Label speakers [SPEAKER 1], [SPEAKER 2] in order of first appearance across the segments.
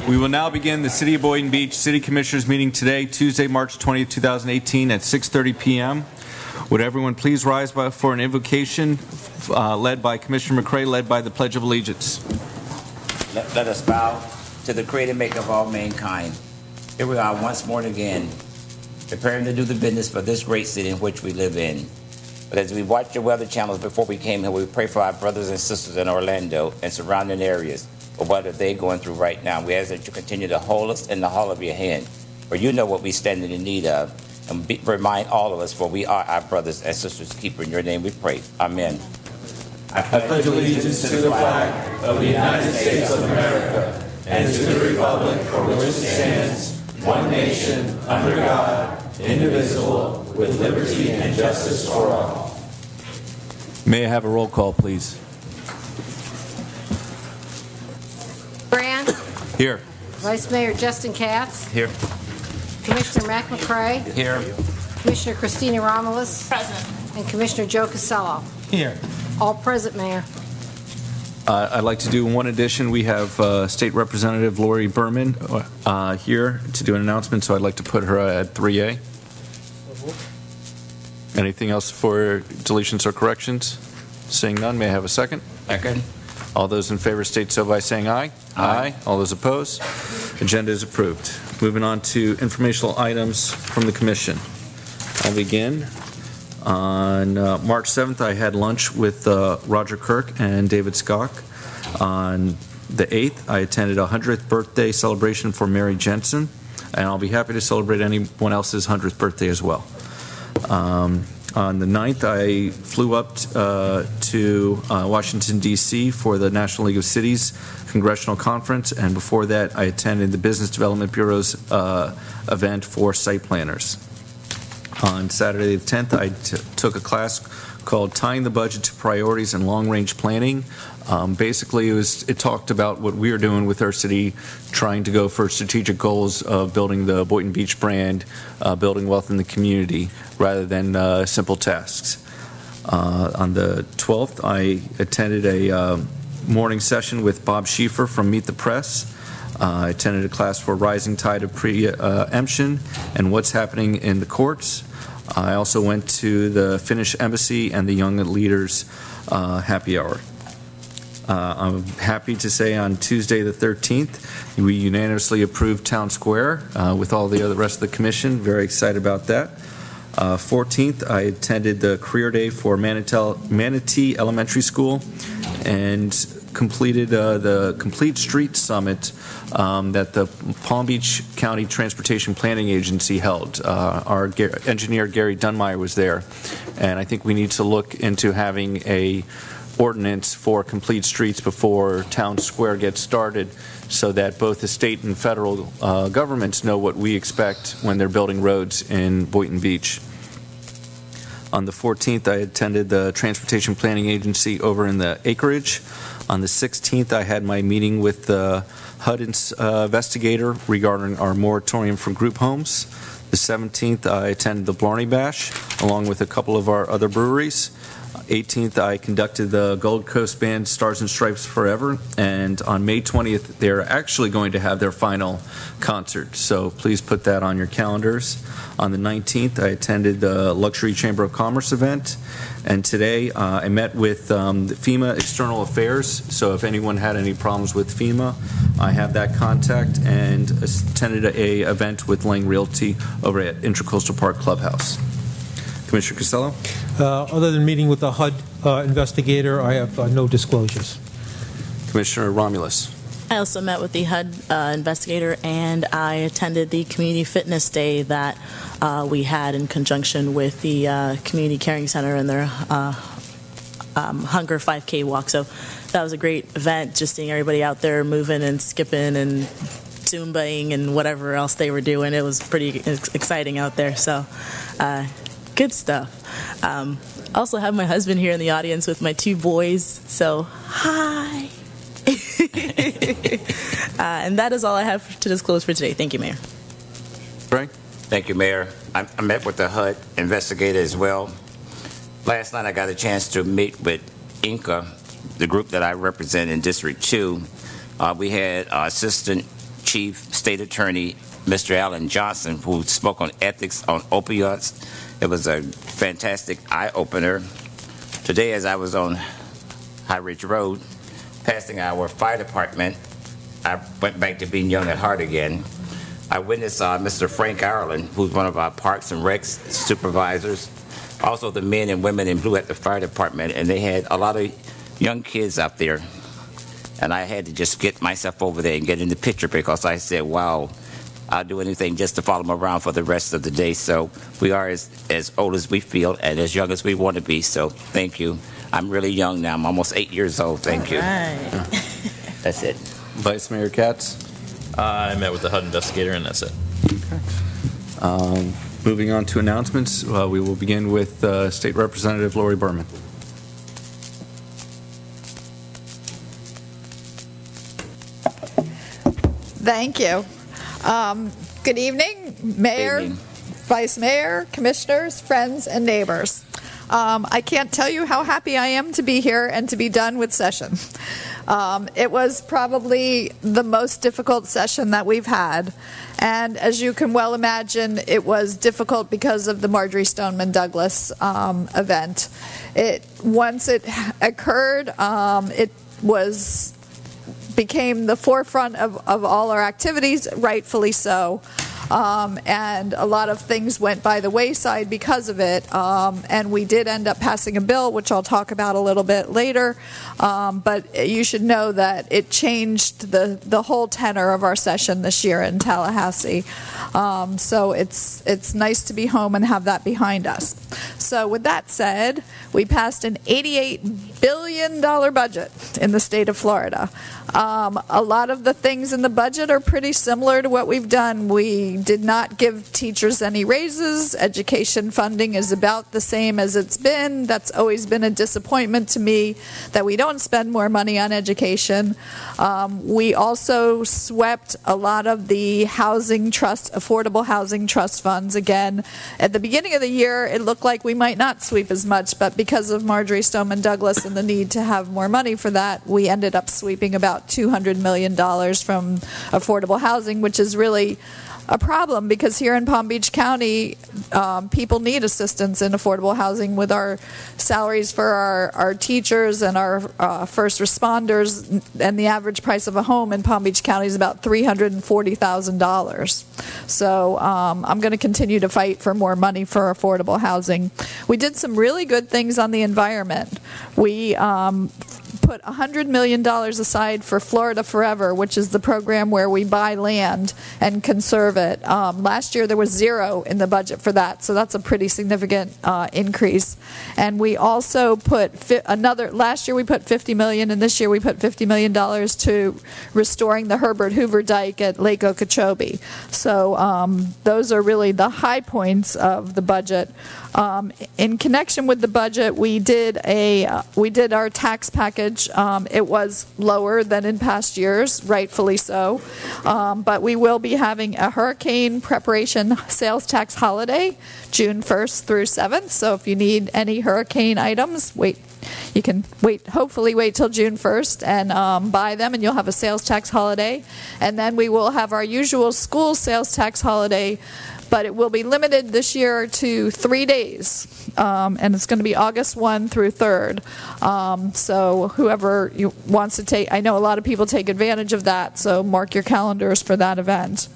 [SPEAKER 1] We will now begin the City of Boynton Beach City Commissioners meeting today, Tuesday, March 20th, 2018 at 6:30 p.m. Would everyone please rise for an invocation led by Commissioner McCrae, led by the Pledge of Allegiance.
[SPEAKER 2] Let us bow to the Creator Maker of all mankind. Here we are once more again, preparing to do the business for this great city in which we live in. But as we watched your weather channels before we came here, we pray for our brothers and sisters in Orlando and surrounding areas for what are they going through right now. We ask that you continue to hold us in the hall of your hand, for you know what we stand in need of. And remind all of us, for we are our brothers and sisters' keeper. In your name we pray. Amen.
[SPEAKER 3] I pledge allegiance to the flag of the United States of America and to the republic for which it stands, one nation, under God, indivisible, with liberty and justice for all.
[SPEAKER 1] May I have a roll call, please?
[SPEAKER 4] Brand.
[SPEAKER 1] Here.
[SPEAKER 4] Vice Mayor Justin Katz.
[SPEAKER 1] Here.
[SPEAKER 4] Commissioner Mac McCrae.
[SPEAKER 1] Here.
[SPEAKER 4] Commissioner Christina Romulus.
[SPEAKER 5] Present.
[SPEAKER 4] And Commissioner Joe Casello.
[SPEAKER 1] Here.
[SPEAKER 4] All present, Mayor.
[SPEAKER 1] I'd like to do one addition. We have State Representative Lori Berman here to do an announcement, so I'd like to put her at 3A. Anything else for deletions or corrections? Seeing none, may I have a second?
[SPEAKER 2] Second.
[SPEAKER 1] All those in favor state so by saying aye. Aye. All those opposed? Agenda is approved. Moving on to informational items from the Commission. I'll begin. On March 7th, I had lunch with Roger Kirk and David Skok. On the 8th, I attended a 100th birthday celebration for Mary Jensen, and I'll be happy to celebrate anyone else's 100th birthday as well. On the 9th, I flew up to Washington, D.C. for the National League of Cities Congressional Conference, and before that, I attended the Business Development Bureau's event for site planners. On Saturday the 10th, I took a class called Tying the Budget to Priorities and Long-Range Planning. Basically, it talked about what we are doing with our city, trying to go for strategic goals of building the Boynton Beach brand, building wealth in the community, rather than simple tasks. On the 12th, I attended a morning session with Bob Schieffer from Meet the Press. I attended a class for Rising Tide of Preemption and What's Happening in the Courts. I also went to the Finnish Embassy and the Young Leaders Happy Hour. I'm happy to say on Tuesday the 13th, we unanimously approved Town Square with all the rest of the Commission. Very excited about that. 14th, I attended the Career Day for Manatee Elementary School and completed the Complete Street Summit that the Palm Beach County Transportation Planning Agency held. Our engineer Gary Dunmeyer was there, and I think we need to look into having a ordinance for complete streets before Town Square gets started, so that both the state and federal governments know what we expect when they're building roads in Boynton Beach. On the 14th, I attended the Transportation Planning Agency over in the acreage. On the 16th, I had my meeting with the HUD investigator regarding our moratorium for group homes. The 17th, I attended the Blarney Bash, along with a couple of our other breweries. 18th, I conducted the Gold Coast band Stars and Stripes Forever, and on May 20th, they're actually going to have their final concert, so please put that on your calendars. On the 19th, I attended the Luxury Chamber of Commerce event, and today I met with the FEMA External Affairs, so if anyone had any problems with FEMA, I have that contact, and attended a event with Lang Realty over at Intracoastal Park Clubhouse. Commissioner Casello?
[SPEAKER 6] Other than meeting with the HUD investigator, I have no disclosures.
[SPEAKER 1] Commissioner Romulus?
[SPEAKER 5] I also met with the HUD investigator, and I attended the Community Fitness Day that we had in conjunction with the Community Caring Center and their Hunger 5K walk. So that was a great event, just seeing everybody out there moving and skipping and Zumbaing and whatever else they were doing. It was pretty exciting out there. So good stuff. Also have my husband here in the audience with my two boys. So hi. And that is all I have to disclose for today. Thank you, Mayor.
[SPEAKER 1] Frank?
[SPEAKER 2] Thank you, Mayor. I met with the HUD investigator as well. Last night I got a chance to meet with INCA, the group that I represent in District 2. We had Assistant Chief State Attorney, Mr. Alan Johnson, who spoke on ethics on opioids. It was a fantastic eye-opener. Today, as I was on High Ridge Road, passing our fire department, I went back to being young at heart again. I witnessed Mr. Frank Ireland, who's one of our Parks and Recs supervisors, also the men and women in blue at the fire department, and they had a lot of young kids out there. And I had to just get myself over there and get in the picture because I said, wow, I'll do anything just to follow them around for the rest of the day. So we are as old as we feel and as young as we want to be. So thank you. I'm really young now. I'm almost 8 years old. Thank you.
[SPEAKER 5] Right.
[SPEAKER 2] That's it.
[SPEAKER 1] Vice Mayor Katz.
[SPEAKER 7] I met with the HUD investigator, and that's it.
[SPEAKER 1] Moving on to announcements, we will begin with State Representative Lori Berman.
[SPEAKER 8] Thank you. Good evening, Mayor,
[SPEAKER 2] Good evening.
[SPEAKER 8] Vice Mayor, Commissioners, friends, and neighbors. I can't tell you how happy I am to be here and to be done with session. It was probably the most difficult session that we've had. And as you can well imagine, it was difficult because of the Marjorie Stoneman Douglas event. Once it occurred, it became the forefront of all our activities, rightfully so. And a lot of things went by the wayside because of it. And we did end up passing a bill, which I'll talk about a little bit later. But you should know that it changed the whole tenor of our session this year in Tallahassee. So it's nice to be home and have that behind us. So with that said, we passed an $88 billion budget in the state of Florida. A lot of the things in the budget are pretty similar to what we've done. We did not give teachers any raises. Education funding is about the same as it's been. That's always been a disappointment to me that we don't spend more money on education. We also swept a lot of the housing trust, affordable housing trust funds. Again, at the beginning of the year, it looked like we might not sweep as much, but because of Marjorie Stoneman Douglas and the need to have more money for that, we ended up sweeping about $200 million from affordable housing, which is really a problem because here in Palm Beach County, people need assistance in affordable housing with our salaries for our teachers and our first responders, and the average price of a home in Palm Beach County is about $340,000. So I'm going to continue to fight for more money for affordable housing. We did some really good things on the environment. We put $100 million aside for Florida Forever, which is the program where we buy land and conserve it. Last year there was zero in the budget for that, so that's a pretty significant increase. And we also put last year we put $50 million, and this year we put $50 million to restoring the Herbert Hoover Dike at Lake Okeechobee. So those are really the high points of the budget. In connection with the budget, we did our tax package. It was lower than in past years, rightfully so. But we will be having a hurricane preparation sales tax holiday, June 1st through 7th. So if you need any hurricane items, you can hopefully wait till June 1st and buy them, and you'll have a sales tax holiday. And then we will have our usual school sales tax holiday, but it will be limited this year to 3 days, and it's going to be August 1 through 3rd. So whoever wants to take, I know a lot of people take advantage of that, so mark your calendars for that event.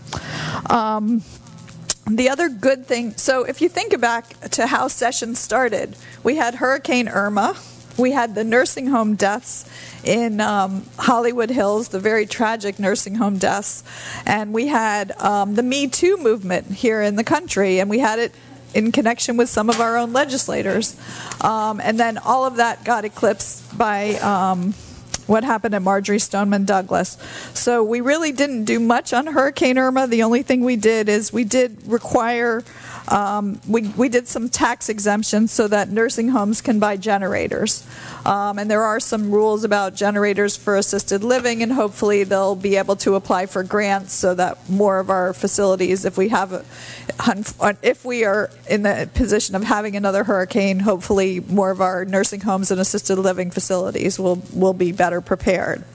[SPEAKER 8] The other good thing, so if you think back to how session started, we had Hurricane Irma. We had the nursing home deaths in Hollywood Hills, the very tragic nursing home deaths. And we had the Me Too movement here in the country, and we had it in connection with some of our own legislators. And then all of that got eclipsed by what happened at Marjorie Stoneman Douglas. So we really didn't do much on Hurricane Irma. The only thing we did is we did require we did some tax exemptions so that nursing homes can buy generators. And there are some rules about generators for assisted living, and hopefully they'll be able to apply for grants so that more of our facilities, if we are in the position of having another hurricane, hopefully more of our nursing homes and assisted living facilities will be better prepared.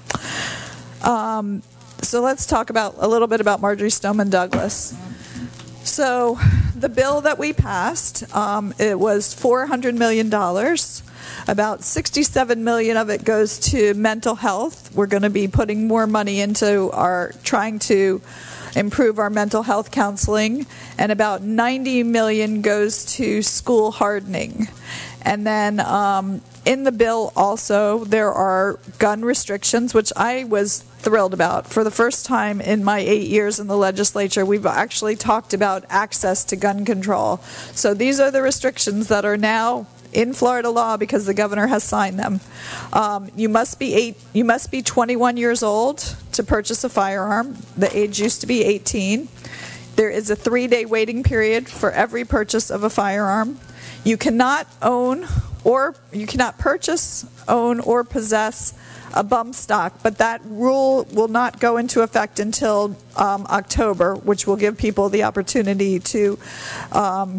[SPEAKER 8] So let's talk a little bit about Marjorie Stoneman Douglas. So the bill that we passed, it was $400 million. About $67 million of it goes to mental health. We're going to be putting more money into trying to improve our mental health counseling, and about $90 million goes to school hardening. And then in the bill also there are gun restrictions, which I was thrilled about. For the first time in my 8 years in the legislature, we've actually talked about access to gun control. So these are the restrictions that are now in Florida law because the governor has signed them. You must be 21 years old to purchase a firearm. The age used to be 18. There is a 3-day waiting period for every purchase of a firearm. You cannot purchase, own, or possess a bump stock, but that rule will not go into effect until October, which will give people the opportunity to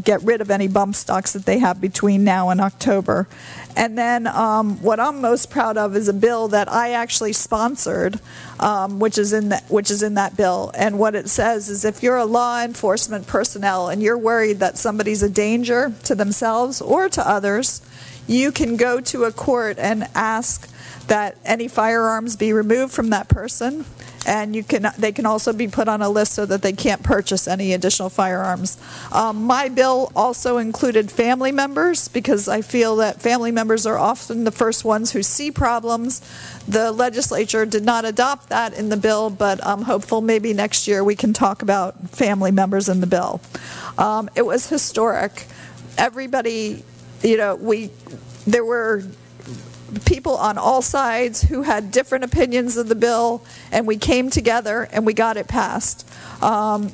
[SPEAKER 8] get rid of any bump stocks that they have between now and October. And then what I'm most proud of is a bill that I actually sponsored, which is in that bill. And what it says is if you're a law enforcement personnel and you're worried that somebody's a danger to themselves or to others, you can go to a court and ask that any firearms be removed from that person, and they can also be put on a list so that they can't purchase any additional firearms. My bill also included family members because I feel that family members are often the first ones who see problems. The legislature did not adopt that in the bill, but I'm hopeful maybe next year we can talk about family members in the bill. It was historic. Everybody, there were people on all sides who had different opinions of the bill, and we came together and we got it passed.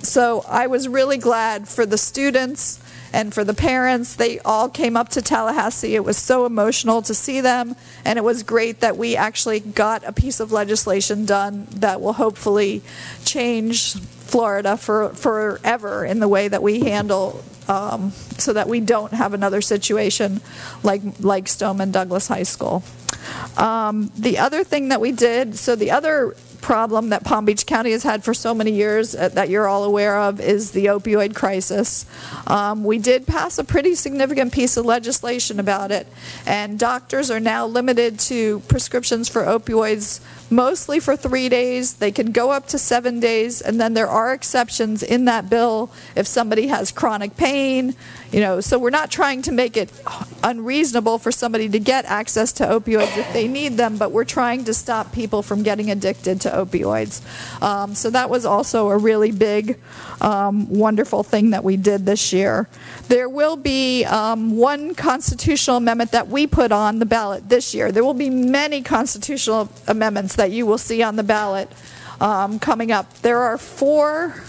[SPEAKER 8] So I was really glad for the students and for the parents. They all came up to Tallahassee. It was so emotional to see them, and it was great that we actually got a piece of legislation done that will hopefully change Florida forever in the way that we handle so that we don't have another situation like Stoneman Douglas High School. The other thing that we did, so the other problem that Palm Beach County has had for so many years that you're all aware of is the opioid crisis. We did pass a pretty significant piece of legislation about it, and doctors are now limited to prescriptions for opioids mostly for 3 days. They can go up to 7 days, and then there are exceptions in that bill if somebody has chronic pain. So we're not trying to make it unreasonable for somebody to get access to opioids if they need them, but we're trying to stop people from getting addicted to opioids. So that was also a really big, wonderful thing that we did this year. There will be one constitutional amendment that we put on the ballot this year. There will be many constitutional amendments that you will see on the ballot coming up. There are 4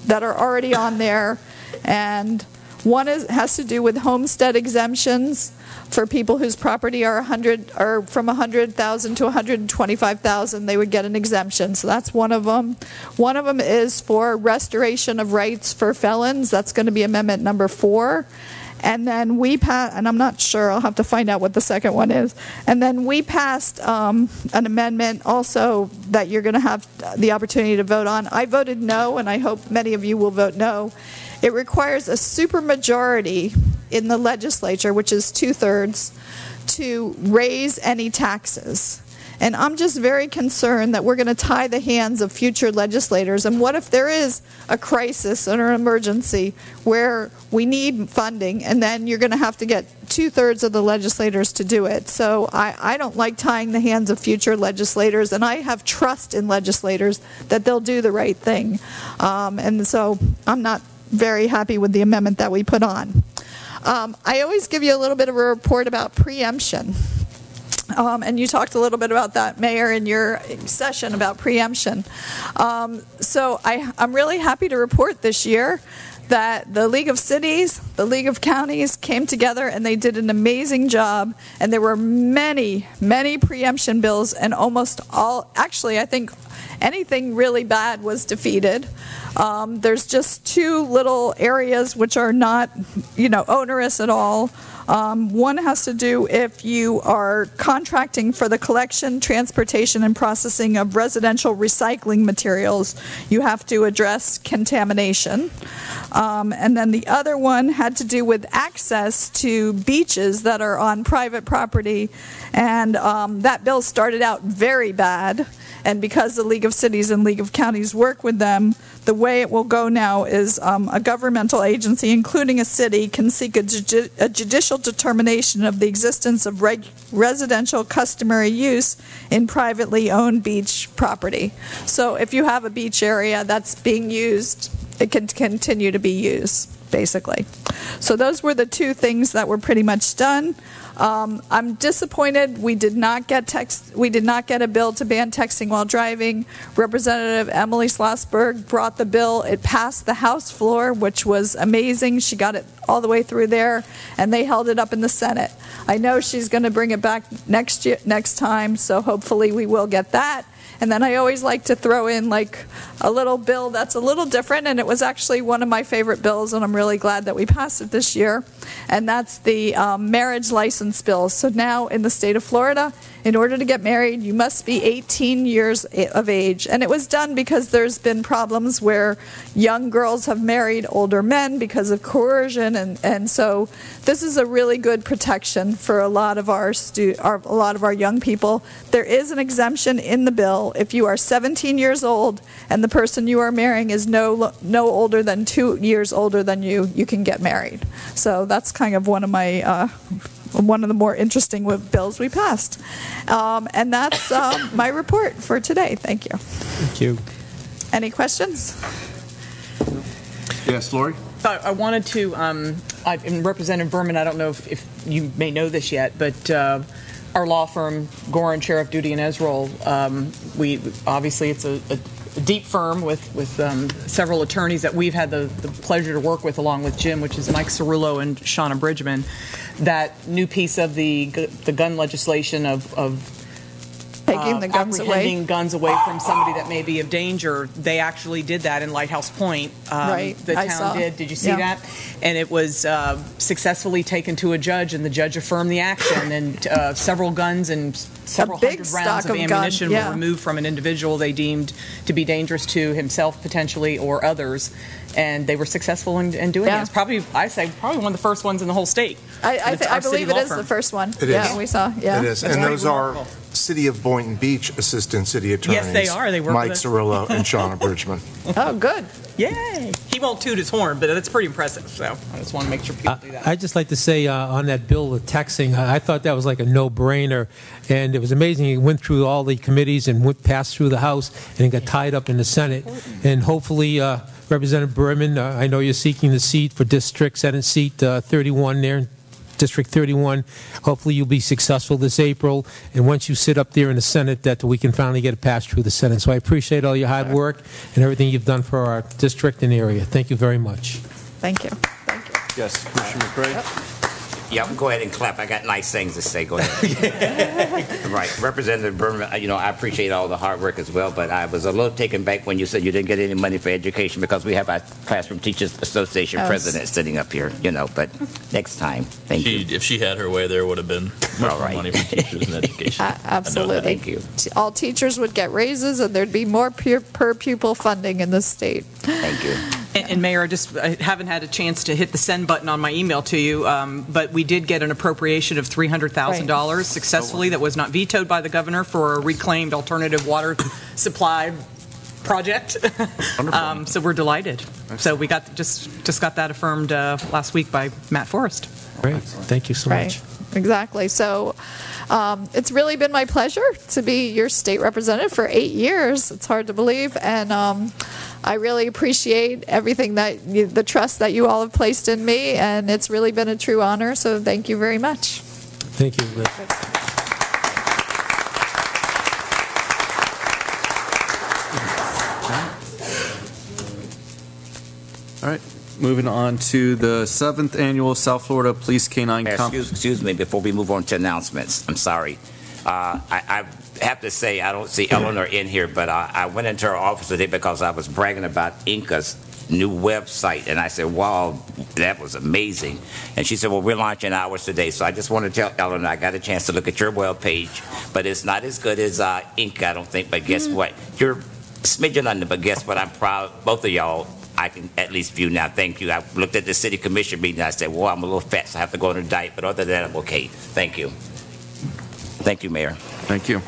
[SPEAKER 8] that are already on there, and one has to do with homestead exemptions for people whose property are from 100,000 to 125,000. They would get an exemption. So that's one of them. One of them is for restoration of rights for felons. That's going to be amendment number 4. And then we passed, and I'm not sure, I'll have to find out what the second one is. And then we passed an amendment also that you're going to have the opportunity to vote on. I voted no, and I hope many of you will vote no. It requires a supermajority in the legislature, which is 2/3, to raise any taxes. And I'm just very concerned that we're going to tie the hands of future legislators. And what if there is a crisis or an emergency where we need funding, and then you're going to have to get 2/3 of the legislators to do it? So I don't like tying the hands of future legislators, and I have trust in legislators that they'll do the right thing. And so I'm not very happy with the amendment that we put on. I always give you a little bit of a report about preemption. And you talked a little bit about that, Mayor, in your session about preemption. So I'm really happy to report this year that the League of Cities, the League of Counties came together and they did an amazing job. And there were many, many preemption bills, and almost all, actually I think anything really bad was defeated. There's just two little areas which are not, onerous at all. One has to do if you are contracting for the collection, transportation, and processing of residential recycling materials, you have to address contamination. And then the other one had to do with access to beaches that are on private property, and that bill started out very bad. And because the League of Cities and League of Counties work with them, the way it will go now is a governmental agency, including a city, can seek a judicial determination of the existence of residential customary use in privately owned beach property. So if you have a beach area that's being used, it can continue to be used, basically. So those were the two things that were pretty much done. I'm disappointed we did not get a bill to ban texting while driving. Representative Emily Schlossberg brought the bill. It passed the House floor, which was amazing. She got it all the way through there, and they held it up in the Senate. I know she's going to bring it back next time, so hopefully we will get that. And then I always like to throw in like a little bill that's a little different, and it was actually one of my favorite bills, and I'm really glad that we passed it this year. And that's the marriage license bill. So now in the state of Florida, in order to get married, you must be 18 years of age. And it was done because there's been problems where young girls have married older men because of coercion, and so this is a really good protection for a lot of our young people. There is an exemption in the bill. If you are 17 years old and the person you are marrying is no older than 2 years older than you, you can get married. So that's kind of one of the more interesting bills we passed. And that's my report for today. Thank you.
[SPEAKER 6] Thank you.
[SPEAKER 8] Any questions?
[SPEAKER 1] Yes, Lori?
[SPEAKER 9] I wanted to, and Representative Berman, I don't know if you may know this yet, but our law firm, Gorin, Sheriff Duty, and Ezrol, we obviously it's a deep firm with several attorneys that we've had the pleasure to work with, along with Jim, which is Mike Cerullo and Shauna Bridgman. That new piece of the gun legislation of
[SPEAKER 8] taking the guns
[SPEAKER 9] apprehending guns away from somebody that may be of danger. They actually did that in Lighthouse Point.
[SPEAKER 8] Right.
[SPEAKER 9] The town did. Did you see that? And it was successfully taken to a judge, and the judge affirmed the action. And several guns and several hundred rounds of ammunition were removed from an individual they deemed to be dangerous to himself potentially or others. And they were successful in doing it. It's probably, I say, probably one of the first ones in the whole state.
[SPEAKER 8] I believe it is the first one.
[SPEAKER 10] It is.
[SPEAKER 8] We saw. Yeah,
[SPEAKER 10] it is. And those are City of Boynton Beach Assistant City Attorneys.
[SPEAKER 9] Yes, they are. They work
[SPEAKER 10] Mike
[SPEAKER 9] with us.
[SPEAKER 10] Cirillo and Shauna Bridgman.
[SPEAKER 8] Oh, good.
[SPEAKER 9] Yay! He won't toot his horn, but that's pretty impressive. So I just want to make sure people do that.
[SPEAKER 6] I'd just like to say on that bill of texting, I thought that was like a no-brainer, and it was amazing. It went through all the committees and passed through the House, and it got tied up in the Senate. And hopefully, Representative Berman, I know you're seeking the seat for Senate Seat 31 there, District 31. Hopefully you'll be successful this April, and once you sit up there in the Senate, that we can finally get it passed through the Senate. So I appreciate all your hard work and everything you've done for our district and area. Thank you very much.
[SPEAKER 8] Thank you. Thank you.
[SPEAKER 1] Yes, Commissioner McCray?
[SPEAKER 2] Yeah, go ahead and clap. I got nice things to say. Go ahead. Right. Representative Berman, I appreciate all the hard work as well, but I was a little taken back when you said you didn't get any money for education because we have our Classroom Teachers Association president sitting up here, but next time. Thank you.
[SPEAKER 7] If she had her way, there would have been much more money for teachers and education.
[SPEAKER 8] Absolutely.
[SPEAKER 2] Thank you.
[SPEAKER 8] All teachers would get raises, and there'd be more per pupil funding in the state.
[SPEAKER 2] Thank you.
[SPEAKER 9] And Mayor, I haven't had a chance to hit the send button on my email to you, but we did get an appropriation of $300,000 successfully that was not vetoed by the governor for a reclaimed alternative water supply project. So we're delighted. So we just got that affirmed last week by Matt Forrest.
[SPEAKER 6] Great. Thank you so much.
[SPEAKER 8] Exactly. So it's really been my pleasure to be your state representative for 8 years. It's hard to believe. And I really appreciate everything the trust that you all have placed in me. And it's really been a true honor. So thank you very much.
[SPEAKER 6] Thank you, Liz.
[SPEAKER 1] All right. Moving on to the 7th Annual South Florida Police Canine Conference.
[SPEAKER 2] Excuse me, before we move on to announcements, I'm sorry. I have to say, I don't see Eleanor in here, but I went into her office today because I was bragging about Inca's new website, and I said, wow, that was amazing. And she said, well, we're launching ours today. So I just want to tell Eleanor I got a chance to look at your web page, but it's not as good as Inca, I don't think. But guess what? You're smidgen under, but guess what? I'm proud, both of y'all, I can at least view now. Thank you. I looked at the city commission meeting, and I said, well, I'm a little fat, so I have to go on a diet, but other than that, I'm okay. Thank you. Thank you, Mayor.
[SPEAKER 1] Thank you.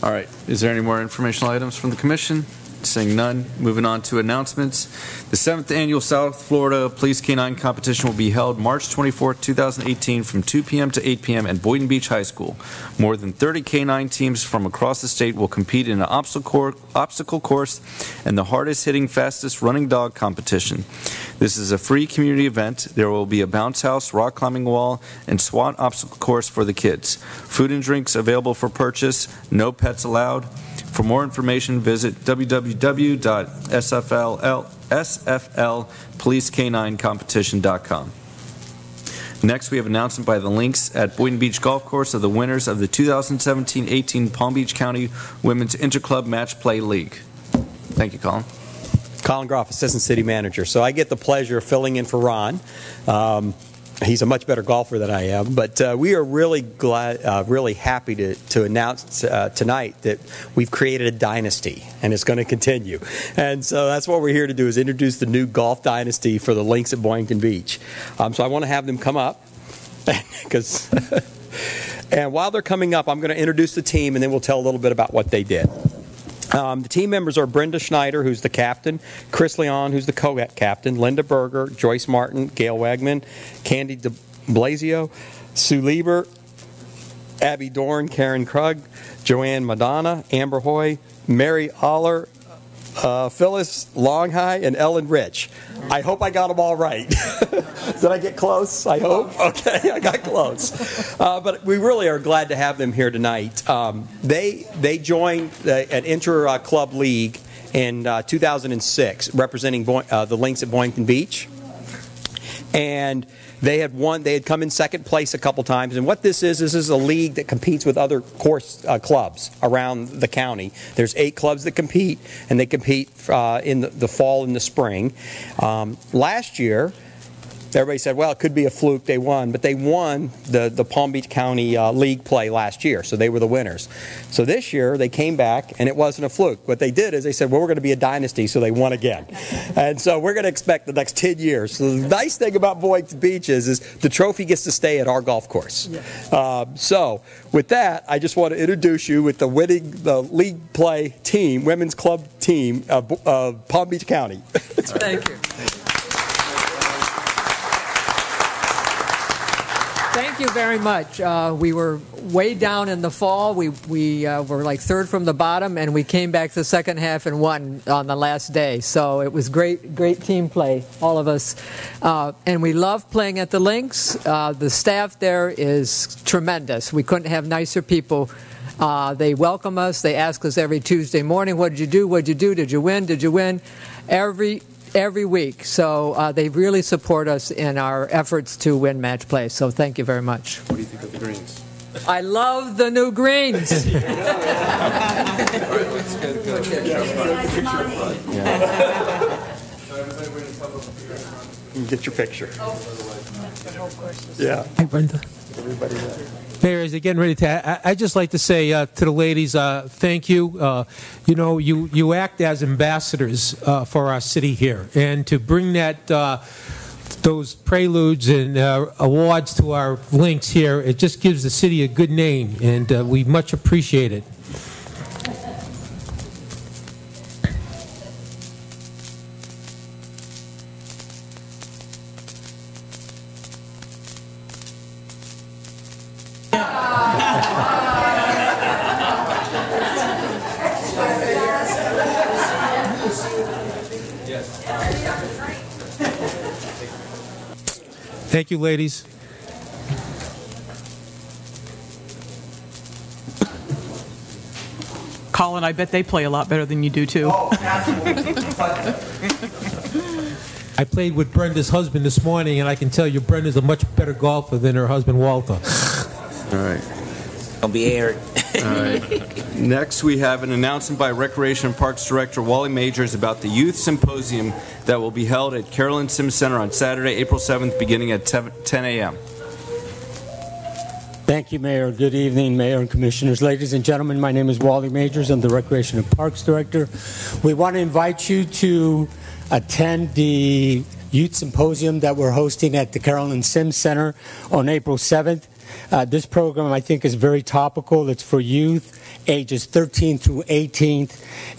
[SPEAKER 1] All right. Is there any more informational items from the commission? Seeing none, moving on to announcements. The 7th Annual South Florida Police K-9 Competition will be held March 24, 2018 from 2 p.m. to 8 p.m. at Boynton Beach High School. More than 30 K-9 teams from across the state will compete in an obstacle course and the hardest-hitting, fastest-running dog competition. This is a free community event. There will be a bounce house, rock climbing wall, and SWAT obstacle course for the kids. Food and drinks available for purchase. No pets allowed. For more information, visit www.sflpolicek9competition.com. Next, we have an announcement by the Lynx at Boynton Beach Golf Course of the winners of the 2017-18 Palm Beach County Women's Interclub Match Play League. Thank you, Colin.
[SPEAKER 11] Colin Groff, Assistant City Manager. So I get the pleasure of filling in for Ron. He's a much better golfer than I am, but we are really glad, really happy to announce tonight that we've created a dynasty, and it's going to continue. And so that's what we're here to do, is introduce the new golf dynasty for the Lynx at Boynton Beach. So I want to have them come up, because, and while they're coming up, I'm going to introduce the team, and then we'll tell a little bit about what they did. The team members are Brenda Schneider, who's the captain, Chris Leon, who's the co-captain, Linda Berger, Joyce Martin, Gail Wagman, Candy de Blasio, Sue Lieber, Abby Dorn, Karen Krug, Joanne Madonna, Amber Hoy, Mary Aller, Phyllis Longhigh, and Ellen Rich. I hope I got them all right. Did I get close? I hope. Okay, I got close. But we really are glad to have them here tonight. They joined an inter-club league in 2006, representing the Lynx at Boynton Beach. And they had won. They had come in second place a couple times. And what this is a league that competes with other course clubs around the county. There's 8 clubs that compete, and they compete in the fall and the spring. Last year, everybody said, well, it could be a fluke. They won. But they won the Palm Beach County League play last year, so they were the winners. So this year, they came back, and it wasn't a fluke. What they did is they said, well, we're going to be a dynasty, so they won again. And so we're going to expect the next 10 years. So the nice thing about Boynton Beach is the trophy gets to stay at our golf course. So with that, I just want to introduce you with the league play team, women's club team of Palm Beach County.
[SPEAKER 12] Thank you. Thank you very much. We were way down in the fall. We were like third from the bottom, and we came back the second half and won on the last day. So it was great team play, all of us. And we love playing at the Lynx. The staff there is tremendous. We couldn't have nicer people. They welcome us. They ask us every Tuesday morning, what did you do? What did you do? Did you win? Did you win? Every week. So they really support us in our efforts to win match play. So thank you very much.
[SPEAKER 1] What do you think of the greens?
[SPEAKER 12] I love the new greens.
[SPEAKER 11] Get your picture. Yeah.
[SPEAKER 6] Hey, Brenda.
[SPEAKER 11] Everybody there.
[SPEAKER 6] Mayor, as you're getting ready to, I'd just like to say to the ladies, thank you. You know, you act as ambassadors for our city here, and to bring that those preludes and awards to our Lynx here, it just gives the city a good name, and we much appreciate it. Thank you, ladies.
[SPEAKER 9] Colin, I bet they play a lot better than you do, too.
[SPEAKER 11] Oh, absolutely.
[SPEAKER 6] I played with Brenda's husband this morning, and I can tell you Brenda's a much better golfer than her husband, Walter.
[SPEAKER 1] All right.
[SPEAKER 2] Gonna be aired.
[SPEAKER 1] All right. Next, we have an announcement by Recreation and Parks Director Wally Majors about the Youth Symposium that will be held at Carolyn Sims Center on Saturday, April 7th, beginning at 10 a.m.
[SPEAKER 13] Thank you, Mayor. Good evening, Mayor and Commissioners. Ladies and gentlemen, my name is Wally Majors. I'm the Recreation and Parks Director. We want to invite you to attend the Youth Symposium that we're hosting at the Carolyn Sims Center on April 7th. This program, I think, is very topical. It's for youth ages 13 through 18,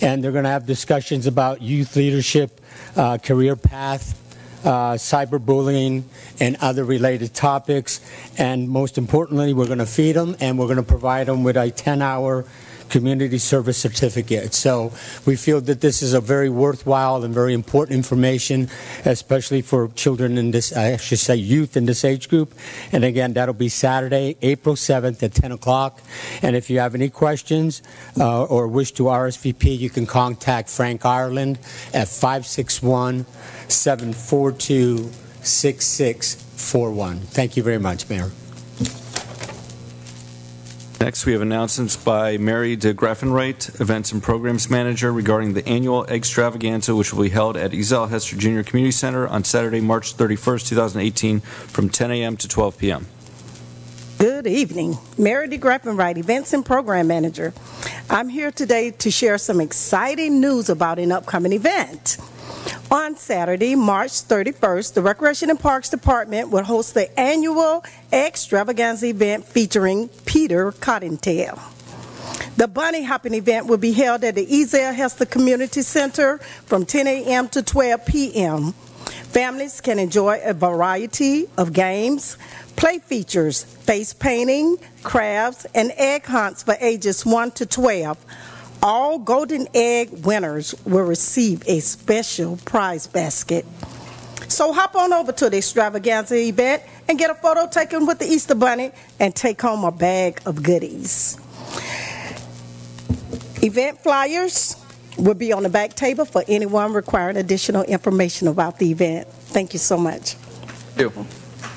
[SPEAKER 13] and they're going to have discussions about youth leadership, career path, cyberbullying, and other related topics. And most importantly, we're going to feed them, and we're going to provide them with a 10-hour community service certificate. So we feel that this is a very worthwhile and very important information, especially for children in this, I should say youth in this age group. And again, that'll be Saturday, April 7th at 10 o'clock. And if you have any questions or wish to RSVP, you can contact Frank Ireland at 561-742-6641. Thank you very much, Mayor.
[SPEAKER 1] Next, we have announcements by Mary de Graffenreit, Events and Programs Manager, regarding the annual Extravaganza, which will be held at Ezell Hester Jr. Community Center on Saturday, March 31st, 2018, from 10 a.m. to 12 p.m.
[SPEAKER 14] Good evening. Mary de Graffenreit, Events and Program Manager. I'm here today to share some exciting news about an upcoming event. On Saturday, March 31st, the Recreation and Parks Department will host the annual Extravaganza event featuring Peter Cottontail. The bunny hopping event will be held at the Ezell Hester Community Center from 10 a.m. to 12 p.m. Families can enjoy a variety of games, play features, face painting, crafts, and egg hunts for ages 1 to 12. All Golden Egg winners will receive a special prize basket. So hop on over to the Extravaganza event and get a photo taken with the Easter Bunny and take home a bag of goodies. Event flyers will be on the back table for anyone requiring additional information about the event. Thank you so much.
[SPEAKER 2] Beautiful.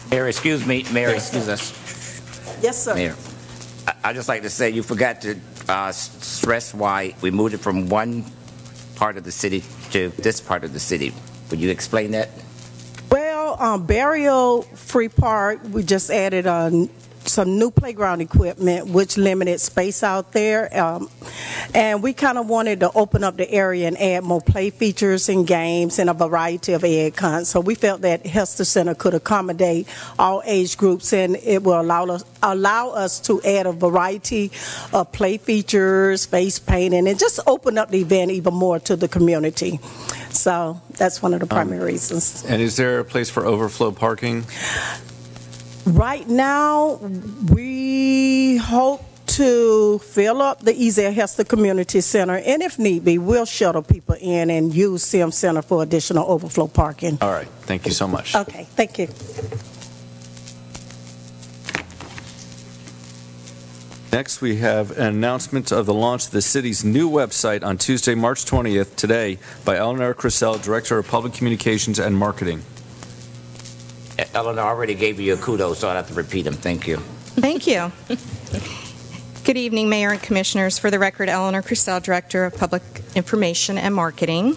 [SPEAKER 2] Mayor, excuse me. Mayor, excuse us.
[SPEAKER 14] Yes, sir.
[SPEAKER 2] Mayor, I'd just like to say you forgot to stress why we moved it from one part of the city to this part of the city. Would you explain that?
[SPEAKER 14] Well, burial-free park, we just added some new playground equipment, which limited space out there. And we kind of wanted to open up the area and add more play features and games and a variety of egg hunts. So we felt that Hester Center could accommodate all age groups, and it will allow us to add a variety of play features, face painting, and just open up the event even more to the community. So that's one of the primary reasons.
[SPEAKER 1] And is there a place for overflow parking?
[SPEAKER 14] Right now, we hope to fill up the Ezell Hester Community Center, and if need be, we'll shuttle people in and use Sims Center for additional overflow parking.
[SPEAKER 1] All right. Thank you so much.
[SPEAKER 14] Okay. Thank you.
[SPEAKER 1] Next, we have an announcement of the launch of the city's new website on Tuesday, March 20th, today, by Eleanor Crisell, Director of Public Communications and Marketing.
[SPEAKER 2] Eleanor already gave you a kudos, so I don't have to repeat them. Thank you.
[SPEAKER 15] Thank you. Good evening, Mayor and Commissioners. For the record, Eleanor Crisell, Director of Public Information and Marketing.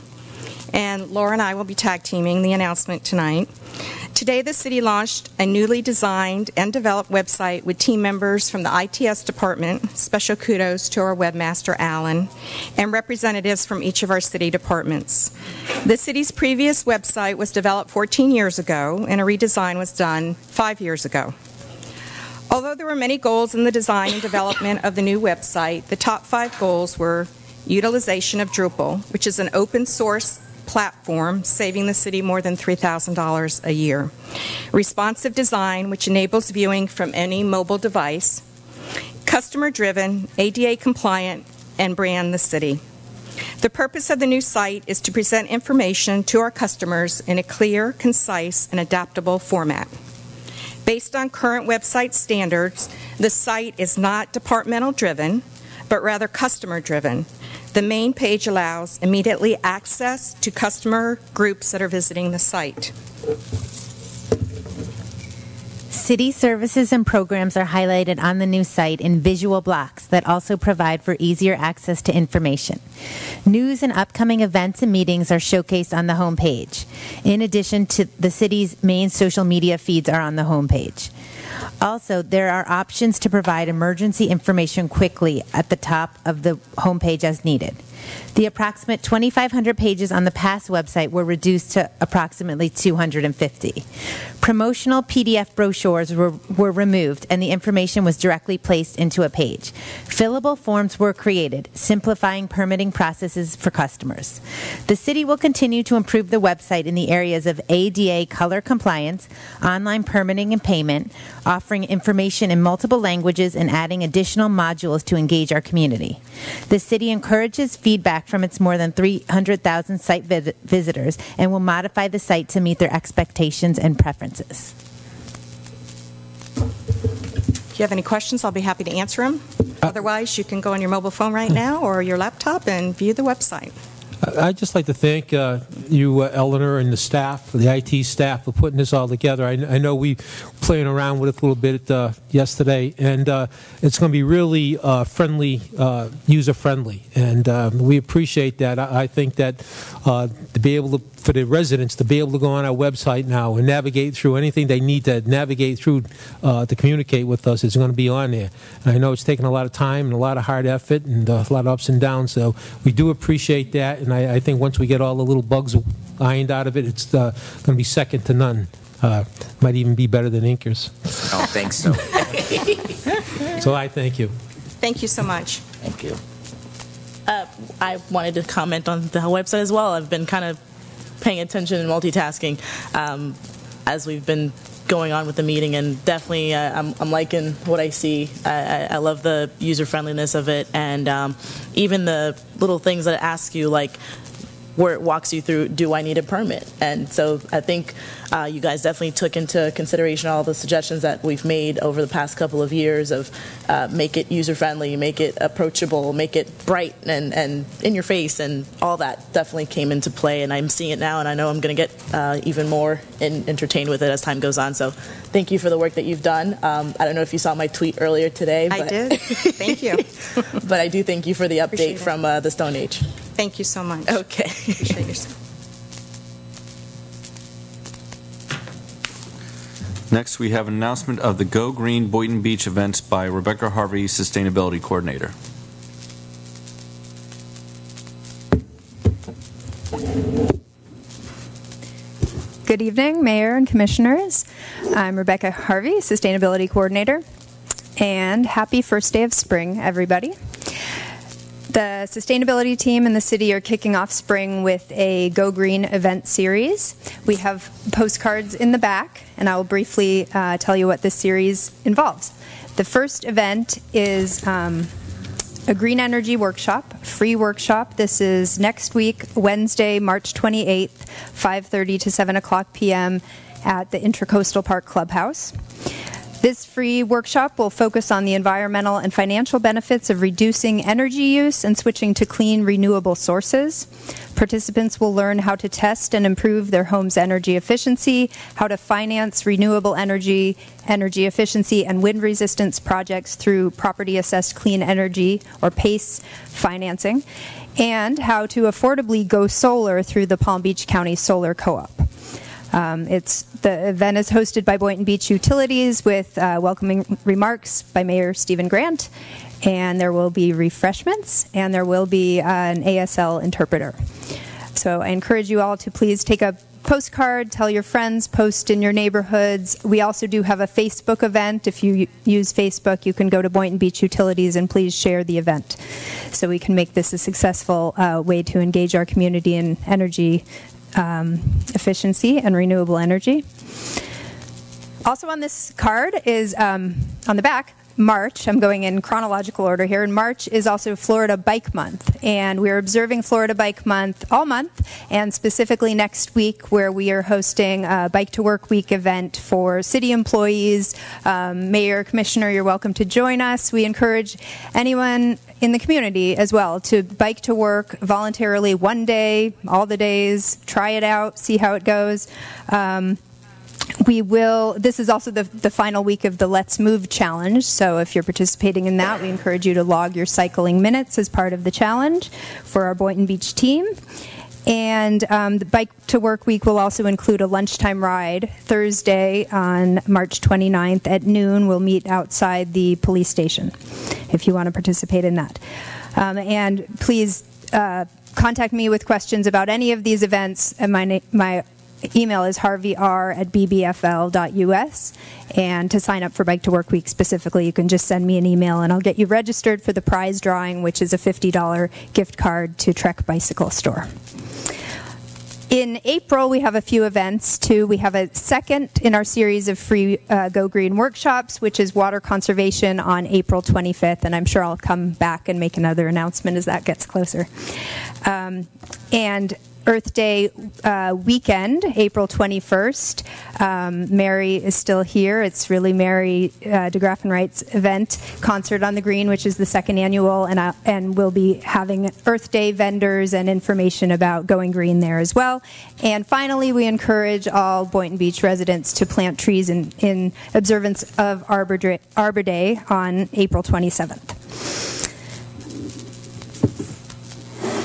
[SPEAKER 15] And Laura and I will be tag teaming the announcement tonight. Today, the city launched a newly designed and developed website with team members from the ITS department. Special kudos to our webmaster, Alan, and representatives from each of our city departments. The city's previous website was developed 14 years ago, and a redesign was done 5 years ago. Although there were many goals in the design and development of the new website, the top 5 goals were utilization of Drupal, which is an open source platform, saving the city more than $3,000 a year. Responsive design, which enables viewing from any mobile device. Customer-driven, ADA compliant, and brand the city. The purpose of the new site is to present information to our customers in a clear, concise, and adaptable format. Based on current website standards, the site is not departmental-driven, but rather customer-driven. The main page allows immediately access to customer groups that are visiting the site.
[SPEAKER 16] City services and programs are highlighted on the new site in visual blocks that also provide for easier access to information. News and upcoming events and meetings are showcased on the homepage. In addition to the city's main social media feeds are on the homepage. Also, there are options to provide emergency information quickly at the top of the homepage as needed. The approximate 2,500 pages on the past website were reduced to approximately 250. Promotional PDF brochures were removed and the information was directly placed into a page. Fillable forms were created, simplifying permitting processes for customers. The city will continue to improve the website in the areas of ADA color compliance, online permitting and payment, offering information in multiple languages, and adding additional modules to engage our community. The city encourages feedback from its more than 300,000 site visitors and will modify the site to meet their expectations and preferences.
[SPEAKER 15] If you have any questions, I'll be happy to answer them. Otherwise, you can go on your mobile phone right now or your laptop and view the website.
[SPEAKER 6] I'd just like to thank you, Eleanor, and the staff, the IT staff, for putting this all together. I know we playing around with it a little bit yesterday, and it's going to be really friendly, user-friendly, and we appreciate that. I think that to be able to, for the residents to be able to go on our website now and navigate through anything they need to navigate through to communicate with us is going to be on there. And I know it's taken a lot of time and a lot of hard effort and a lot of ups and downs, so we do appreciate that. And I think once we get all the little bugs ironed out of it, it's going to be second to none. Might even be better than Inkers.
[SPEAKER 2] I don't think so.
[SPEAKER 6] So I thank you.
[SPEAKER 15] Thank you so much.
[SPEAKER 2] Thank you.
[SPEAKER 5] I wanted to comment on the website as well. I've been kind of paying attention and multitasking as we've been going on with the meeting, and definitely I'm liking what I see. I love the user-friendliness of it, and even the little things that it asks you, like where it walks you through, do I need a permit? And so I think you guys definitely took into consideration all the suggestions that we've made over the past couple of years of make it user-friendly, make it approachable, make it bright and in your face, and all that definitely came into play, and I'm seeing it now, and I know I'm going to get even more entertained with it as time goes on. So thank you for the work that you've done. I don't know if you saw my tweet earlier today.
[SPEAKER 15] I did. Thank you.
[SPEAKER 5] But I do thank you for the update from the Stone Age.
[SPEAKER 15] Thank you so much.
[SPEAKER 5] Okay.
[SPEAKER 15] Appreciate yourself.
[SPEAKER 1] Next, we have an announcement of the Go Green Boynton Beach events by Rebecca Harvey, Sustainability Coordinator.
[SPEAKER 17] Good evening, Mayor and Commissioners. I'm Rebecca Harvey, Sustainability Coordinator, and happy first day of spring, everybody. The sustainability team in the city are kicking off spring with a Go Green event series. We have postcards in the back, and I will briefly tell you what this series involves. The first event is a green energy workshop, free workshop. This is next week, Wednesday, March 28th, 5:30 to 7 o'clock p.m. at the Intracoastal Park Clubhouse. This free workshop will focus on the environmental and financial benefits of reducing energy use and switching to clean, renewable sources. Participants will learn how to test and improve their home's energy efficiency, how to finance renewable energy efficiency, and wind resistance projects through property-assessed clean energy, or PACE, financing, and how to affordably go solar through the Palm Beach County Solar Co-op. The event is hosted by Boynton Beach Utilities with welcoming remarks by Mayor Stephen Grant, and there will be refreshments, and there will be an ASL interpreter. So I encourage you all to please take a postcard, tell your friends, post in your neighborhoods. We also do have a Facebook event. If you use Facebook, you can go to Boynton Beach Utilities and please share the event so we can make this a successful way to engage our community in energy efficiency and renewable energy. Also on this card is, on the back, March. I'm going in chronological order here. And March is also Florida Bike Month. And we're observing Florida Bike Month all month, and specifically next week where we are hosting a Bike to Work Week event for city employees. Mayor, Commissioner, you're welcome to join us. We encourage anyone in the community as well to bike to work voluntarily one day, all the days, try it out, see how it goes. This is also the final week of the Let's Move Challenge, so if you're participating in that, we encourage you to log your cycling minutes as part of the challenge for our Boynton Beach team. And the Bike to Work Week will also include a lunchtime ride. Thursday on March 29th at noon, we'll meet outside the police station if you want to participate in that. And please contact me with questions about any of these events. And my email is harveyr@bbfl.us. And to sign up for Bike to Work Week specifically, you can just send me an email and I'll get you registered for the prize drawing, which is a $50 gift card to Trek Bicycle Store. In April, we have a few events, too. We have a second in our series of free Go Green workshops, which is water conservation on April 25th, and I'm sure I'll come back and make another announcement as that gets closer. And Earth Day weekend, April 21st. Mary is still here. It's really Mary DeGraffenreit's event, Concert on the Green, which is the second annual, and we'll be having Earth Day vendors and information about going green there as well. And finally, we encourage all Boynton Beach residents to plant trees in observance of Arbor Day on April 27th.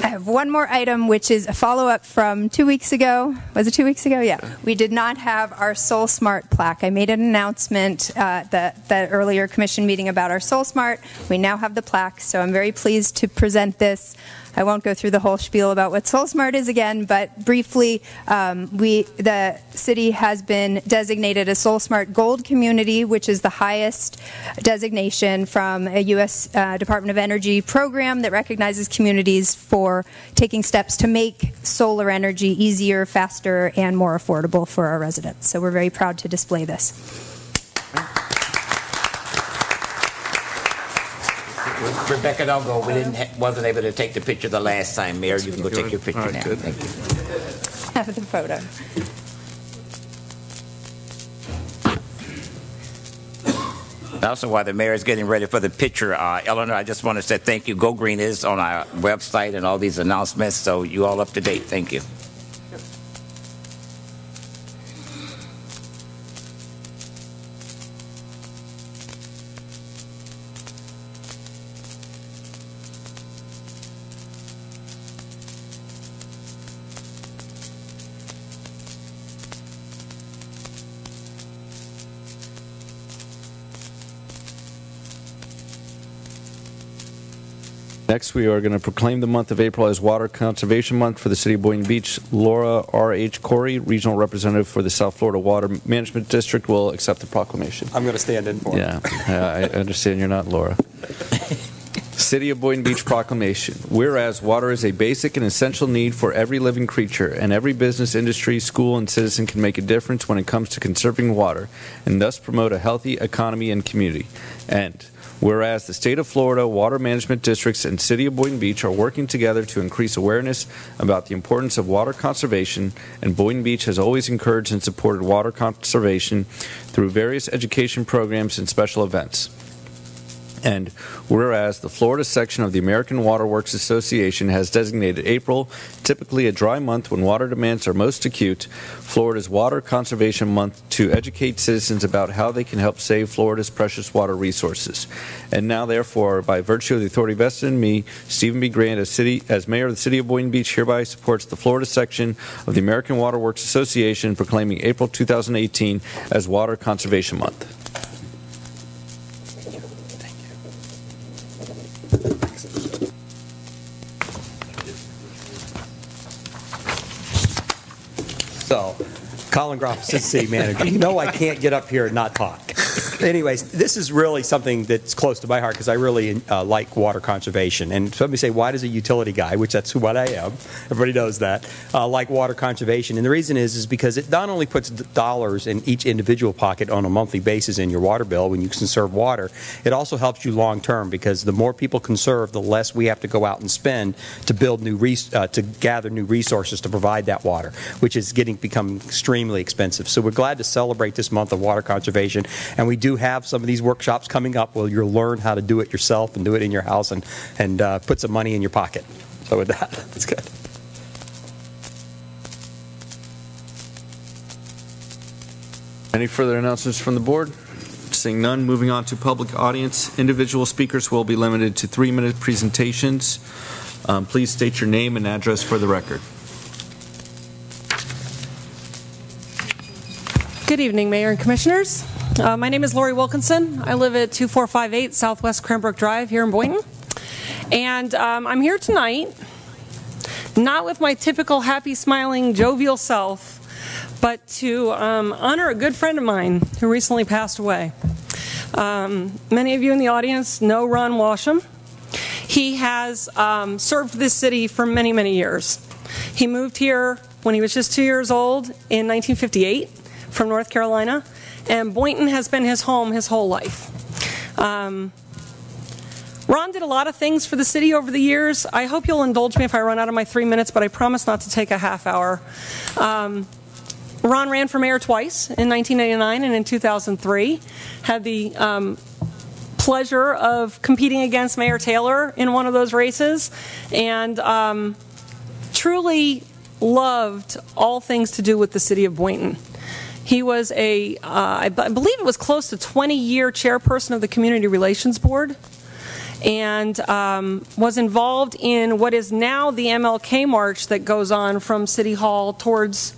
[SPEAKER 17] I have one more item, which is a follow-up from 2 weeks ago. Was it 2 weeks ago? Yeah. We did not have our Soul Smart plaque. I made an announcement at the earlier commission meeting about our Soul Smart. We now have the plaque, so I'm very pleased to present this. I won't go through the whole spiel about what Soul Smart is again, but briefly, the city has been designated a Soul Smart Gold community, which is the highest designation from a U.S. Department of Energy program that recognizes communities for taking steps to make solar energy easier, faster, and more affordable for our residents. So we're very proud to display this.
[SPEAKER 2] Rebecca, don't go. We wasn't able to take the picture the last time. Mayor, you can go take your picture now.
[SPEAKER 1] Good.
[SPEAKER 2] Thank you.
[SPEAKER 17] Have the photo.
[SPEAKER 2] Also, while the mayor is getting ready for the picture, Eleanor, I just want to say thank you. Go Green is on our website and all these announcements, so you all up to date. Thank you.
[SPEAKER 1] Next, we are going to proclaim the month of April as Water Conservation Month for the City of Boynton Beach. Laura R.H. Corey, Regional Representative for the South Florida Water Management District, will accept the proclamation.
[SPEAKER 11] I'm going to stand in for it.
[SPEAKER 1] Yeah, I understand you're not Laura. City of Boynton Beach Proclamation. Whereas water is a basic and essential need for every living creature, and every business, industry, school, and citizen can make a difference when it comes to conserving water, and thus promote a healthy economy and community. And whereas the State of Florida Water Management Districts and City of Boynton Beach are working together to increase awareness about the importance of water conservation, and Boynton Beach has always encouraged and supported water conservation through various education programs and special events. And whereas the Florida section of the American Water Works Association has designated April, typically a dry month when water demands are most acute, Florida's Water Conservation Month to educate citizens about how they can help save Florida's precious water resources. And now, therefore, by virtue of the authority vested in me, Stephen B. Grant, as Mayor of the City of Boynton Beach, hereby supports the Florida section of the American Water Works Association, proclaiming April 2018 as Water Conservation Month.
[SPEAKER 11] So, Colin Groff, Assistant City Manager. You know I can't get up here and not talk. Anyways, this is really something that's close to my heart because I really like water conservation. And so let me say, why does a utility guy, which that's what I am, everybody knows that, like water conservation? And the reason is because it not only puts dollars in each individual pocket on a monthly basis in your water bill when you conserve water, it also helps you long term because the more people conserve, the less we have to go out and spend to build new to gather new resources to provide that water, which is become extremely expensive. So we're glad to celebrate this month of water conservation, and we do have some of these workshops coming up where you'll learn how to do it yourself and do it in your house and put some money in your pocket. So with that, that's good.
[SPEAKER 1] Any further announcements from the board? Seeing none, moving on to public audience. Individual speakers will be limited to 3-minute presentations. Please state your name and address for the record.
[SPEAKER 18] Good evening, Mayor and Commissioners. My name is Lori Wilkinson. I live at 2458 Southwest Cranbrook Drive here in Boynton. And I'm here tonight, not with my typical happy, smiling, jovial self, but to honor a good friend of mine who recently passed away. Many of you in the audience know Ron Washam. He has served this city for many, many years. He moved here when he was just 2 years old in 1958 from North Carolina, and Boynton has been his home his whole life. Ron did a lot of things for the city over the years. I hope you'll indulge me if I run out of my 3 minutes, but I promise not to take a half hour. Ron ran for mayor twice, in 1989 and in 2003. Had the pleasure of competing against Mayor Taylor in one of those races, and truly loved all things to do with the city of Boynton. He was I believe it was close to 20-year chairperson of the Community Relations Board, and was involved in what is now the MLK March that goes on from City Hall towards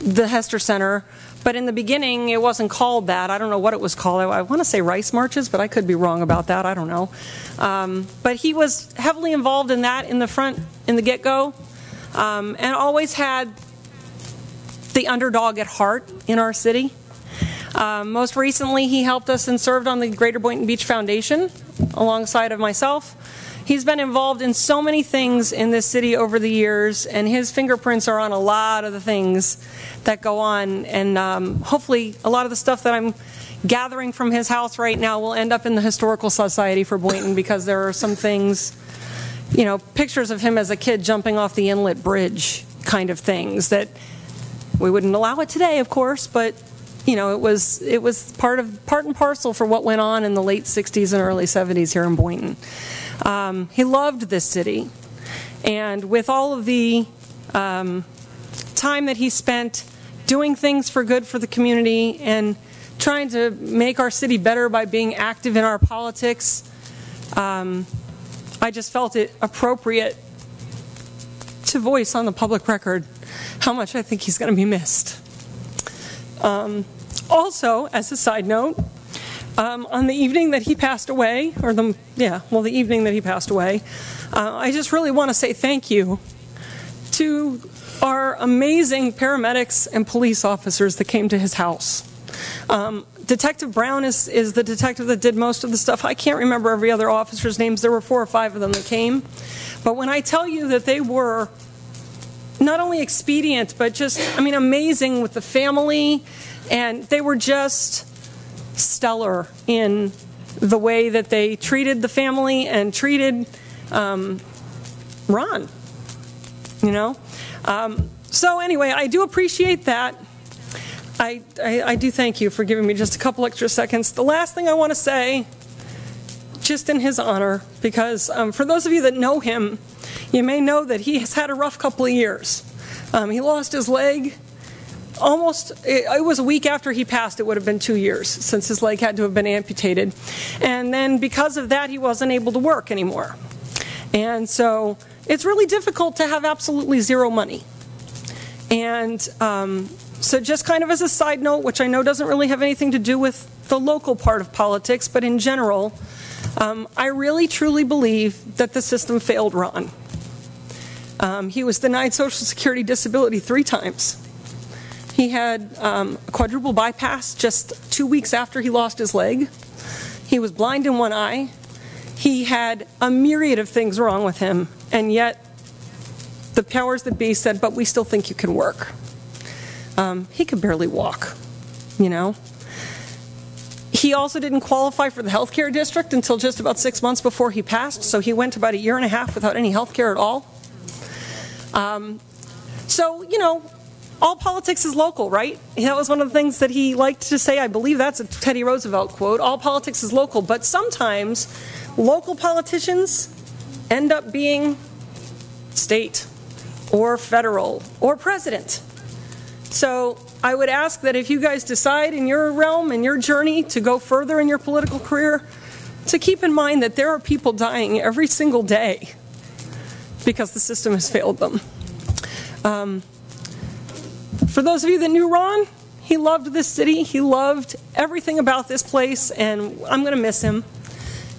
[SPEAKER 18] the Hester Center. But in the beginning, it wasn't called that. I don't know what it was called. I want to say rice marches, but I could be wrong about that. I don't know. But he was heavily involved in that in the get-go, and always had the underdog at heart in our city. Most recently, he helped us and served on the Greater Boynton Beach Foundation alongside of myself. He's been involved in so many things in this city over the years, and his fingerprints are on a lot of the things that go on, and hopefully a lot of the stuff that I'm gathering from his house right now will end up in the Historical Society for Boynton, because there are some things, you know, pictures of him as a kid jumping off the Inlet Bridge kind of things that we wouldn't allow it today, of course, but you know, it was part and parcel for what went on in the late 60s and early 70s here in Boynton. He loved this city, and with all of the time that he spent doing things for good for the community and trying to make our city better by being active in our politics, I just felt it appropriate to voice on the public record how much I think he's going to be missed. Also, as a side note, on the evening that he passed away, the evening that he passed away, I just really want to say thank you to our amazing paramedics and police officers that came to his house. Detective Brown is the detective that did most of the stuff. I can't remember every other officer's names. There were 4 or 5 of them that came. But when I tell you that they were not only expedient, but just, I mean, amazing with the family, and they were just stellar in the way that they treated the family and treated Ron, you know. So anyway, I do appreciate that. I do thank you for giving me just a couple extra seconds. The last thing I want to say, just in his honor, because for those of you that know him, you may know that he has had a rough couple of years. He lost his leg almost, it was a week after he passed. It would have been 2 years since his leg had to have been amputated. And then because of that, he wasn't able to work anymore. And so it's really difficult to have absolutely zero money. And so just kind of as a side note, which I know doesn't really have anything to do with the local part of politics, but in general, I really truly believe that the system failed Ron. He was denied Social Security disability 3 times. He had a quadruple bypass just 2 weeks after he lost his leg. He was blind in one eye. He had a myriad of things wrong with him, and yet the powers that be said, but we still think you can work. He could barely walk, you know. He also didn't qualify for the healthcare district until just about 6 months before he passed, so he went about 1.5 years without any healthcare at all. So, you know, all politics is local, right? That was one of the things that he liked to say. I believe that's a Teddy Roosevelt quote. All politics is local, but sometimes local politicians end up being state or federal or president. So I would ask that if you guys decide in your realm, in your journey to go further in your political career, to keep in mind that there are people dying every single day because the system has failed them. For those of you that knew Ron, he loved this city. He loved everything about this place, and I'm going to miss him.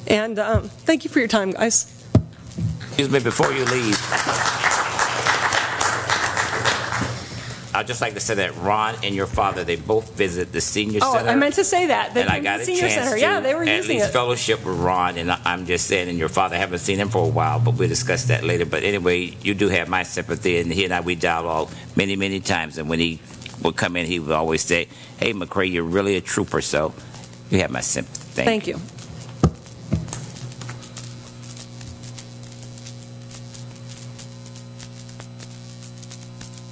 [SPEAKER 18] And thank you for your time, guys.
[SPEAKER 2] Excuse me, before you leave, I'd just like to say that Ron and your father, they both visit the senior center.
[SPEAKER 18] Oh, I meant to say that.
[SPEAKER 2] And I got a
[SPEAKER 18] senior
[SPEAKER 2] chance
[SPEAKER 18] center.
[SPEAKER 2] to
[SPEAKER 18] Yeah, they were
[SPEAKER 2] at
[SPEAKER 18] using
[SPEAKER 2] least
[SPEAKER 18] it.
[SPEAKER 2] fellowship with Ron, and I'm just saying, and your father, I haven't seen him for a while, but we'll discuss that later. But anyway, you do have my sympathy, and he and I, we dialogue many, many times, and when he would come in, he would always say, hey, McCray, you're really a trooper, so you have my sympathy.
[SPEAKER 18] Thank you.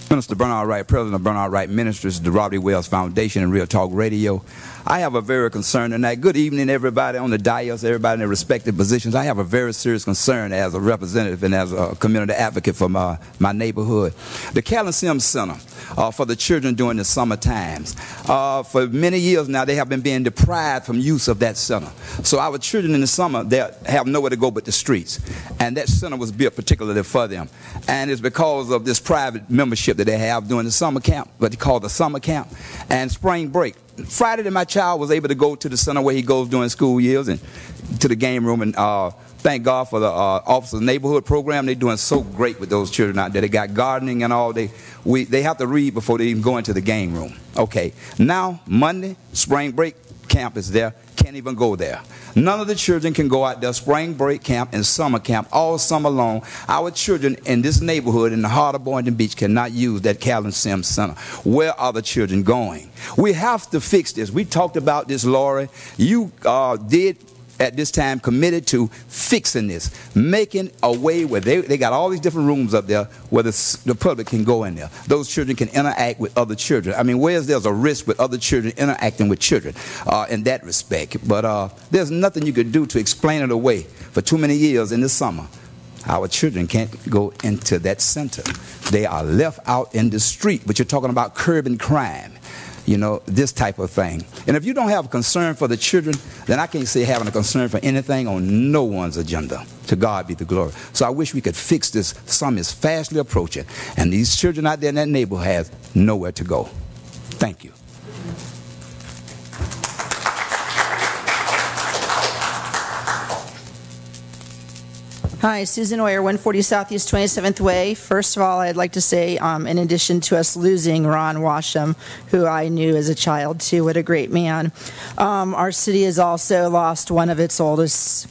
[SPEAKER 19] Minister Bernard Wright, President of Bernard Wright Ministries, the Robert E. Wells Foundation, and Real Talk Radio. I have a very concern tonight. Good evening, everybody on the dais, everybody in their respective positions. I have a very serious concern as a representative and as a community advocate for my neighborhood. The Coliseum Center for the children during the summer times. For many years now, they have been being deprived from use of that center. So our children in the summer, they have nowhere to go but the streets. And that center was built particularly for them. And it's because of this private membership that they have during the summer camp, what they call the summer camp, and spring break. Friday, my child was able to go to the center where he goes during school years and to the game room, and thank God for the Office of Neighborhood program. They're doing so great with those children out there. They got gardening and all. They have to read before they even go into the game room. Okay, now Monday, spring break camp is there. Can't even go there. None of the children can go out there. Spring break camp and summer camp all summer long. Our children in this neighborhood in the heart of Boynton Beach cannot use that Coliseum Center. Where are the children going? We have to fix this. We talked about this, Lori. You did at this time committed to fixing this, making a way where they got all these different rooms up there where the public can go in there. Those children can interact with other children. I mean, where's there's a risk with other children interacting with children in that respect. But there's nothing you could do to explain it away. For too many years in the summer, our children can't go into that center. They are left out in the street. But you're talking about curbing crime. You know, this type of thing. And if you don't have a concern for the children, then I can't say having a concern for anything on no one's agenda. To God be the glory. So I wish we could fix this. Summer is fastly approaching, and these children out there in that neighborhood have nowhere to go. Thank you.
[SPEAKER 20] Hi, Susan Oyer, 140 Southeast 27th Way. First of all, I'd like to say, in addition to us losing Ron Washam, who I knew as a child too, what a great man, our city has also lost one of its oldest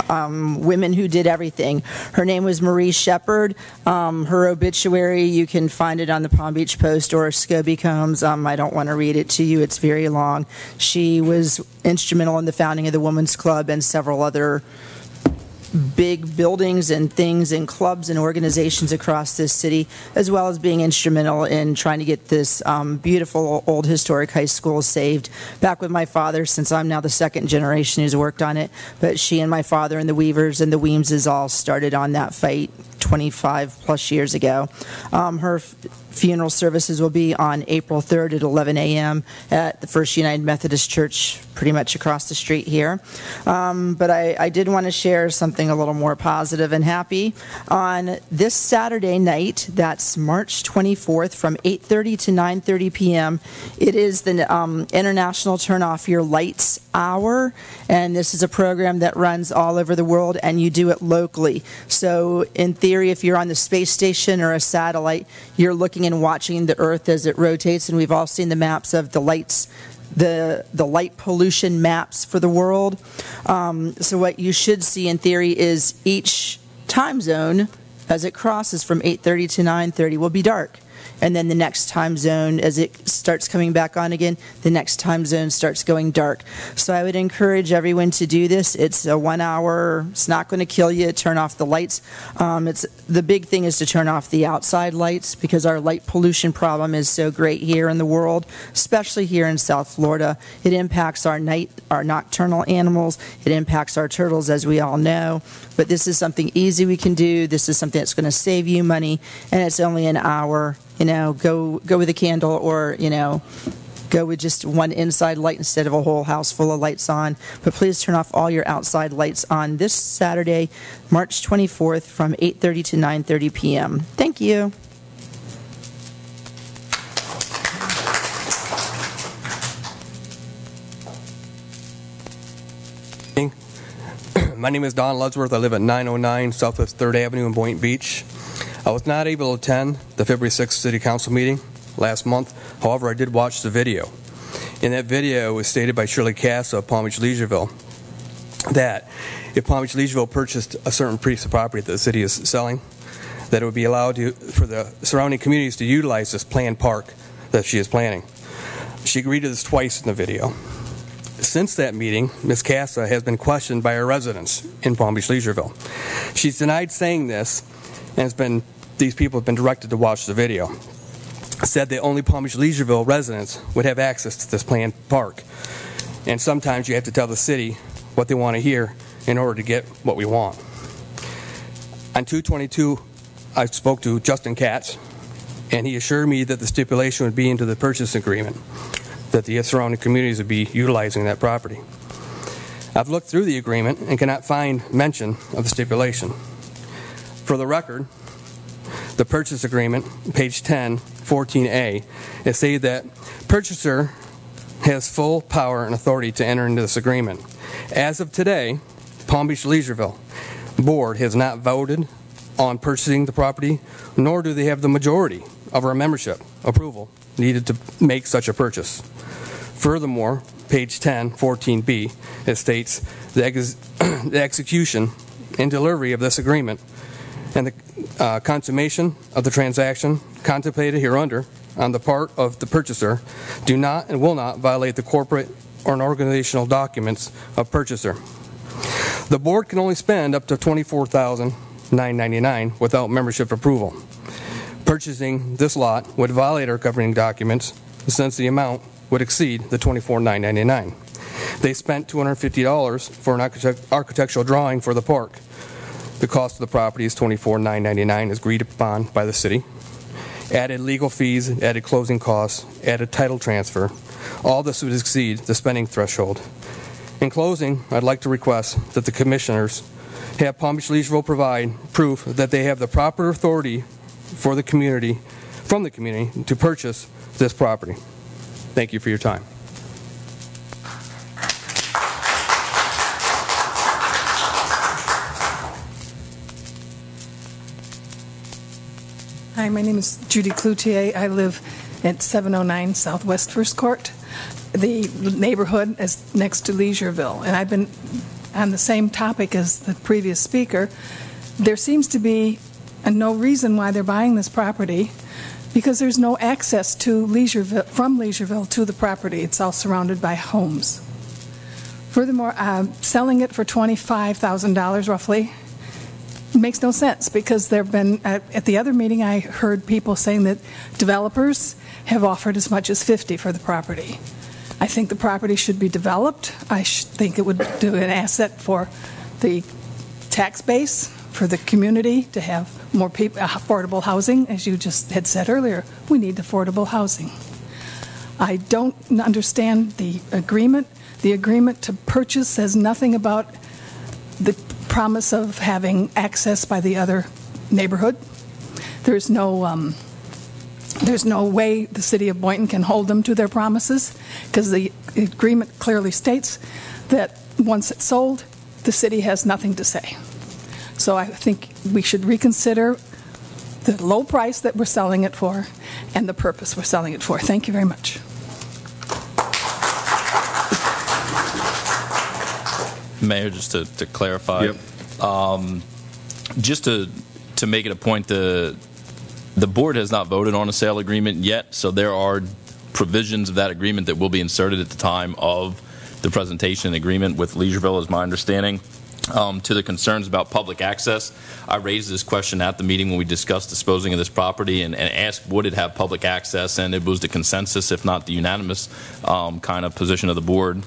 [SPEAKER 20] women who did everything. Her name was Marie Shepard. Her obituary, you can find it on the Palm Beach Post or Scobie Combs. I don't want to read it to you. It's very long. She was instrumental in the founding of the Women's Club and several other big buildings and things and clubs and organizations across this city, as well as being instrumental in trying to get this beautiful old historic high school saved. Back with my father, since I'm now the second generation who's worked on it, but she and my father and the Weavers and the Weemses all started on that fight 25 plus years ago. Her funeral services will be on April 3rd at 11 a.m. at the First United Methodist Church, pretty much across the street here. But I did want to share something a little more positive and happy. On this Saturday night, that's March 24th, from 8:30 to 9:30 p.m., it is the International Turn Off Your Lights Hour, and this is a program that runs all over the world, and you do it locally. So in theory, if you're on the space station or a satellite, you're looking and watching the Earth as it rotates, and we've all seen the maps of the lights, the light pollution maps for the world. So what you should see in theory is each time zone, as it crosses from 8:30 to 9:30, will be dark. And then the next time zone, as it starts coming back on again, the next time zone starts going dark. So I would encourage everyone to do this. It's a 1 hour. It's not going to kill you. Turn off the lights. The big thing is to turn off the outside lights, because our light pollution problem is so great here in the world, especially here in South Florida. It impacts our nocturnal animals. It impacts our turtles, as we all know. But this is something easy we can do. This is something that's going to save you money, and it's only an hour go with a candle, or go with just one inside light instead of a whole house full of lights on. But please turn off all your outside lights on this Saturday, March 24th from 8:30 to 9:30 p.m. Thank you.
[SPEAKER 21] My name is Don Ludsworth. I live at 909 Southwest 3rd Avenue in Boynton Beach. I was not able to attend the February 6th City Council meeting last month. However, I did watch the video. In that video, it was stated by Shirley Cassa of Palm Beach Leisureville that if Palm Beach Leisureville purchased a certain piece of property that the city is selling, that it would be allowed for the surrounding communities to utilize this planned park that she is planning. She agreed to this twice in the video. Since that meeting, Ms. Cassa has been questioned by her residents in Palm Beach Leisureville. She's denied saying this, and these people have been directed to watch the video. Said that only Palm Beach Leisureville residents would have access to this planned park. And sometimes you have to tell the city what they want to hear in order to get what we want. On 2/22, I spoke to Justin Katz, and he assured me that the stipulation would be into the purchase agreement, that the surrounding communities would be utilizing that property. I've looked through the agreement and cannot find mention of the stipulation. For the record, the purchase agreement, page 10, 14A, it says that purchaser has full power and authority to enter into this agreement. As of today, Palm Beach Leisureville board has not voted on purchasing the property, nor do they have the majority of our membership approval needed to make such a purchase. Furthermore, page 10, 14B, it states the execution and delivery of this agreement and the consummation of the transaction contemplated hereunder on the part of the purchaser do not and will not violate the corporate or organizational documents of purchaser. The board can only spend up to $24,999 without membership approval. Purchasing this lot would violate our governing documents since the amount would exceed the $24,999. They spent $250 for an architectural drawing for the park. The cost of the property is $24,999 as agreed upon by the city. Added legal fees, added closing costs, added title transfer. All this would exceed the spending threshold. In closing, I'd like to request that the commissioners have Palm Beach Leisureville provide proof that they have the proper authority from the community to purchase this property. Thank you for your time.
[SPEAKER 22] Hi, my name is Judy Cloutier. I live at 709 Southwest First Court. The neighborhood is next to Leisureville, and I've been on the same topic as the previous speaker. There seems to be no reason why they're buying this property, because there's no access to Leisureville, from Leisureville to the property. It's all surrounded by homes. Furthermore, selling it for $25,000 roughly makes no sense, because there have been, at the other meeting I heard people saying that developers have offered as much as $50,000 for the property. I think the property should be developed. I think it would do an asset for the tax base, for the community to have more people, affordable housing. As you just had said earlier, we need affordable housing. I don't understand the agreement. The agreement to purchase says nothing about the promise of having access by the other neighborhood. There's no way the city of Boynton can hold them to their promises, because the agreement clearly states that once it's sold, the city has nothing to say. So I think we should reconsider the low price that we're selling it for and the purpose we're selling it for. Thank you very much.
[SPEAKER 7] Mayor, just to clarify, just to make it a point, the board has not voted on a sale agreement yet, so there are provisions of that agreement that will be inserted at the time of the presentation agreement with Leisureville, is my understanding. To the concerns about public access, I raised this question at the meeting when we discussed disposing of this property and asked would it have public access, and it was the consensus, if not the unanimous kind of position of the board,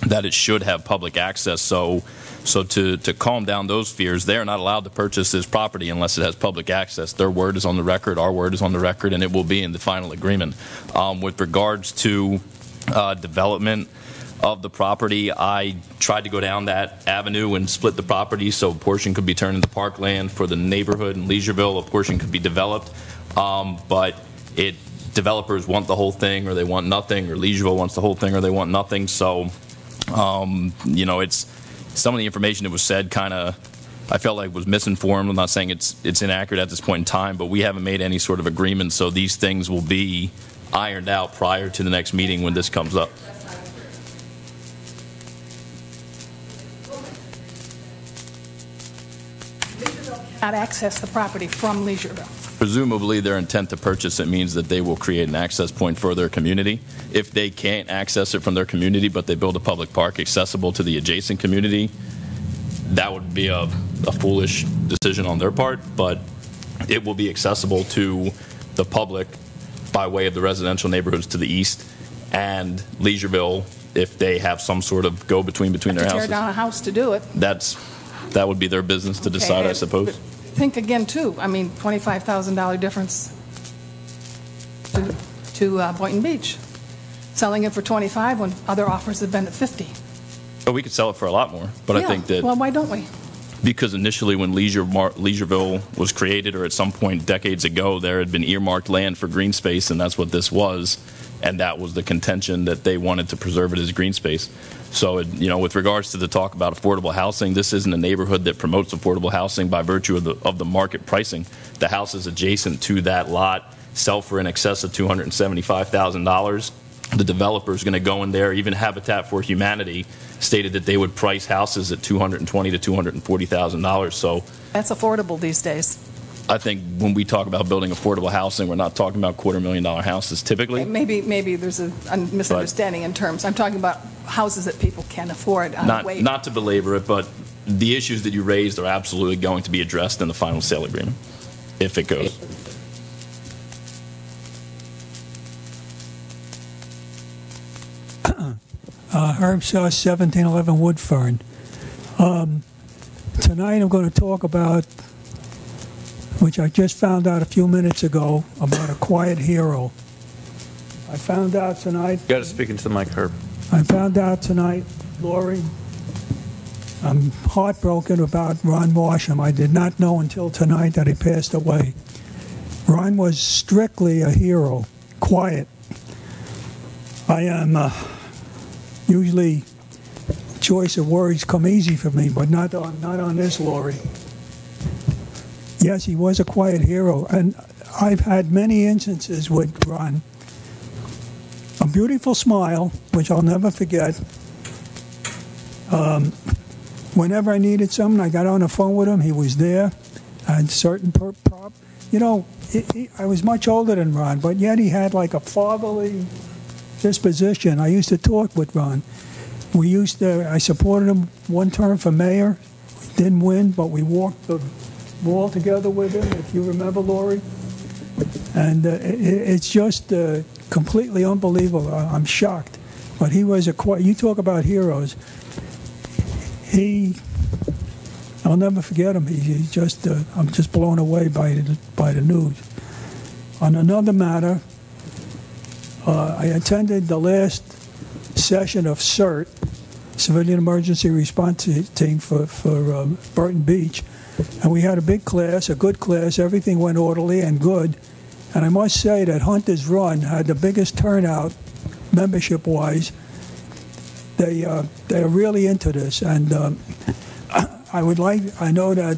[SPEAKER 7] that it should have public access. So to calm down those fears, they're not allowed to purchase this property unless it has public access. Their word is on the record, our word is on the record, and it will be in the final agreement. With regards to development of the property, I tried to go down that avenue and split the property so a portion could be turned into parkland for the neighborhood in Leisureville, a portion could be developed, but developers want the whole thing or they want nothing, or Leisureville wants the whole thing or they want nothing. So it's some of the information that was said I felt like was misinformed. I'm not saying it's inaccurate at this point in time, but we haven't made any sort of agreement, so these things will be ironed out prior to the next meeting when this comes up.
[SPEAKER 22] Not access the property from Leisureville.
[SPEAKER 7] Presumably their intent to purchase it means that they will create an access point for their community. If they can't access it from their community but they build a public park accessible to the adjacent community, that would be a foolish decision on their part, but it will be accessible to the public by way of the residential neighborhoods to the east and Leisureville if they have some sort of go-between between their houses.
[SPEAKER 22] Tear down a house to do it.
[SPEAKER 7] That would be their business to decide, I suppose.
[SPEAKER 22] Think again, too. I mean, $25,000 difference to Boynton Beach. Selling it for $25 when other offers have been at $50.
[SPEAKER 7] But we could sell it for a lot more. But I think that...
[SPEAKER 22] Well, why don't we?
[SPEAKER 7] Because initially when Leisureville was created, or at some point decades ago, there had been earmarked land for green space, and that's what this was. And that was the contention, that they wanted to preserve it as green space. So, with regards to the talk about affordable housing, this isn't a neighborhood that promotes affordable housing by virtue of the market pricing. The houses adjacent to that lot sell for in excess of $275,000. The developer is going to go in there. Even Habitat for Humanity stated that they would price houses at $220,000 to $240,000. So
[SPEAKER 22] that's affordable these days.
[SPEAKER 7] I think when we talk about building affordable housing, we're not talking about $250,000 houses typically.
[SPEAKER 22] Maybe there's a misunderstanding in terms. I'm talking about houses that people can afford.
[SPEAKER 7] Not to belabor it, but the issues that you raised are absolutely going to be addressed in the final sale agreement, if it goes.
[SPEAKER 3] Herb Sauce, 1711 Woodfern. Tonight I'm going to talk about, which I just found out a few minutes ago, about a quiet hero. I found out tonight...
[SPEAKER 1] You got to speak into the mic, Herb.
[SPEAKER 3] I found out tonight, Lori, I'm heartbroken about Ron Washam. I did not know until tonight that he passed away. Ron was strictly a hero, quiet. I am... usually, choice of words come easy for me, but not on this, Lori. Yes, he was a quiet hero, and I've had many instances with Ron. A beautiful smile, which I'll never forget. Whenever I needed something, I got on the phone with him. He was there. And certain I was much older than Ron, but yet he had like a fatherly disposition. I used to talk with Ron. I supported him one term for mayor. We didn't win, but we walked the wall together with him, if you remember, Lori. And it's just completely unbelievable. I'm shocked. But he was you talk about heroes. I'll never forget him. He's just, I'm just blown away by the news. On another matter, I attended the last session of CERT, Civilian Emergency Response Team for Boynton Beach, and we had a big class, a good class. Everything went orderly and good. And I must say that Hunter's Run had the biggest turnout, membership-wise. They're really into this, and I know that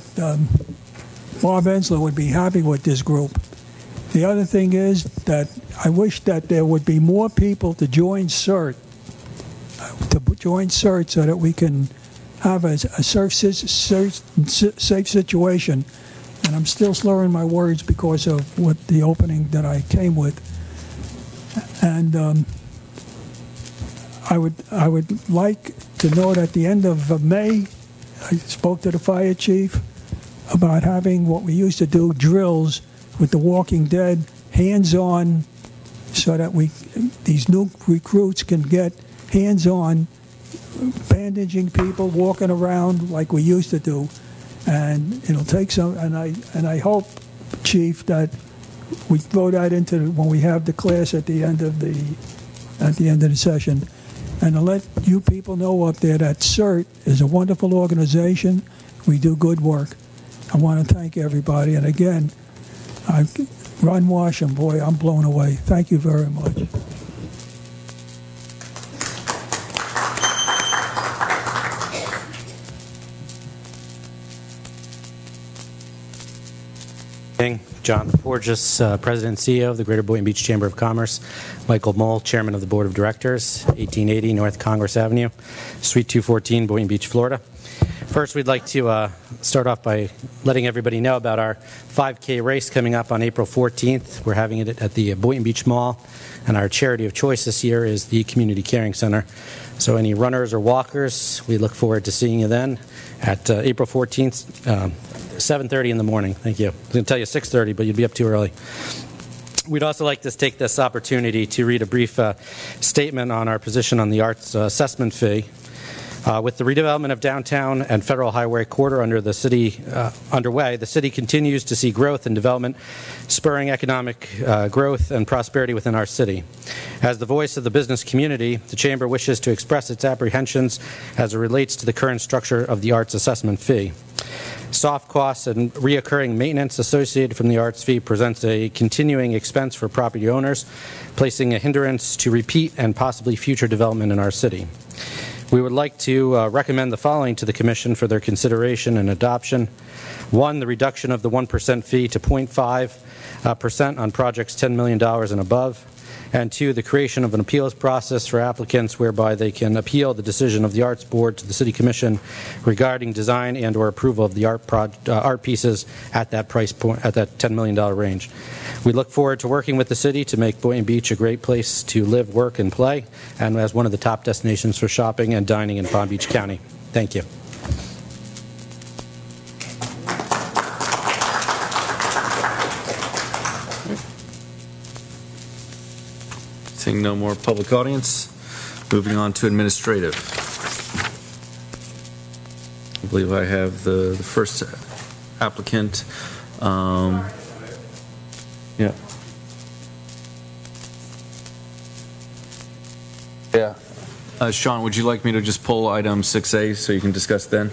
[SPEAKER 3] Bob Ensler would be happy with this group. The other thing is that I wish that there would be more people to join CERT, so that we can have a safe situation. And I'm still slurring my words because of what the opening that I came with. And I would like to know that at the end of May, I spoke to the fire chief about having what we used to do, drills with the Walking Dead, hands-on, so that these new recruits can get hands-on bandaging people, walking around like we used to do. And it'll take some, and I hope, Chief, that we throw that into when we have the class at the end of the session, and to let you people know up there that CERT is a wonderful organization. We do good work. I want to thank everybody, and again, Ron Washam, boy, I'm blown away. Thank you very much.
[SPEAKER 4] John Porges, President and CEO of the Greater Boynton Beach Chamber of Commerce. Michael Mole, Chairman of the Board of Directors, 1880 North Congress Avenue, Suite 214, Boynton Beach, Florida. First, we'd like to start off by letting everybody know about our 5K race coming up on April 14th. We're having it at the Boynton Beach Mall, and our charity of choice this year is the Community Caring Center. So any runners or walkers, we look forward to seeing you then at April 14th, 7:30 in the morning. Thank you. I was going to tell you 6:30, but you'd be up too early. We'd also like to take this opportunity to read a brief statement on our position on the arts assessment fee. With the redevelopment of downtown and Federal Highway Corridor underway, the city continues to see growth and development, spurring economic growth and prosperity within our city. As the voice of the business community, the Chamber wishes to express its apprehensions as it relates to the current structure of the arts assessment fee. Soft costs and reoccurring maintenance associated from the arts fee presents a continuing expense for property owners, placing a hindrance to repeat and possibly future development in our city. We would like to recommend the following to the Commission for their consideration and adoption. 1, the reduction of the 1% fee to 0.5% on projects $10 million and above. And 2, the creation of an appeals process for applicants whereby they can appeal the decision of the Arts Board to the City Commission regarding design and or approval of the art pieces at that price point, at that $10 million range. We look forward to working with the city to make Boynton Beach a great place to live, work, and play, and as one of the top destinations for shopping and dining in Palm Beach County. Thank you.
[SPEAKER 1] Seeing no more public audience, moving on to administrative. I believe I have the first applicant. Yeah. Yeah. Sean, would you like me to just pull item 6A so you can discuss then?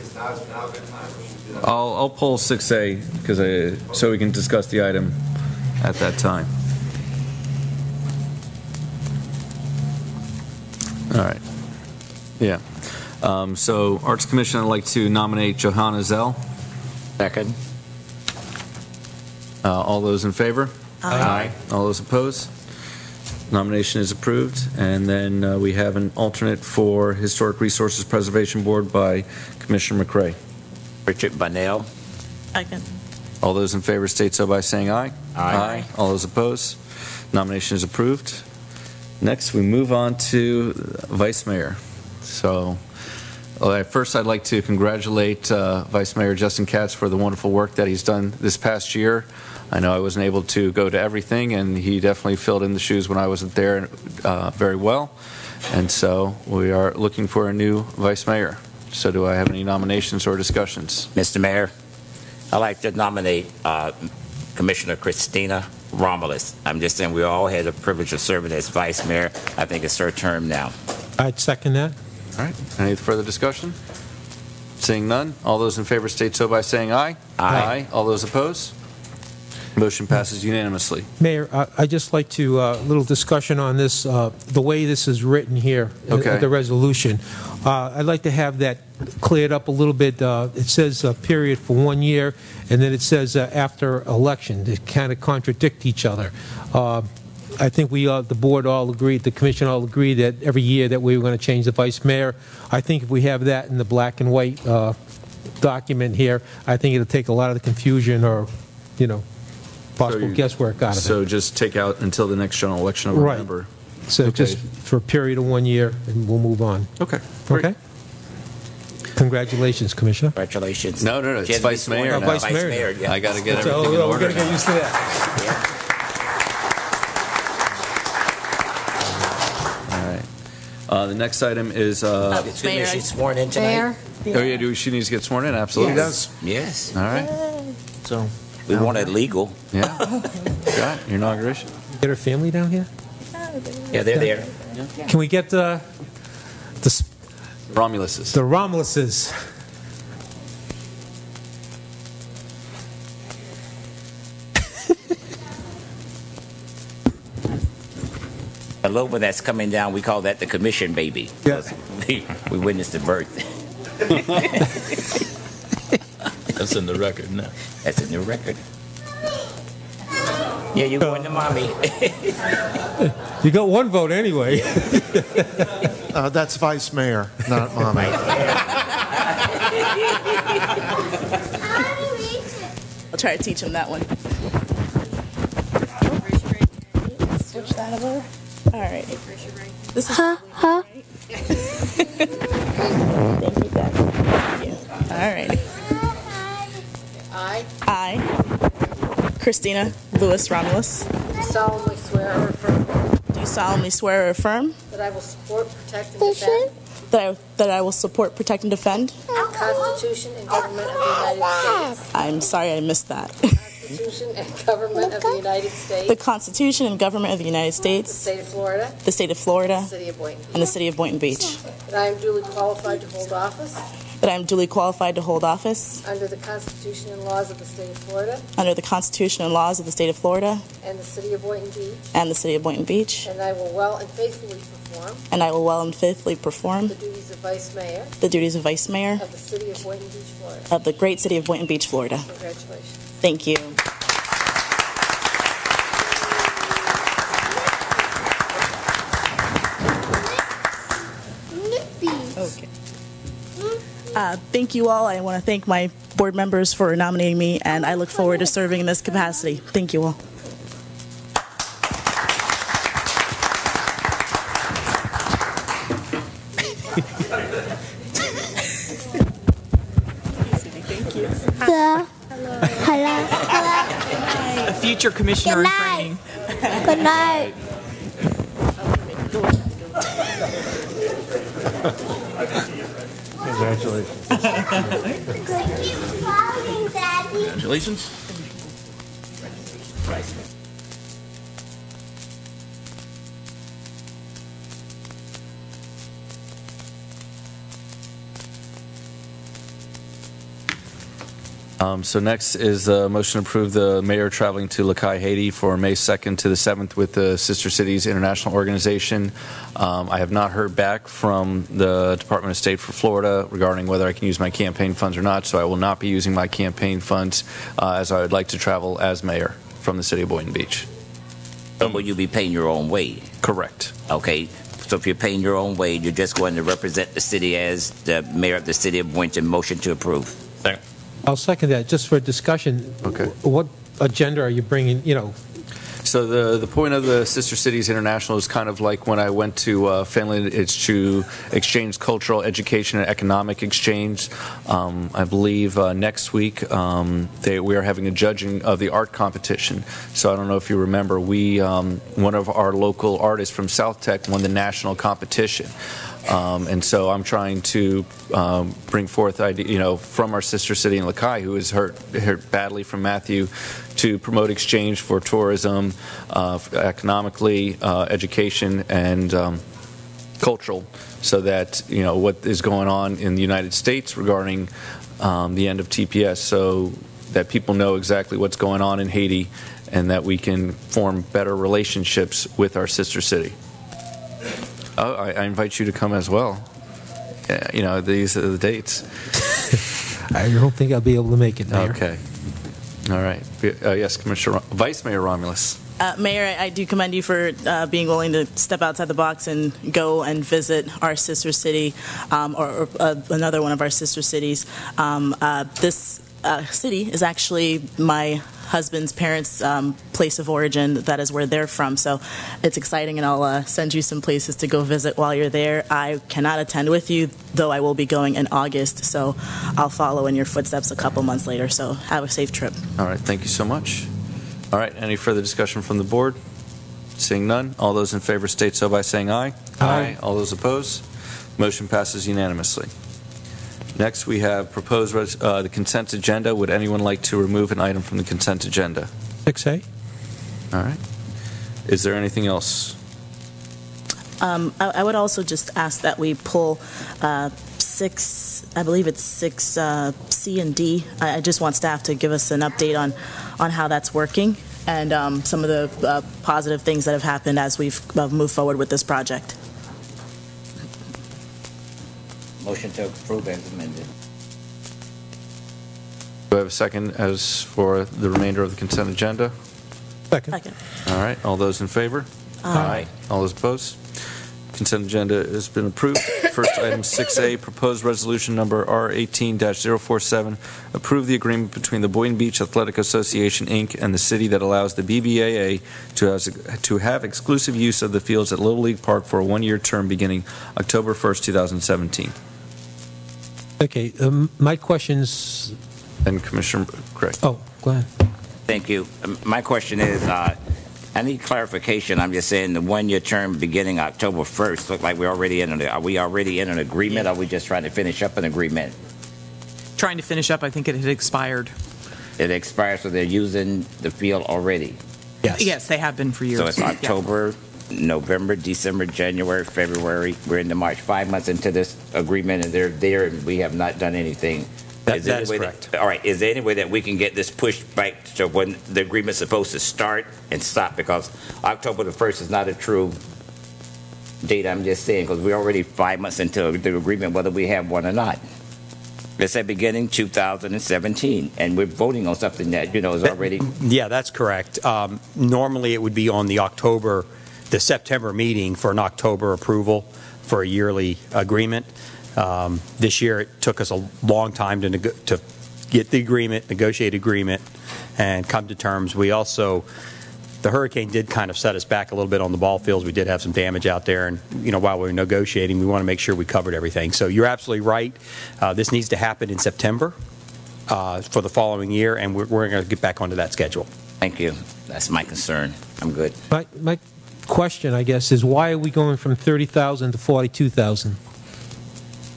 [SPEAKER 1] I'll pull 6A because so we can discuss the item at that time. All right. Yeah. So, Arts Commission, I'd like to nominate Johanna Zell.
[SPEAKER 2] Second.
[SPEAKER 1] All those in favor?
[SPEAKER 2] Aye.
[SPEAKER 1] All those opposed? Nomination is approved. And then we have an alternate for Historic Resources Preservation Board by Commissioner McRae.
[SPEAKER 2] Richard Bunnell.
[SPEAKER 5] Second.
[SPEAKER 1] All those in favor state so by saying aye.
[SPEAKER 2] Aye.
[SPEAKER 1] All those opposed? Nomination is approved. Next, we move on to Vice Mayor. So, first, I'd like to congratulate Vice Mayor Justin Katz for the wonderful work that he's done this past year. I know I wasn't able to go to everything, and he definitely filled in the shoes when I wasn't there very well. And so, we are looking for a new Vice Mayor. So, do I have any nominations or discussions?
[SPEAKER 2] Mr. Mayor, I'd like to nominate Commissioner Christina Romulus. I'm just saying we all had the privilege of serving as Vice Mayor. I think it's her term now.
[SPEAKER 6] I'd second that.
[SPEAKER 1] All right. Any further discussion? Seeing none, all those in favor state so by saying aye.
[SPEAKER 2] Aye.
[SPEAKER 1] All those opposed? Motion passes unanimously.
[SPEAKER 6] Mayor, I'd just like to, a little discussion on this, the way this is written here,
[SPEAKER 1] Okay.
[SPEAKER 6] the resolution. I'd like to have that cleared up a little bit. It says a period for 1 year, and then it says after election. They kind of contradict each other. I think we, the board all agreed, the commission all agreed that every year that we were going to change the vice mayor. I think if we have that in the black and white document here, I think it'll take a lot of the confusion or, possible guesswork out of it.
[SPEAKER 1] So just take out until the next general election of November.
[SPEAKER 6] So
[SPEAKER 1] Okay.
[SPEAKER 6] just for a period of 1 year, and we'll move on.
[SPEAKER 1] Okay.
[SPEAKER 6] Okay? Congratulations, Commissioner.
[SPEAKER 2] Congratulations.
[SPEAKER 1] No, it's Vice Mayor now.
[SPEAKER 6] Vice Mayor.
[SPEAKER 2] Yeah.
[SPEAKER 1] I got to get
[SPEAKER 6] So,
[SPEAKER 1] everything in
[SPEAKER 6] we're
[SPEAKER 1] order
[SPEAKER 6] going to get
[SPEAKER 1] now.
[SPEAKER 6] used to that.
[SPEAKER 1] All The next item is...
[SPEAKER 2] Excuse me, she's sworn in tonight.
[SPEAKER 1] Oh, yeah, she needs to get sworn in? Absolutely.
[SPEAKER 2] Yes. Yes.
[SPEAKER 1] All right.
[SPEAKER 2] So we want it legal.
[SPEAKER 1] Yeah. Got your inauguration.
[SPEAKER 6] Get her family down here?
[SPEAKER 2] Yeah, they're there.
[SPEAKER 6] Can we get the
[SPEAKER 1] Romuluses.
[SPEAKER 6] The Romuluses.
[SPEAKER 2] The little one that's coming down, we call that the commission baby.
[SPEAKER 6] Yes.
[SPEAKER 2] We witnessed the birth.
[SPEAKER 7] That's in the record now.
[SPEAKER 2] That's in the record. Yeah, you're going to mommy.
[SPEAKER 6] You got one vote anyway.
[SPEAKER 8] That's vice mayor, not mommy.
[SPEAKER 5] I'll try to teach him that one. Switch that over. All right. This is right? Thank you, Dad. Thank you. All right. I, Christina Lewis Romulus,
[SPEAKER 12] solemnly swear or affirm
[SPEAKER 5] do solemnly swear or affirm
[SPEAKER 12] that I will support, protect, and defend
[SPEAKER 5] that I will support, protect, and defend
[SPEAKER 12] the Constitution and government of the United States.
[SPEAKER 5] I'm sorry I missed that.
[SPEAKER 12] Constitution and government of the United States.
[SPEAKER 5] The Constitution and government of the United
[SPEAKER 12] The
[SPEAKER 5] States,
[SPEAKER 12] state of Florida.
[SPEAKER 5] the state of Florida,
[SPEAKER 12] The city of Boynton Beach.
[SPEAKER 5] and the city of Boynton Beach.
[SPEAKER 12] That I am duly qualified to hold office
[SPEAKER 5] That I am duly qualified to hold office
[SPEAKER 12] under the Constitution and laws of the state of Florida
[SPEAKER 5] under the Constitution and laws of the state of Florida
[SPEAKER 12] and the city of Boynton Beach.
[SPEAKER 5] and the city of Boynton Beach.
[SPEAKER 12] And I will well and faithfully perform
[SPEAKER 5] And I will well and faithfully perform
[SPEAKER 12] the duties of vice mayor
[SPEAKER 5] the duties of vice mayor
[SPEAKER 12] of the city of Boynton Beach, Florida.
[SPEAKER 5] of the great city of Boynton Beach, Florida.
[SPEAKER 12] Congratulations.
[SPEAKER 5] Thank you. Okay. Thank you all. I want to thank my board members for nominating me, and I look forward to serving in this capacity. Thank you all.
[SPEAKER 9] A future commissioner in training.
[SPEAKER 10] Good night.
[SPEAKER 8] Congratulations.
[SPEAKER 7] Congratulations.
[SPEAKER 1] So next is a motion to approve the mayor traveling to Lakai, Haiti for May 2nd to the 7th with the Sister Cities International Organization. I have not heard back from the Department of State for Florida regarding whether I can use my campaign funds or not, so I will not be using my campaign funds as I would like to travel as mayor from the city of Boynton Beach.
[SPEAKER 2] So will you be paying your own way?
[SPEAKER 1] Correct.
[SPEAKER 2] Okay. So if you're paying your own way, you're just going to represent the city as the mayor of the city of Boynton. Motion to approve.
[SPEAKER 7] Second.
[SPEAKER 6] I'll second that, just for discussion.
[SPEAKER 1] Okay.
[SPEAKER 6] What agenda are you bringing,
[SPEAKER 1] So the point of the Sister Cities International is kind of like when I went to Finland. It's to exchange cultural, education, and economic exchange. I believe next week we are having a judging of the art competition. So I don't know if you remember, one of our local artists from South Tech won the national competition. And so I'm trying to bring forth, from our sister city in Lakai, who is hurt badly from Matthew, to promote exchange for tourism, economically, education, and cultural, so that what is going on in the United States regarding the end of TPS, so that people know exactly what's going on in Haiti, and that we can form better relationships with our sister city. Oh, I invite you to come as well. These are the dates.
[SPEAKER 6] I don't think I'll be able to make it, Mayor.
[SPEAKER 1] Okay. All right. Yes, Commissioner, Vice Mayor Romulus.
[SPEAKER 5] Mayor, I do commend you for being willing to step outside the box and go and visit our sister city, or another one of our sister cities. This city is actually my husband's parents' place of origin. That is where they're from, so it's exciting, and I'll send you some places to go visit while you're there. I cannot attend with you, though I will be going in August, so I'll follow in your footsteps a couple months later, so have a safe trip.
[SPEAKER 1] All right, thank you so much. All right, any further discussion from the board? Seeing none, all those in favor state so by saying aye. Aye. All those opposed? Motion passes unanimously. Next, we have proposed the consent agenda. Would anyone like to remove an item from the consent agenda?
[SPEAKER 6] 6A.
[SPEAKER 1] All right. Is there anything else?
[SPEAKER 5] I would also just ask that we pull 6, I believe it's 6 C and D. I just want staff to give us an update on how that's working and some of the positive things that have happened as we've moved forward with this project.
[SPEAKER 2] Motion to approve as amended.
[SPEAKER 1] Do I have a second as for the remainder of the consent agenda?
[SPEAKER 6] Second.
[SPEAKER 1] All right. All those in favor?
[SPEAKER 5] Aye.
[SPEAKER 1] All those opposed? Consent agenda has been approved. First item 6A, proposed resolution number R18-047, approve the agreement between the Boynton Beach Athletic Association, Inc. and the city that allows the BBAA to have exclusive use of the fields at Little League Park for a one-year term beginning October 1st, 2017.
[SPEAKER 6] Okay, my question's...
[SPEAKER 1] And Commissioner Craig.
[SPEAKER 6] Oh, go ahead.
[SPEAKER 2] Thank you. My question is, I need clarification. I'm just saying the one-year term beginning October 1st. Look like we're already in are we already in an agreement? Or are we just trying to finish up an agreement?
[SPEAKER 9] Trying to finish up. I think it had expired.
[SPEAKER 2] It expired, so they're using the field already.
[SPEAKER 9] Yes, they have been for years.
[SPEAKER 2] So it's October, November, December, January, February. We're into March. 5 months into this agreement, and they're there, and we have not done anything.
[SPEAKER 11] That is correct.
[SPEAKER 2] All right. Is there any way that we can get this pushed back to when the agreement's supposed to start and stop? Because October the 1st is not a true date. I'm just saying because we're already 5 months into the agreement, whether we have one or not. It's at beginning 2017, and we're voting on something that is already.
[SPEAKER 11] Yeah, that's correct. Normally, it would be on the September meeting for an October approval for a yearly agreement. This year, it took us a long time to get the agreement, negotiate agreement, and come to terms. We also, the hurricane did kind of set us back a little bit on the ball fields. We did have some damage out there, and while we were negotiating, we want to make sure we covered everything. So you're absolutely right. This needs to happen in September for the following year, and we're going to get back onto that schedule.
[SPEAKER 2] Thank you. That's my concern. I'm good.
[SPEAKER 6] My question, I guess, is why are we going from 30,000 to 42,000?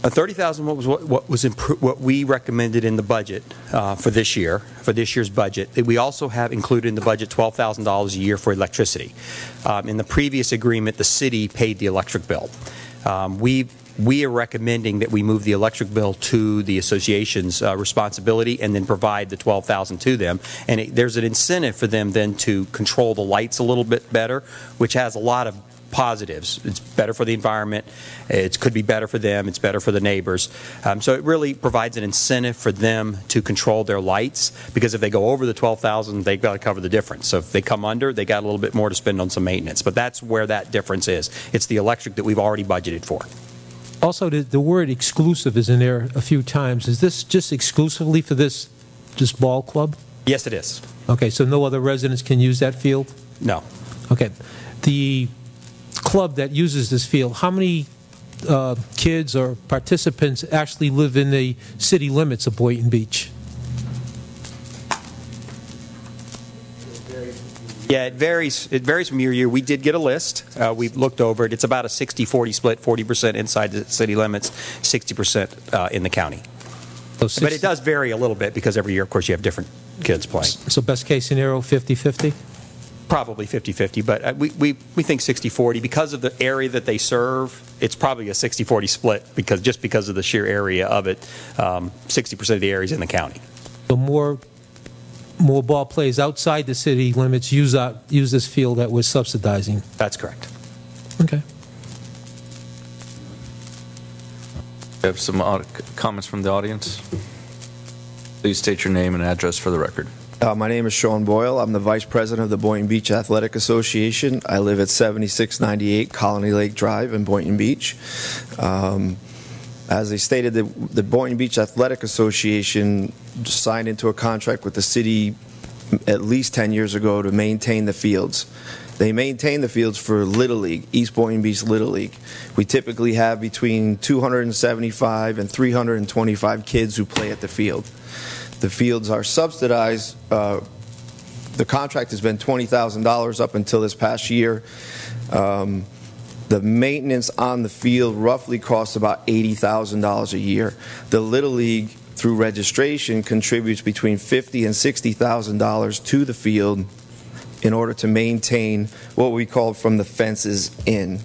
[SPEAKER 11] 30,000 what we recommended in the budget for this year's budget. We also have included in the budget $12,000 a year for electricity. In the previous agreement, the city paid the electric bill. We are recommending that we move the electric bill to the association's responsibility and then provide the $12,000 to them. And there's an incentive for them then to control the lights a little bit better, which has a lot of positives. It's better for the environment. It could be better for them. It's better for the neighbors. So it really provides an incentive for them to control their lights, because if they go over the $12,000, they've got to cover the difference. So if they come under, they got a little bit more to spend on some maintenance. But that's where that difference is. It's the electric that we've already budgeted for.
[SPEAKER 6] Also, the word exclusive is in there a few times. Is this just exclusively for this ball club?
[SPEAKER 11] Yes, it is.
[SPEAKER 6] Okay, so no other residents can use that field?
[SPEAKER 11] No.
[SPEAKER 6] Okay. The club that uses this field, how many kids or participants actually live in the city limits of Boynton Beach?
[SPEAKER 11] Yeah, it varies. It varies from year to year. We did get a list. We looked over it. It's about a 60-40 split, 40% inside the city limits, 60% in the county.
[SPEAKER 6] So
[SPEAKER 11] but it does vary a little bit because every year, of course, you have different kids playing.
[SPEAKER 6] So best case scenario, 50-50?
[SPEAKER 11] Probably 50-50, but we think 60-40. Because of the area that they serve, it's probably a 60-40 split because of the sheer area of it. 60% of the area is in the county.
[SPEAKER 6] So more ball players outside the city limits use this field that we're subsidizing.
[SPEAKER 11] That's correct.
[SPEAKER 6] Okay.
[SPEAKER 1] We have some comments from the audience. Please state your name and address for the record.
[SPEAKER 10] My name is Sean Boyle. I'm the Vice President of the Boynton Beach Athletic Association. I live at 7698 Colony Lake Drive in Boynton Beach. As they stated, the Boynton Beach Athletic Association signed into a contract with the city at least 10 years ago to maintain the fields. They maintain the fields for Little League, East Boynton Beach Little League. We typically have between 275 and 325 kids who play at the field. The fields are subsidized The contract has been $20,000 up until this past year. The maintenance on the field roughly costs about $80,000 a year. The Little League, through registration, contributes between $50,000 and $60,000 to the field in order to maintain what we call from the fences in.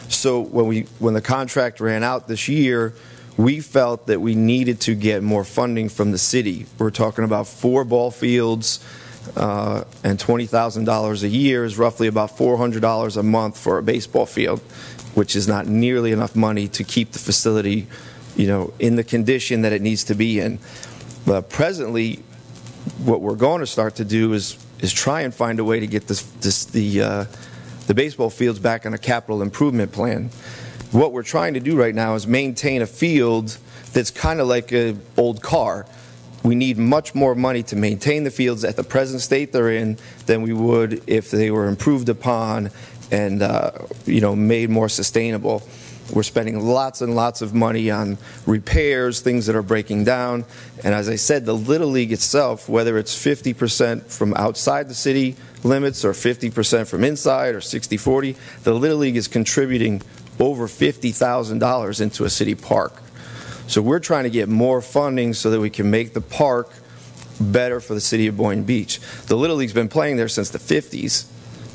[SPEAKER 10] So when the contract ran out this year, we felt that we needed to get more funding from the city. We're talking about 4 ball fields, and $20,000 a year is roughly about $400 a month for a baseball field, which is not nearly enough money to keep the facility, in the condition that it needs to be in. But presently, what we're going to start to do is try and find a way to get the baseball fields back on a capital improvement plan. What we're trying to do right now is maintain a field that's kind of like an old car. We need much more money to maintain the fields at the present state they're in than we would if they were improved upon and made more sustainable. We're spending lots and lots of money on repairs, things that are breaking down. And as I said, the Little League itself, whether it's 50% from outside the city limits or 50% from inside or 60-40, the Little League is contributing over $50,000 into a city park. So we're trying to get more funding so that we can make the park better for the city of Boynton Beach. The Little League's been playing there since the 50s.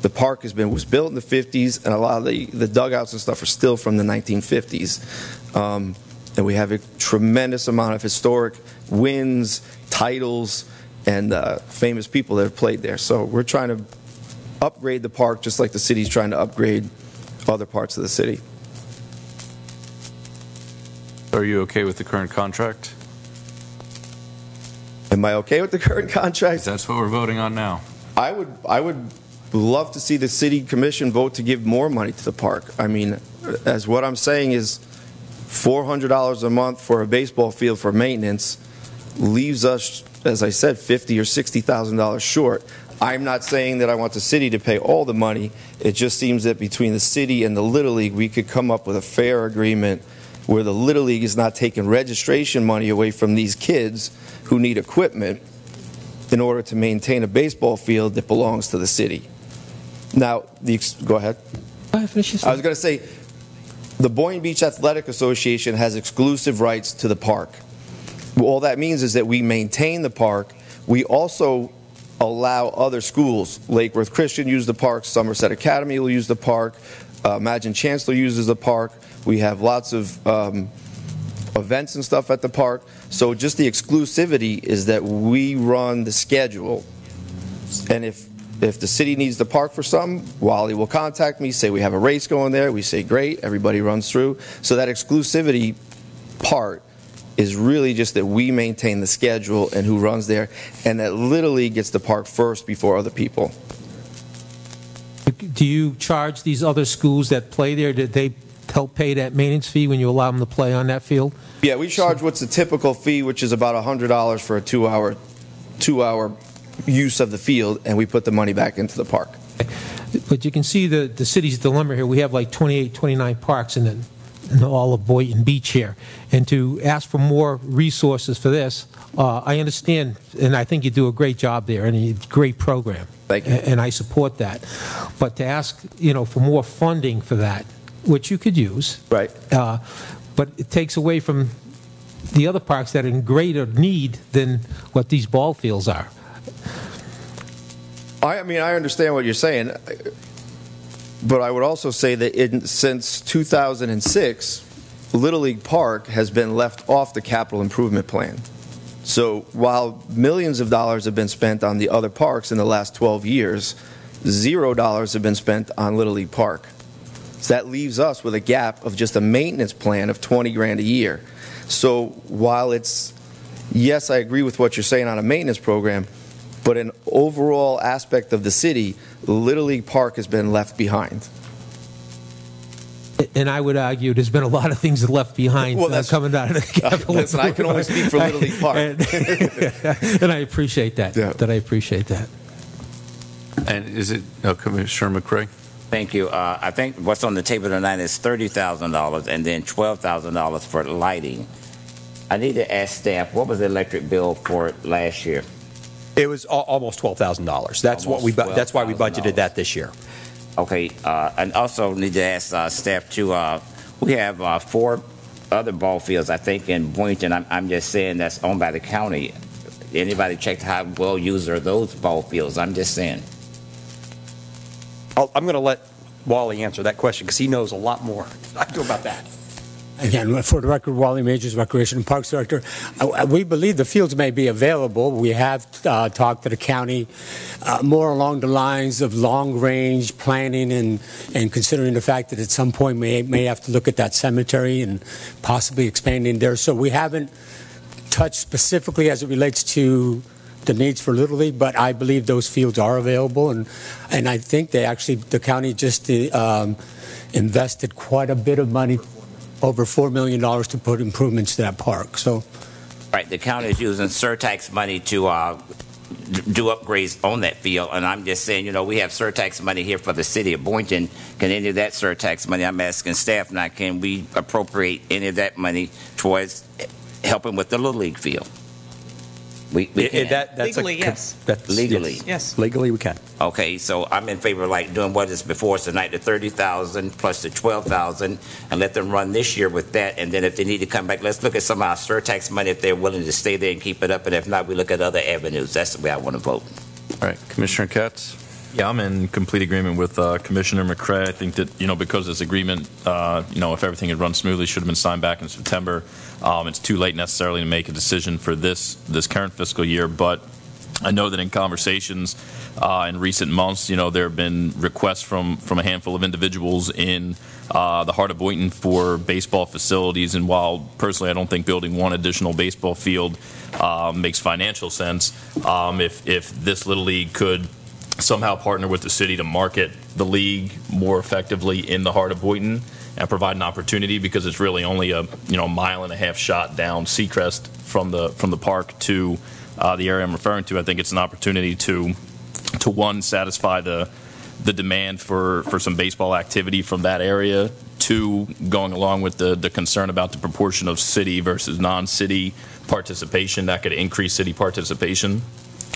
[SPEAKER 10] The park was built in the 50s, and a lot of the dugouts and stuff are still from the 1950s. And we have a tremendous amount of historic wins, titles, and famous people that have played there. So we're trying to upgrade the park just like the city's trying to upgrade other parts of the city.
[SPEAKER 1] Are you okay with the current contract?
[SPEAKER 10] Am I okay with the current contract?
[SPEAKER 1] That's what we're voting on now.
[SPEAKER 10] I would love to see the city commission vote to give more money to the park. I mean, as what I'm saying is $400 a month for a baseball field for maintenance leaves us, as I said, $50,000 or $60,000 short. I'm not saying that I want the city to pay all the money. It just seems that between the city and the Little League, we could come up with a fair agreement where the Little League is not taking registration money away from these kids who need equipment in order to maintain a baseball field that belongs to the city. Now, go ahead. I was going to say, the Boynton Beach Athletic Association has exclusive rights to the park. All that means is that we maintain the park. We also allow other schools. Lake Worth Christian use the park. Somerset Academy will use the park. Imagine Chancellor uses the park. We have lots of events and stuff at the park. So just the exclusivity is that we run the schedule. And if the city needs the park for something, Wally will contact me, say we have a race going there. We say, great, everybody runs through. So that exclusivity part is really just that we maintain the schedule and who runs there, and that Little League gets the park first before other people.
[SPEAKER 6] Do you charge these other schools that play there? Did they help pay that maintenance fee when you allow them to play on that field?
[SPEAKER 10] Yeah, we charge what's the typical fee, which is about $100 for a two-hour use of the field, and we put the money back into the park.
[SPEAKER 6] But you can see the city's dilemma here. We have like 28, 29 parks in all of Boynton Beach here. And to ask for more resources for this, I understand, and I think you do a great job there, and a great program.
[SPEAKER 10] Thank you.
[SPEAKER 6] And I support that. But to ask, for more funding for that, which you could use. Right. But it takes away from the other parks that are in greater need than what these ball fields are.
[SPEAKER 10] I mean, I understand what you're saying, but I would also say that since 2006, Little League Park has been left off the capital improvement plan. So while millions of dollars have been spent on the other parks in the last 12 years, $0 have been spent on Little League Park. So that leaves us with a gap of just a maintenance plan of $20 grand a year. So while yes, I agree with what you're saying on a maintenance program, but an overall aspect of the city, Little League Park has been left behind.
[SPEAKER 6] And I would argue there's been a lot of things left behind coming out of the capital.
[SPEAKER 10] Listen, I can only speak for Little League Park.
[SPEAKER 6] And I appreciate that. Yeah. I appreciate that.
[SPEAKER 1] And is it Commissioner McCray?
[SPEAKER 2] Thank you. I think what's on the table tonight is $30,000 and then $12,000 for lighting. I need to ask staff, what was the electric bill for last year?
[SPEAKER 11] It was almost $12,000. That's what we. That's why we budgeted that this year.
[SPEAKER 2] Okay, and also need to ask staff too. We have 4 other ball fields, I think, in Boynton. I'm just saying that's owned by the county. Anybody checked how well used are those ball fields? I'm just saying.
[SPEAKER 11] I'm going to let Wally answer that question because he knows a lot more than I do about that.
[SPEAKER 13] Again, for the record, Wally Majors, Recreation and Parks Director. We believe the fields may be available. We have talked to the county more along the lines of long-range planning and considering the fact that at some point we may have to look at that cemetery and possibly expanding there. So we haven't touched specifically as it relates to the needs for Little League, but I believe those fields are available, and I think the county just invested quite a bit of money, over $4 million, to put improvements to that park. So,
[SPEAKER 2] right, the county is using surtax money to do upgrades on that field, and I'm just saying, we have surtax money here for the city of Boynton. Can any of that surtax money, I'm asking staff now, can we appropriate any of that money towards helping with the Little League field? We can.
[SPEAKER 11] That's
[SPEAKER 9] legally, yes.
[SPEAKER 2] Legally,
[SPEAKER 9] yes.
[SPEAKER 11] Legally, we can.
[SPEAKER 2] Okay, so I'm in favor of doing what is before us tonight, the $30,000 plus the $12,000, and let them run this year with that. And then if they need to come back, let's look at some of our surtax money if they're willing to stay there and keep it up. And if not, we look at other avenues. That's the way I want to vote.
[SPEAKER 1] All right, Commissioner Katz.
[SPEAKER 7] Yeah, I'm in complete agreement with Commissioner McCray. I think that, because this agreement, if everything had run smoothly, should have been signed back in September. It's too late necessarily to make a decision for this current fiscal year, but I know that in conversations in recent months, there have been requests from a handful of individuals in the heart of Boynton for baseball facilities, and while personally I don't think building one additional baseball field makes financial sense, if this Little League could somehow partner with the city to market the league more effectively in the heart of Boynton and provide an opportunity, because it's really only a mile-and-a-half shot down Seacrest from the park to the area I'm referring to. I think it's an opportunity to one, satisfy the demand for some baseball activity from that area. Two, going along with the concern about the proportion of city versus non-city participation, that could increase city participation,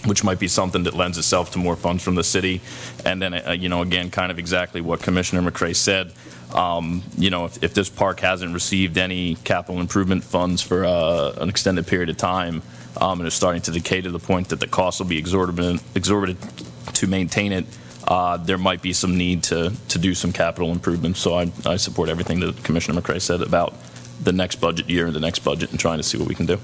[SPEAKER 7] which might be something that lends itself to more funds from the city. And then, again, kind of exactly what Commissioner McCray said. If this park hasn't received any capital improvement funds for an extended period of time, and is starting to decay to the point that the cost will be exorbitant to maintain it, there might be some need to do some capital improvements. So I support everything that Commissioner McCray said about the next budget year and the next budget and trying to see what we can do.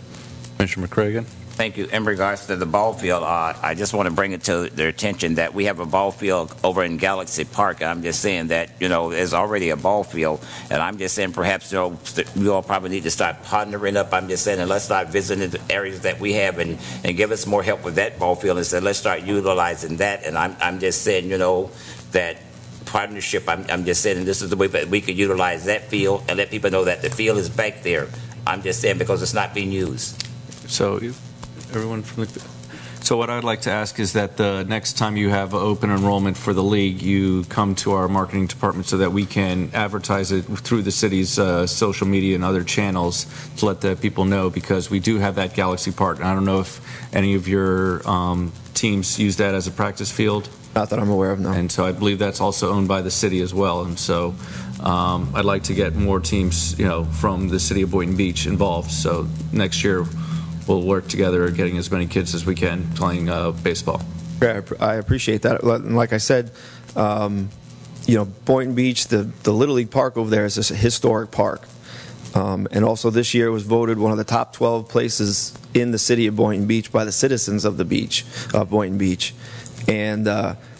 [SPEAKER 1] Commissioner McCray again.
[SPEAKER 2] Thank you. In regards to the ball field, I just want to bring it to their attention that we have a ball field over in Galaxy Park. I'm just saying that, there's already a ball field, and I'm just saying perhaps, we all probably need to start pondering up. I'm just saying, and let's start visiting the areas that we have and give us more help with that ball field, and say, let's start utilizing that. And I'm just saying, that partnership, I'm just saying, and this is the way that we could utilize that field and let people know that the field is back there. I'm just saying because it's not being used.
[SPEAKER 1] So So what I'd like to ask is that the next time you have open enrollment for the league, you come to our marketing department so that we can advertise it through the city's social media and other channels to let the people know, because we do have that Galaxy Park. And I don't know if any of your teams use that as a practice field.
[SPEAKER 10] Not that I'm aware of, no.
[SPEAKER 1] And so I believe that's also owned by the city as well. And so I'd like to get more teams, from the city of Boynton Beach involved. So next year, we'll work together getting as many kids as we can playing baseball.
[SPEAKER 10] Yeah, I appreciate that. Like I said, Boynton Beach, the Little League Park over there is a historic park. And also this year was voted one of the top 12 places in the city of Boynton Beach by the citizens of the beach, of Boynton Beach. And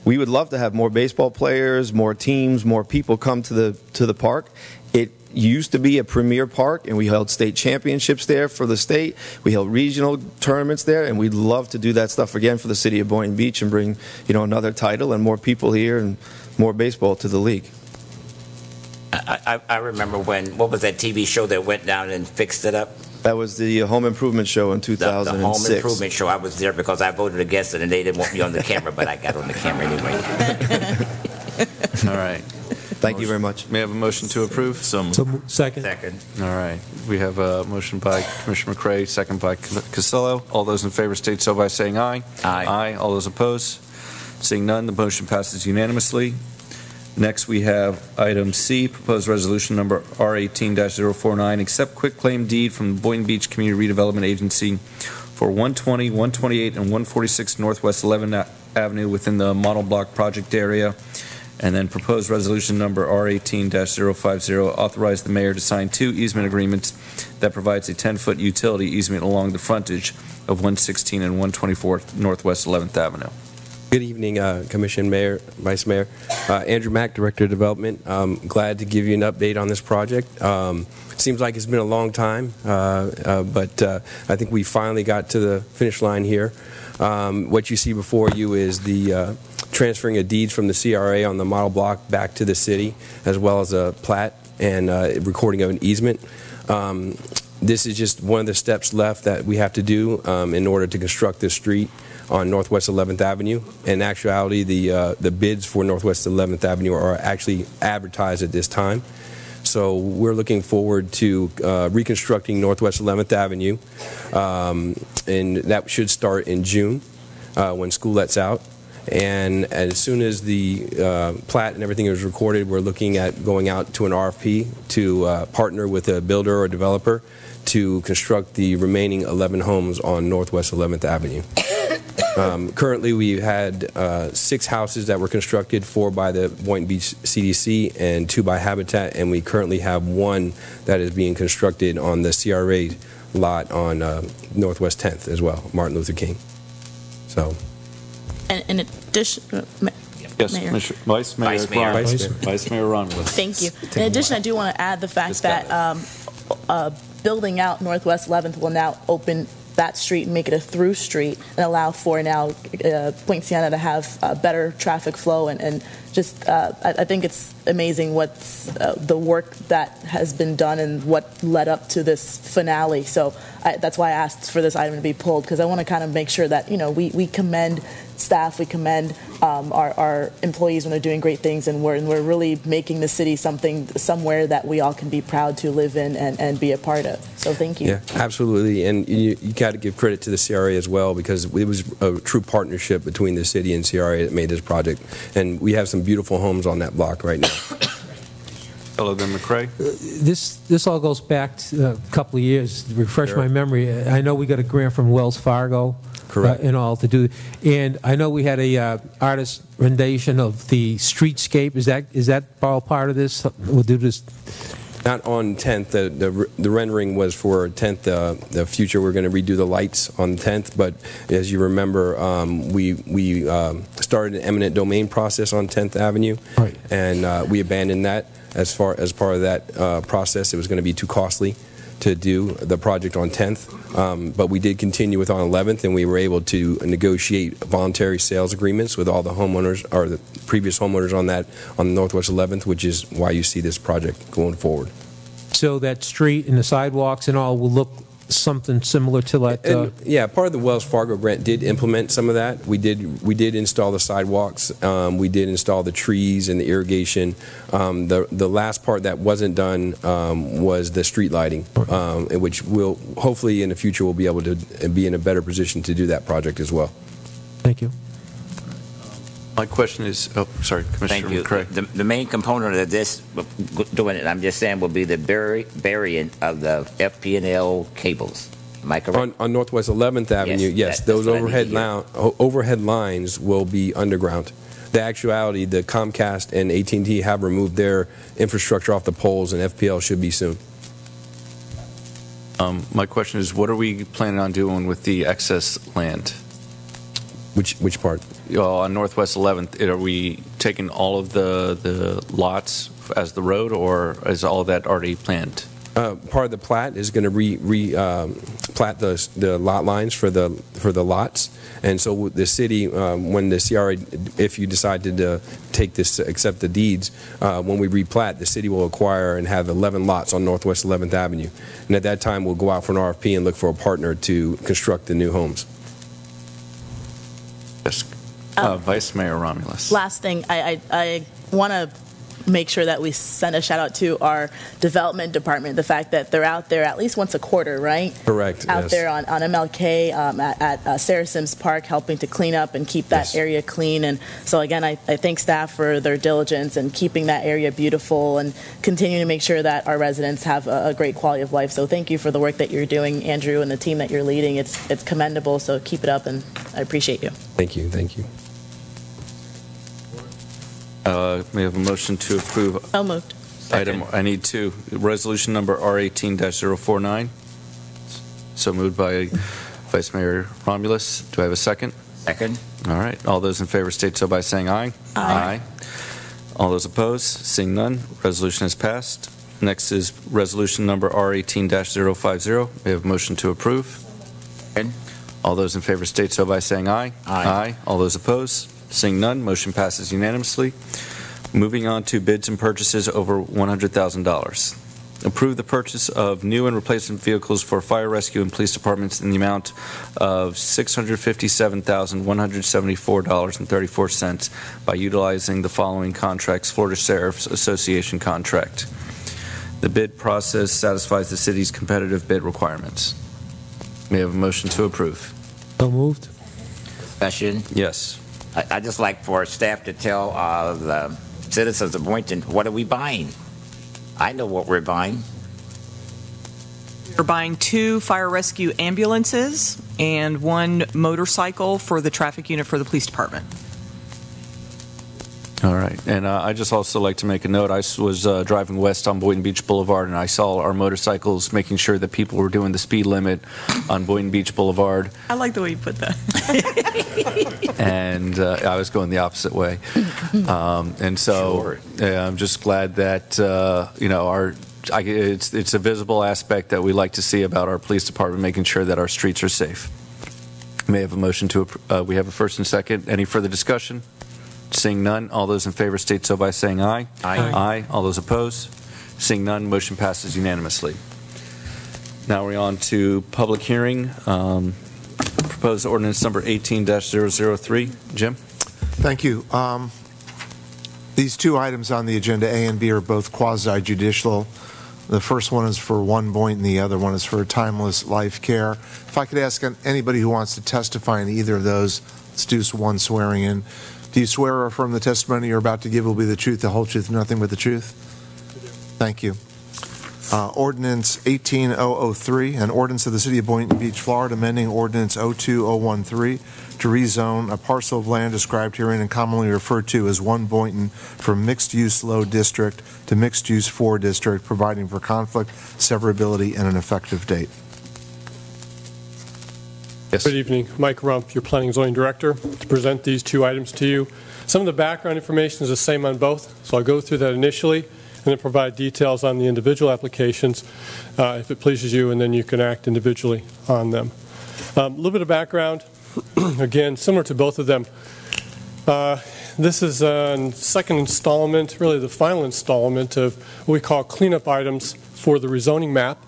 [SPEAKER 10] we would love to have more baseball players, more teams, more people come to the park. It used to be a premier park, and we held state championships there for the state. We held regional tournaments there, and we'd love to do that stuff again for the city of Boynton Beach and bring, another title and more people here and more baseball to the league.
[SPEAKER 2] I remember what was that TV show that went down and fixed it up?
[SPEAKER 10] That was the Home Improvement Show in 2006.
[SPEAKER 2] The Home Improvement Show. I was there because I voted against it, and they didn't want me on the camera, but I got on the camera anyway.
[SPEAKER 1] All right.
[SPEAKER 10] Thank you very much.
[SPEAKER 1] May I have a motion to approve?
[SPEAKER 6] Second.
[SPEAKER 2] Second.
[SPEAKER 1] All right. We have a motion by Commissioner McCray, second by Castillo. All those in favor state so by saying aye.
[SPEAKER 2] Aye.
[SPEAKER 1] Aye. All those opposed? Seeing none, the motion passes unanimously. Next, we have item C, proposed resolution number R18-049, accept quitclaim deed from the Boynton Beach Community Redevelopment Agency for 120, 128, and 146 Northwest 11th Avenue within the model block project area. And then proposed resolution number R18-050, authorize the mayor to sign 2 easement agreements that provides a 10-foot utility easement along the frontage of 116 and 124 Northwest 11th Avenue.
[SPEAKER 14] Good evening, Commission, Mayor, Vice Mayor. Andrew Mack, Director of Development. Glad to give you an update on this project. Seems like it's been a long time, but I think we finally got to the finish line here. What you see before you is the transferring of deeds from the CRA on the model block back to the city, as well as a plat and recording of an easement. This is just one of the steps left that we have to do in order to construct this street on Northwest 11th Avenue. In actuality, the bids for Northwest 11th Avenue are actually advertised at this time. So we're looking forward to reconstructing Northwest 11th Avenue, and that should start in June when school lets out. And as soon as the plat and everything is recorded, we're looking at going out to an RFP to partner with a builder or developer to construct the remaining 11 homes on Northwest 11th Avenue. Currently, we had 6 houses that were constructed, 4 by the Boynton Beach CDC and 2 by Habitat, and we currently have 1 that is being constructed on the CRA lot on Northwest 10th as well, Martin Luther King. So.
[SPEAKER 5] And in addition,
[SPEAKER 1] Yes,
[SPEAKER 5] Mayor.
[SPEAKER 1] Vice Mayor Romulus.
[SPEAKER 5] Thank you. In addition, I do want to add the fact that building out Northwest 11th will now open that street and make it a through street and allow for now Point Siena to have better traffic flow and just I think it's amazing what's the work that has been done and what led up to this finale. So that's why I asked for this item to be pulled, because I want to kind of make sure that we commend staff, we commend our employees when they're doing great things, and we're really making the city somewhere that we all can be proud to live in and be a part of. So thank you.
[SPEAKER 14] Yeah, absolutely. And you got to give credit to the CRA as well, because it was a true partnership between the city and CRA that made this project. And we have some beautiful homes on that block right now.
[SPEAKER 1] Hello there, McCray.
[SPEAKER 6] This all goes back to a couple of years. To refresh my memory, I know we got a grant from Wells Fargo. Correct. And all to do, and I know we had a artist rendition of the streetscape. Is that all part of this? We'll do this.
[SPEAKER 14] Not on 10th. The rendering was for 10th. The future, we're going to redo the lights on 10th. But as you remember, we started an eminent domain process on 10th Avenue, right. And we abandoned that as part of that process. It was going to be too costly to do the project on 10th, but we did continue with on 11th, and we were able to negotiate voluntary sales agreements with all the homeowners, or the previous homeowners on Northwest 11th, which is why you see this project going forward.
[SPEAKER 6] So that street and the sidewalks and all will look something similar to that?
[SPEAKER 14] Yeah, part of the Wells Fargo grant did implement some of that. We did install the sidewalks. We did install the trees and the irrigation. The last part that wasn't done was the street lighting, which will hopefully in the future we'll be able to be in a better position to do that project as well.
[SPEAKER 6] Thank you.
[SPEAKER 1] My question is, sorry, Commissioner McCray.
[SPEAKER 2] The main component of this, doing it, I'm just saying, will be the burying of the FP&L cables. Am I correct?
[SPEAKER 14] On Northwest 11th Avenue, yes, those overhead lines will be underground. The actuality, the Comcast and AT&T have removed their infrastructure off the poles, and FPL should be soon.
[SPEAKER 1] My question is, what are we planning on doing with the excess land?
[SPEAKER 14] Which part?
[SPEAKER 1] On Northwest 11th, are we taking all of the lots as the road, or is all of that already planned?
[SPEAKER 14] Part of the plat is going to plat the lot lines for the lots, and so the city, when the CRA, if you decided to take this, accept the deeds, when we replat, the city will acquire and have 11 lots on Northwest 11th Avenue, and at that time we'll go out for an RFP and look for a partner to construct the new homes.
[SPEAKER 1] Vice Mayor Romulus.
[SPEAKER 5] Last thing, I want to make sure that we send a shout out to our development department. The fact that they're out there at least once a quarter, right?
[SPEAKER 14] Correct.
[SPEAKER 5] Out
[SPEAKER 14] yes.
[SPEAKER 5] there on MLK at Sarah Sims Park, helping to clean up and keep that area clean. And so again, I thank staff for their diligence and keeping that area beautiful and continuing to make sure that our residents have a great quality of life. So thank you for the work that you're doing, Andrew, and the team that you're leading. It's commendable. So keep it up, and I appreciate you.
[SPEAKER 14] Thank you. Thank you.
[SPEAKER 1] May I have a motion to approve?
[SPEAKER 5] So moved.
[SPEAKER 1] Item, I need two. Resolution number R18-049. So moved by Vice Mayor Romulus. Do I have a second?
[SPEAKER 2] Second.
[SPEAKER 1] All right. All those in favor state so by saying aye.
[SPEAKER 5] Aye.
[SPEAKER 1] All those opposed? Seeing none, resolution is passed. Next is resolution number R18-050. May I have a motion to approve?
[SPEAKER 2] Second.
[SPEAKER 1] All those in favor state so by saying aye.
[SPEAKER 2] Aye.
[SPEAKER 1] All those opposed? Seeing none, motion passes unanimously. Moving on to bids and purchases over $100,000. Approve the purchase of new and replacement vehicles for fire rescue and police departments in the amount of $657,174.34 by utilizing the following contracts: Florida Sheriff's Association contract. The bid process satisfies the city's competitive bid requirements. May I have a motion to approve?
[SPEAKER 6] So moved.
[SPEAKER 2] Discussion.
[SPEAKER 1] Yes.
[SPEAKER 2] I just like for staff to tell the citizens of Boynton, what are we buying? I know what we're buying.
[SPEAKER 9] We're buying 2 fire rescue ambulances and 1 motorcycle for the traffic unit for the police department.
[SPEAKER 1] All right. And I just also like to make a note. I was driving west on Boynton Beach Boulevard, and I saw our motorcycles making sure that people were doing the speed limit on Boynton Beach Boulevard.
[SPEAKER 9] I like the way you put that.
[SPEAKER 1] And I was going the opposite way. And so I'm just glad that, it's a visible aspect that we like to see about our police department, making sure that our streets are safe. May I have a motion to, we have a first and second. Any further discussion? Seeing none, all those in favor state so by saying aye.
[SPEAKER 2] Aye.
[SPEAKER 1] Aye. All those opposed? Seeing none, motion passes unanimously. Now we're on to public hearing. Proposed ordinance number 18-003. Jim?
[SPEAKER 8] Thank you. These 2 items on the agenda, A and B, are both quasi-judicial. The first one is for One Boynton, the other one is for Timeless Life Care. If I could ask anybody who wants to testify in either of those, let's do one swearing in. Do you swear or affirm the testimony you're about to give will be the truth, the whole truth, and nothing but the truth? Thank you. Ordinance 18003, an ordinance of the City of Boynton Beach, Florida, amending Ordinance 02013 to rezone a parcel of land described herein and commonly referred to as One Boynton from mixed-use low district to mixed-use 4 district, providing for conflict, severability, and an effective date.
[SPEAKER 1] Yes.
[SPEAKER 15] Good evening. Mike Rump, your Planning and Zoning Director, to present these 2 items to you. Some of the background information is the same on both, so I'll go through that initially and then provide details on the individual applications if it pleases you, and then you can act individually on them. A little bit of background, again, similar to both of them. This is a second installment, really the final installment of what we call cleanup items for the rezoning map,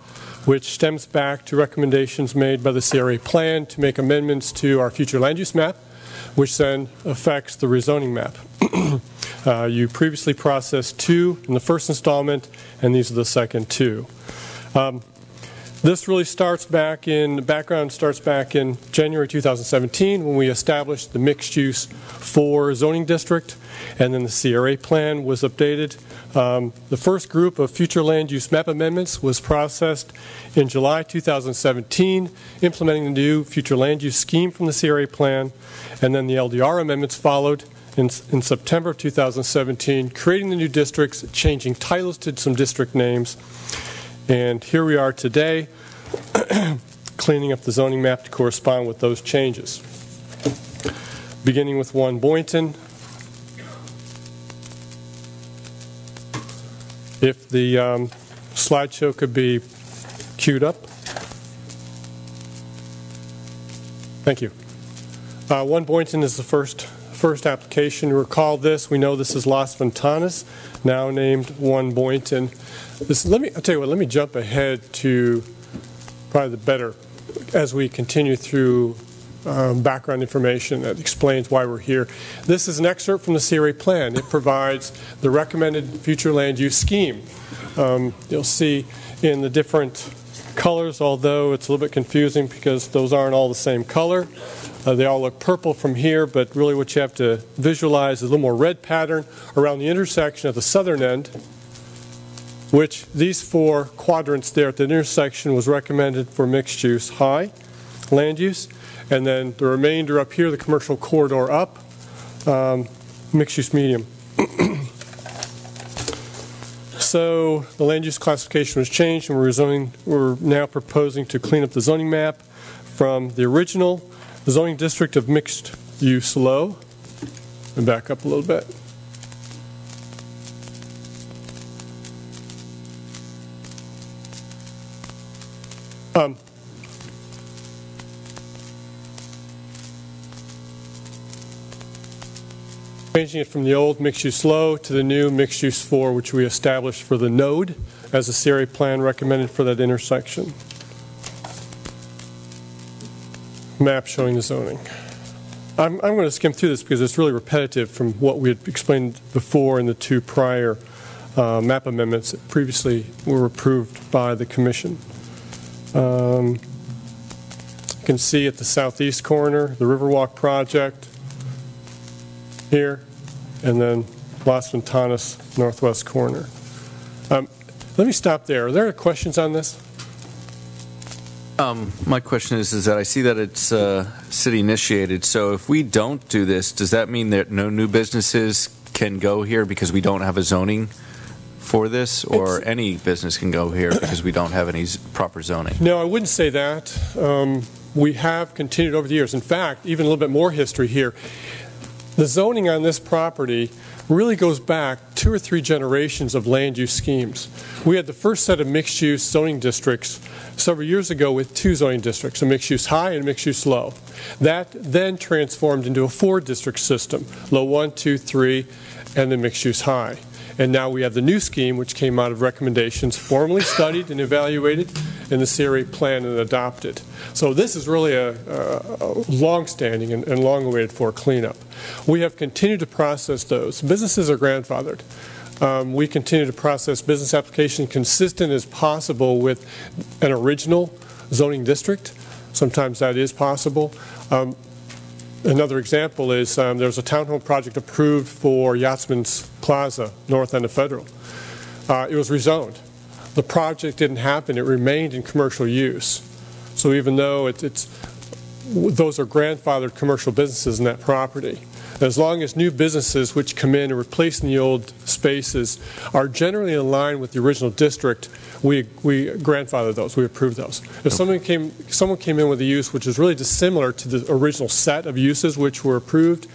[SPEAKER 15] which stems back to recommendations made by the CRA plan to make amendments to our future land use map, which then affects the rezoning map. You previously processed 2 in the first installment, and these are the second 2. This really starts back in, background starts back in January 2017 when we established the mixed-use 4 zoning district, and then the CRA plan was updated. The first group of future land use map amendments was processed in July 2017, implementing the new future land use scheme from the CRA plan, and then the LDR amendments followed in September 2017, creating the new districts, changing titles to some district names. And here we are today, cleaning up the zoning map to correspond with those changes. Beginning with One Boynton. If the slideshow could be queued up. Thank you. One Boynton is the first application. You recall this. We know this is Las Ventanas, now named One Boynton. I'll tell you what, let me jump ahead to probably the better as we continue through background information that explains why we're here. This is an excerpt from the CRA plan. It provides the recommended future land use scheme. You'll see in the different colors, although it's a little bit confusing because those aren't all the same color. They all look purple from here, but really what you have to visualize is a little more red pattern around the intersection at the southern end, which these 4 quadrants there at the intersection was recommended for mixed use high land use, and then the remainder up here, the commercial corridor up, mixed use medium. So the land use classification was changed, and we're now proposing to clean up the zoning map from the original zoning district of mixed use low, and back up a little bit. Changing it from the old mixed-use low to the new mixed-use 4, which we established for the node as a CRA plan recommended for that intersection. Map showing the zoning. I'm going to skim through this because it's really repetitive from what we had explained before in the 2 prior map amendments that previously were approved by the Commission. You can see at the southeast corner the Riverwalk project here, and then Las Ventanas northwest corner. Let me stop there. Are there questions on this?
[SPEAKER 1] My question is that I see that it's city initiated. So if we don't do this, does that mean that no new businesses can go here because we don't have a zoning for this, or any business can go here because we don't have any proper zoning?
[SPEAKER 15] No, I wouldn't say that. We have continued over the years. In fact, even a little bit more history here. The zoning on this property really goes back 2 or 3 generations of land use schemes. We had the first set of mixed-use zoning districts several years ago with 2 zoning districts, a mixed-use high and a mixed-use low. That then transformed into a 4-district system, low 1, 2, 3, and then mixed-use high. And now we have the new scheme, which came out of recommendations formally studied and evaluated in the CRA plan and adopted. So this is really a long-standing and long-awaited for cleanup. We have continued to process those. Businesses are grandfathered. We continue to process business applications consistent as possible with an original zoning district. Sometimes that is possible. Another example is there's a townhome project approved for Yachtsman's Plaza, north end of Federal. It was rezoned. The project didn't happen. It remained in commercial use. So even though those are grandfathered commercial businesses in that property, as long as new businesses which come in and replace the old spaces are generally in line with the original district, we grandfather those, we approve those. If someone came in with a use which is really dissimilar to the original set of uses which were approved,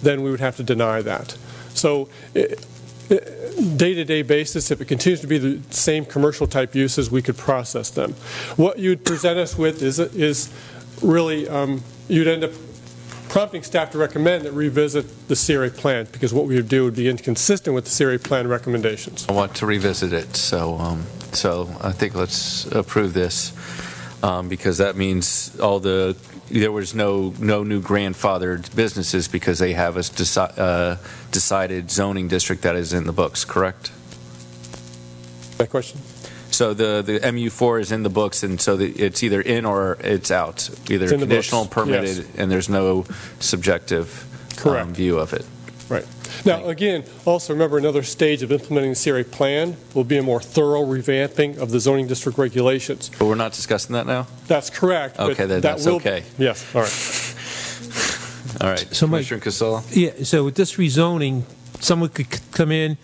[SPEAKER 15] then we would have to deny that. So day-to-day basis, if it continues to be the same commercial type uses, we could process them. What you'd present us with is really, you'd end up prompting staff to recommend that revisit the CRA plan, because what we would do would be inconsistent with the CRA plan recommendations.
[SPEAKER 1] I want to revisit it, so I think let's approve this, because that means there was no new grandfathered businesses because they have a decided zoning district that is in the books, correct?
[SPEAKER 15] That question? So
[SPEAKER 1] the MU4 is in the books, and so it's either in or it's out, either conditional, permitted, yes, and there's no subjective view of it.
[SPEAKER 15] Right. Now, again, also remember another stage of implementing the CRA plan will be a more thorough revamping of the zoning district regulations.
[SPEAKER 1] But we're not discussing that now?
[SPEAKER 15] That's correct.
[SPEAKER 1] Okay, then that's okay.
[SPEAKER 15] Yes, all right.
[SPEAKER 1] All right.
[SPEAKER 6] So
[SPEAKER 1] Commissioner Casella?
[SPEAKER 6] Yeah, so with this rezoning, someone could come in,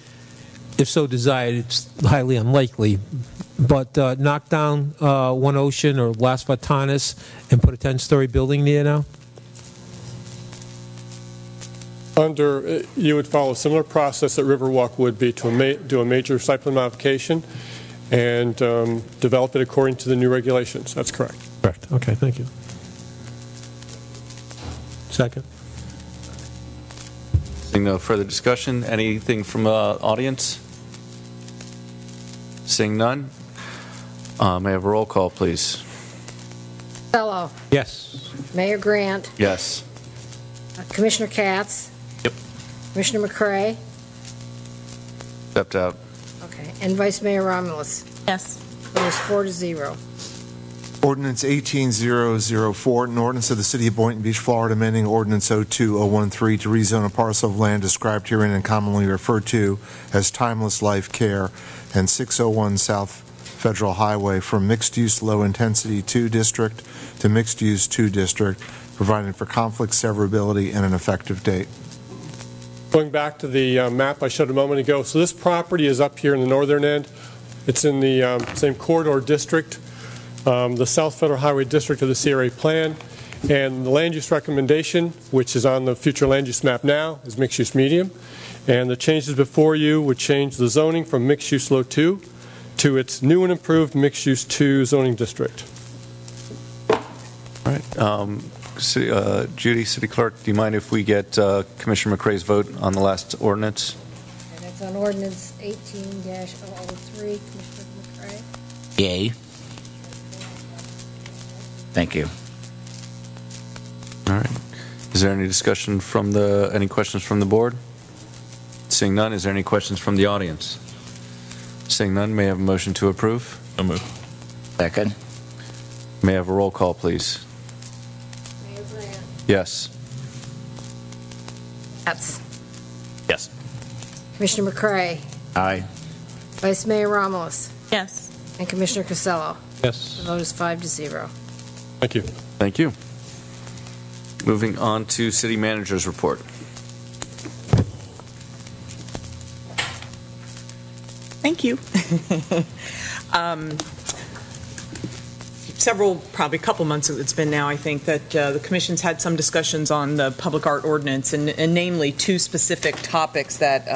[SPEAKER 6] if so desired, it's highly unlikely, but knock down One Ocean or Las Ventanas and put a 10-story building there now?
[SPEAKER 15] You would follow a similar process that Riverwalk would be to do a major site plan modification and develop it according to the new regulations. That's correct.
[SPEAKER 6] Correct. Okay, thank you. Second.
[SPEAKER 1] Seeing no further discussion, anything from the audience? Seeing none, may I have a roll call, please?
[SPEAKER 16] Fellow.
[SPEAKER 6] Yes.
[SPEAKER 16] Mayor Grant.
[SPEAKER 1] Yes.
[SPEAKER 16] Commissioner Katz.
[SPEAKER 1] Yep.
[SPEAKER 16] Commissioner McCrae.
[SPEAKER 1] Stepped out.
[SPEAKER 16] Okay. And Vice Mayor Romulus.
[SPEAKER 5] Yes.
[SPEAKER 16] Votes 4-0.
[SPEAKER 8] Ordinance 18004, an ordinance of the City of Boynton Beach, Florida, amending Ordinance 02013 to rezone a parcel of land described herein and commonly referred to as Timeless Life Care and 601 South Federal Highway from mixed-use low-intensity 2 district to mixed-use 2 district, providing for conflict severability and an effective date.
[SPEAKER 15] Going back to the map I showed a moment ago, so this property is up here in the northern end. It's in the same corridor district, the South Federal Highway District of the CRA plan, and the land use recommendation, which is on the future land use map now, is mixed use medium. And the changes before you would change the zoning from mixed use low 2 to its new and improved mixed use 2 zoning district.
[SPEAKER 1] All right. Judy, City Clerk, do you mind if we get Commissioner McCrae's vote on the last ordinance?
[SPEAKER 16] And that's on ordinance 18-003. Commissioner McCrae.
[SPEAKER 2] Yay. Thank you.
[SPEAKER 1] All right. Is there any discussion from any questions from the board? Seeing none, is there any questions from the audience? Seeing none, may I have a motion to approve?
[SPEAKER 7] So moved.
[SPEAKER 2] Second.
[SPEAKER 1] May I have a roll call, please?
[SPEAKER 16] Mayor Grant.
[SPEAKER 1] Yes.
[SPEAKER 16] Katz.
[SPEAKER 7] Yes.
[SPEAKER 16] Commissioner McCrae.
[SPEAKER 2] Aye.
[SPEAKER 16] Vice Mayor Romulus.
[SPEAKER 5] Yes.
[SPEAKER 16] And Commissioner Casello.
[SPEAKER 15] Yes.
[SPEAKER 16] The vote is 5-0.
[SPEAKER 15] Thank you.
[SPEAKER 1] Thank you. Moving on to City Manager's report.
[SPEAKER 9] Thank you. Probably a couple months it's been now, I think, that the Commission's had some discussions on the public art ordinance, and namely two specific topics that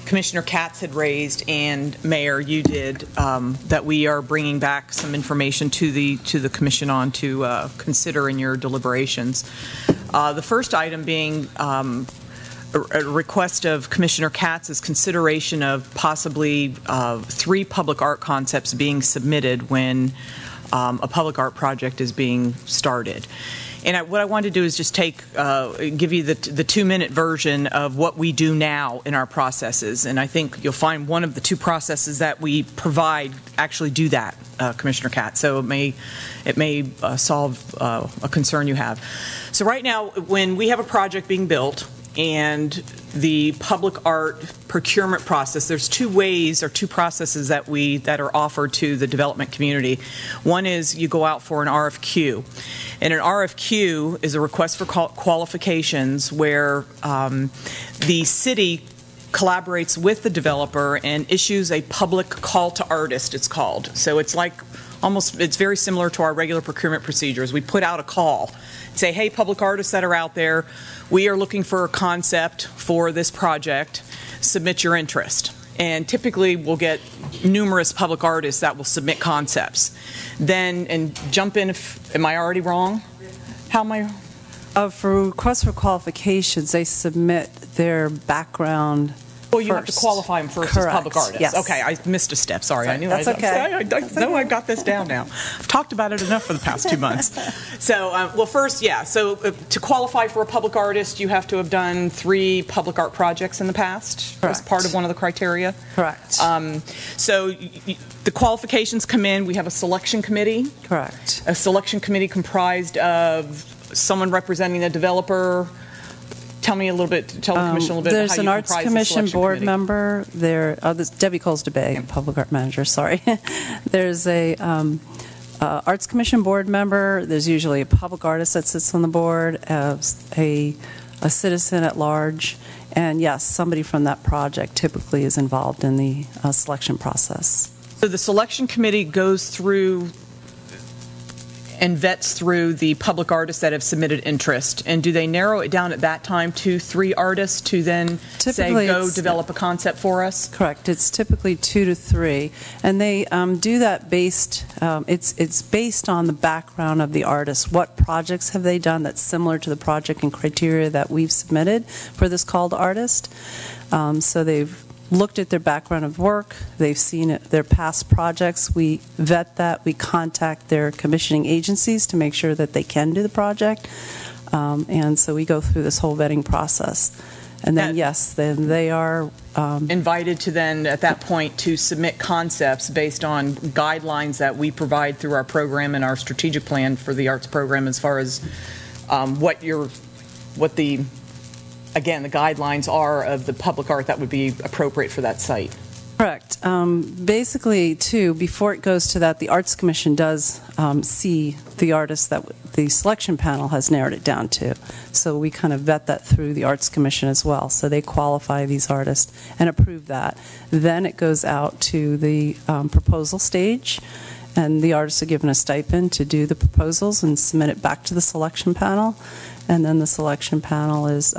[SPEAKER 9] Commissioner Katz had raised and Mayor, you did, that we are bringing back some information to the Commission on to consider in your deliberations. The first item being a request of Commissioner Katz's consideration of possibly 3 public art concepts being submitted when a public art project is being started. And what I wanted to do is just give you the 2-minute version of what we do now in our processes. And I think you'll find one of the 2 processes that we provide actually do that, Commissioner Katz. So it may solve a concern you have. So right now, when we have a project being built, and the public art procurement process, there's 2 ways or 2 processes that are offered to the development community. One is you go out for an RFQ, and an RFQ is a request for qualifications where the city collaborates with the developer and issues a public call to artist, it's called. So it's like it's very similar to our regular procurement procedures. We put out a call, say, hey, public artists that are out there, we are looking for a concept for this project, submit your interest. And typically we'll get numerous public artists that will submit concepts. Then, and jump in am I already wrong? How am I?
[SPEAKER 17] For requests for qualifications, they submit their background.
[SPEAKER 9] Well, you have to qualify them first as public artists.
[SPEAKER 17] Yes.
[SPEAKER 9] Okay, I missed a step. Sorry, I knew
[SPEAKER 17] that's okay.
[SPEAKER 9] I know I got this down now. I've talked about it enough for the past 2 months. So, well, first, yeah. So, to qualify for a public artist, you have to have done 3 public art projects in the past.
[SPEAKER 17] Correct.
[SPEAKER 9] As part of one of the criteria.
[SPEAKER 17] Correct.
[SPEAKER 9] So, the qualifications come in. We have a selection committee.
[SPEAKER 17] Correct.
[SPEAKER 9] A selection committee comprised of someone representing the developer. Tell the Commission a little bit
[SPEAKER 17] there's
[SPEAKER 9] about how
[SPEAKER 17] an
[SPEAKER 9] you
[SPEAKER 17] Arts
[SPEAKER 9] comprise the
[SPEAKER 17] Commission
[SPEAKER 9] selection
[SPEAKER 17] board
[SPEAKER 9] committee.
[SPEAKER 17] member. This Debbie Colesdebay, Public Art Manager, sorry. There's a Arts Commission board member. There's usually a public artist that sits on the board, a citizen at large, and yes, somebody from that project typically is involved in the selection process.
[SPEAKER 9] So the selection committee goes through and vets through the public artists that have submitted interest. And do they narrow it down at that time to 3 artists to then
[SPEAKER 17] Typically
[SPEAKER 9] say, go develop a concept for us?
[SPEAKER 17] Correct. It's typically 2 to 3. And they do that based, it's based on the background of the artist. What projects have they done that's similar to the project and criteria that we've submitted for this called artist? So they've looked at their background of work, they've seen their past projects, we vet that, we contact their commissioning agencies to make sure that they can do the project, and so we go through this whole vetting process. And then, yes, then they are
[SPEAKER 9] invited to then, at that point, to submit concepts based on guidelines that we provide through our program and our strategic plan for the arts program, as far as again, the guidelines are of the public art that would be appropriate for that site.
[SPEAKER 17] Correct. Basically, too, before it goes to that, the Arts Commission does see the artists that the selection panel has narrowed it down to. So we kind of vet that through the Arts Commission as well. So they qualify these artists and approve that. Then it goes out to the proposal stage, and the artists are given a stipend to do the proposals and submit it back to the selection panel. And then the selection panel is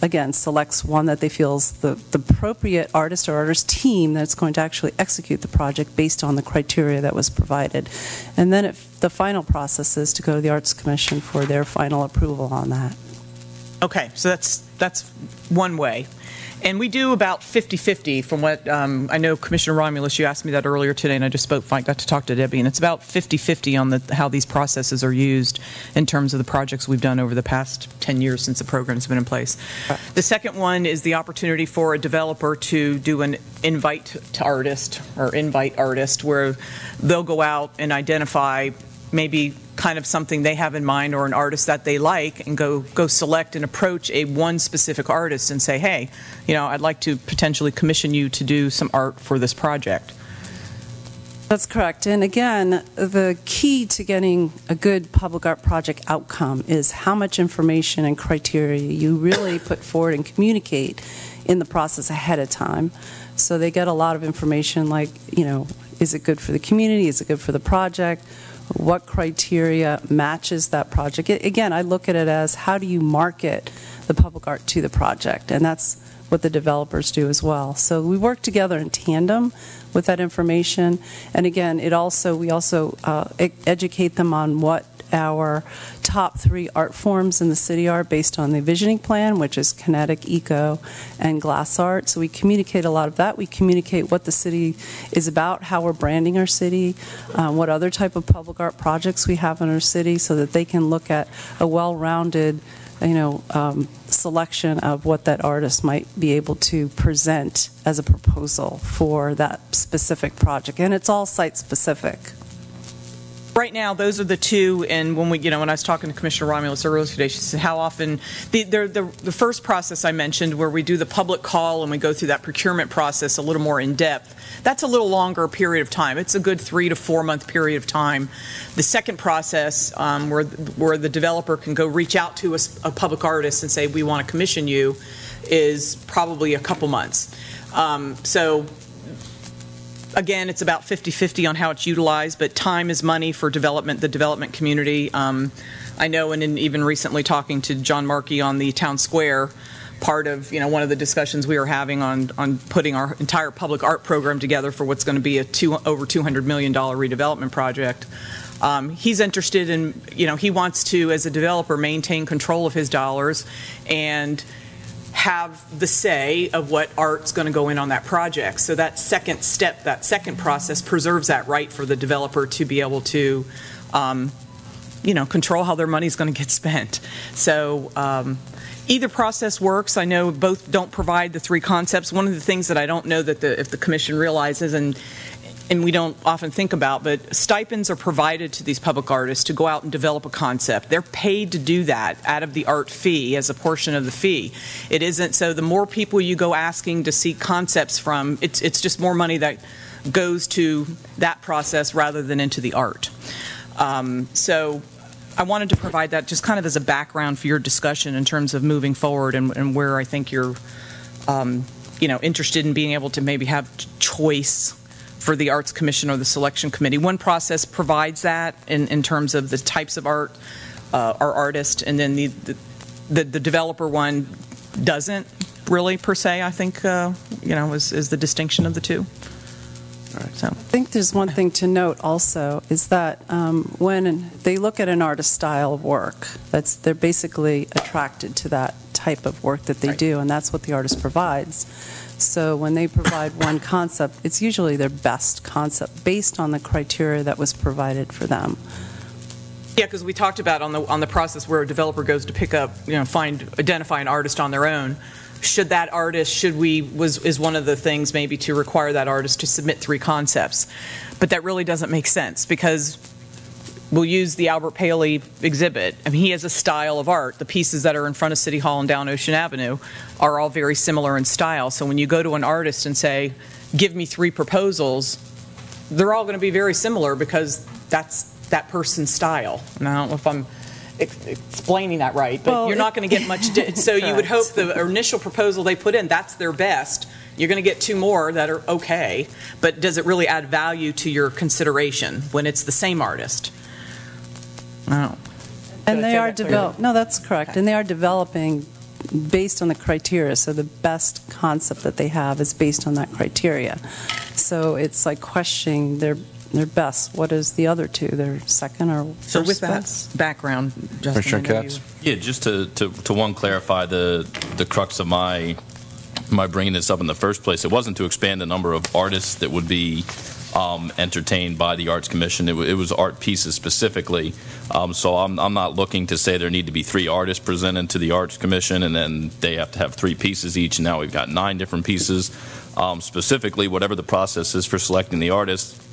[SPEAKER 17] again, selects one that they feel is the appropriate artist or artist team that's going to actually execute the project based on the criteria that was provided. And then the final process is to go to the Arts Commission for their final approval on that.
[SPEAKER 9] Okay, so that's one way. And we do about 50-50 from what I know, Commissioner Romulus, you asked me that earlier today, and I just got to talk to Debbie, and it's about 50-50 on how these processes are used in terms of the projects we've done over the past 10 years since the program's been in place. The second one is the opportunity for a developer to do an invite artist, where they'll go out and identify maybe kind of something they have in mind or an artist that they like, and go select and approach one specific artist and say, hey, I'd like to potentially commission you to do some art for this project.
[SPEAKER 17] That's correct. And again, the key to getting a good public art project outcome is how much information and criteria you really put forward and communicate in the process ahead of time. So they get a lot of information like, is it good for the community? Is it good for the project? What criteria matches that project? Again, I look at it as how do you market the public art to the project, and that's what the developers do as well. So we work together in tandem with that information, and again, we also educate them on what our top 3 art forms in the city are based on the visioning plan, which is kinetic, eco, and glass art. So we communicate a lot of that. We communicate what the city is about, how we're branding our city, what other type of public art projects we have in our city, so that they can look at a well-rounded selection of what that artist might be able to present as a proposal for that specific project. And it's all site-specific.
[SPEAKER 9] Right now, those are the two, and when I was talking to Commissioner Romulus earlier today, she said how often, the first process I mentioned where we do the public call and we go through that procurement process a little more in depth, that's a little longer period of time. It's a good 3 to 4 month period of time. The second process, where the developer can go reach out to a public artist and say, we want to commission you, is probably a couple months. Again, it's about 50-50 on how it's utilized, but time is money for the development community. I know, and even recently talking to John Markey on the town square, part of one of the discussions we were having on putting our entire public art program together for what's going to be over $200 million redevelopment project. He's interested in, he wants to, as a developer, maintain control of his dollars and have the say of what art's going to go in on that project. So that second step, that second process, preserves that right for the developer to be able to, control how their money's going to get spent. So either process works. I know both don't provide the 3 concepts. One of the things that I don't know that if the commission realizes, and we don't often think about, but stipends are provided to these public artists to go out and develop a concept. They're paid to do that out of the art fee as a portion of the fee. It isn't, so the more people you go asking to seek concepts from, it's just more money that goes to that process rather than into the art. So I wanted to provide that just kind of as a background for your discussion in terms of moving forward and where I think you're interested in being able to maybe have choice for the Arts Commission or the Selection Committee. One process provides that in terms of the types of art, our artist, and then the developer one doesn't really per se, I think, is the distinction of the two. All right, so.
[SPEAKER 17] I think there's one thing to note also is that when they look at an artist's style of work, they're basically attracted to that type type of work that they do, and that's what the artist provides. So when they provide one concept, it's usually their best concept based on the criteria that was provided for them.
[SPEAKER 9] Yeah, because we talked about on the process where a developer goes to pick up, identify an artist on their own. Should that artist, is one of the things maybe to require that artist to submit 3 concepts. But that really doesn't make sense, because we'll use the Albert Paley exhibit. I mean, he has a style of art. The pieces that are in front of City Hall and down Ocean Avenue are all very similar in style. So when you go to an artist and say, give me 3 proposals, they're all going to be very similar, because that's that person's style. And I don't know if I'm explaining that right, but you're not going to get much. So you would hope the initial proposal they put in, that's their best. You're going to get 2 more that are okay, but does it really add value to your consideration when it's the same artist? No.
[SPEAKER 17] And they are developing. No, that's correct. Okay. And they are developing based on the criteria. So the best concept that they have is based on that criteria. So it's like questioning their best. What is the other 2? Their second or first
[SPEAKER 9] So with that
[SPEAKER 17] best?
[SPEAKER 9] Background, Justin,
[SPEAKER 7] Yeah, just to one clarify the crux of my bringing this up in the first place. It wasn't to expand the number of artists that would be entertained by the Arts Commission. It was art pieces specifically. So I'm not looking to say there need to be 3 artists presented to the Arts Commission and then they have to have 3 pieces each. And now we've got 9 different pieces. Specifically, whatever the process is for selecting the artist,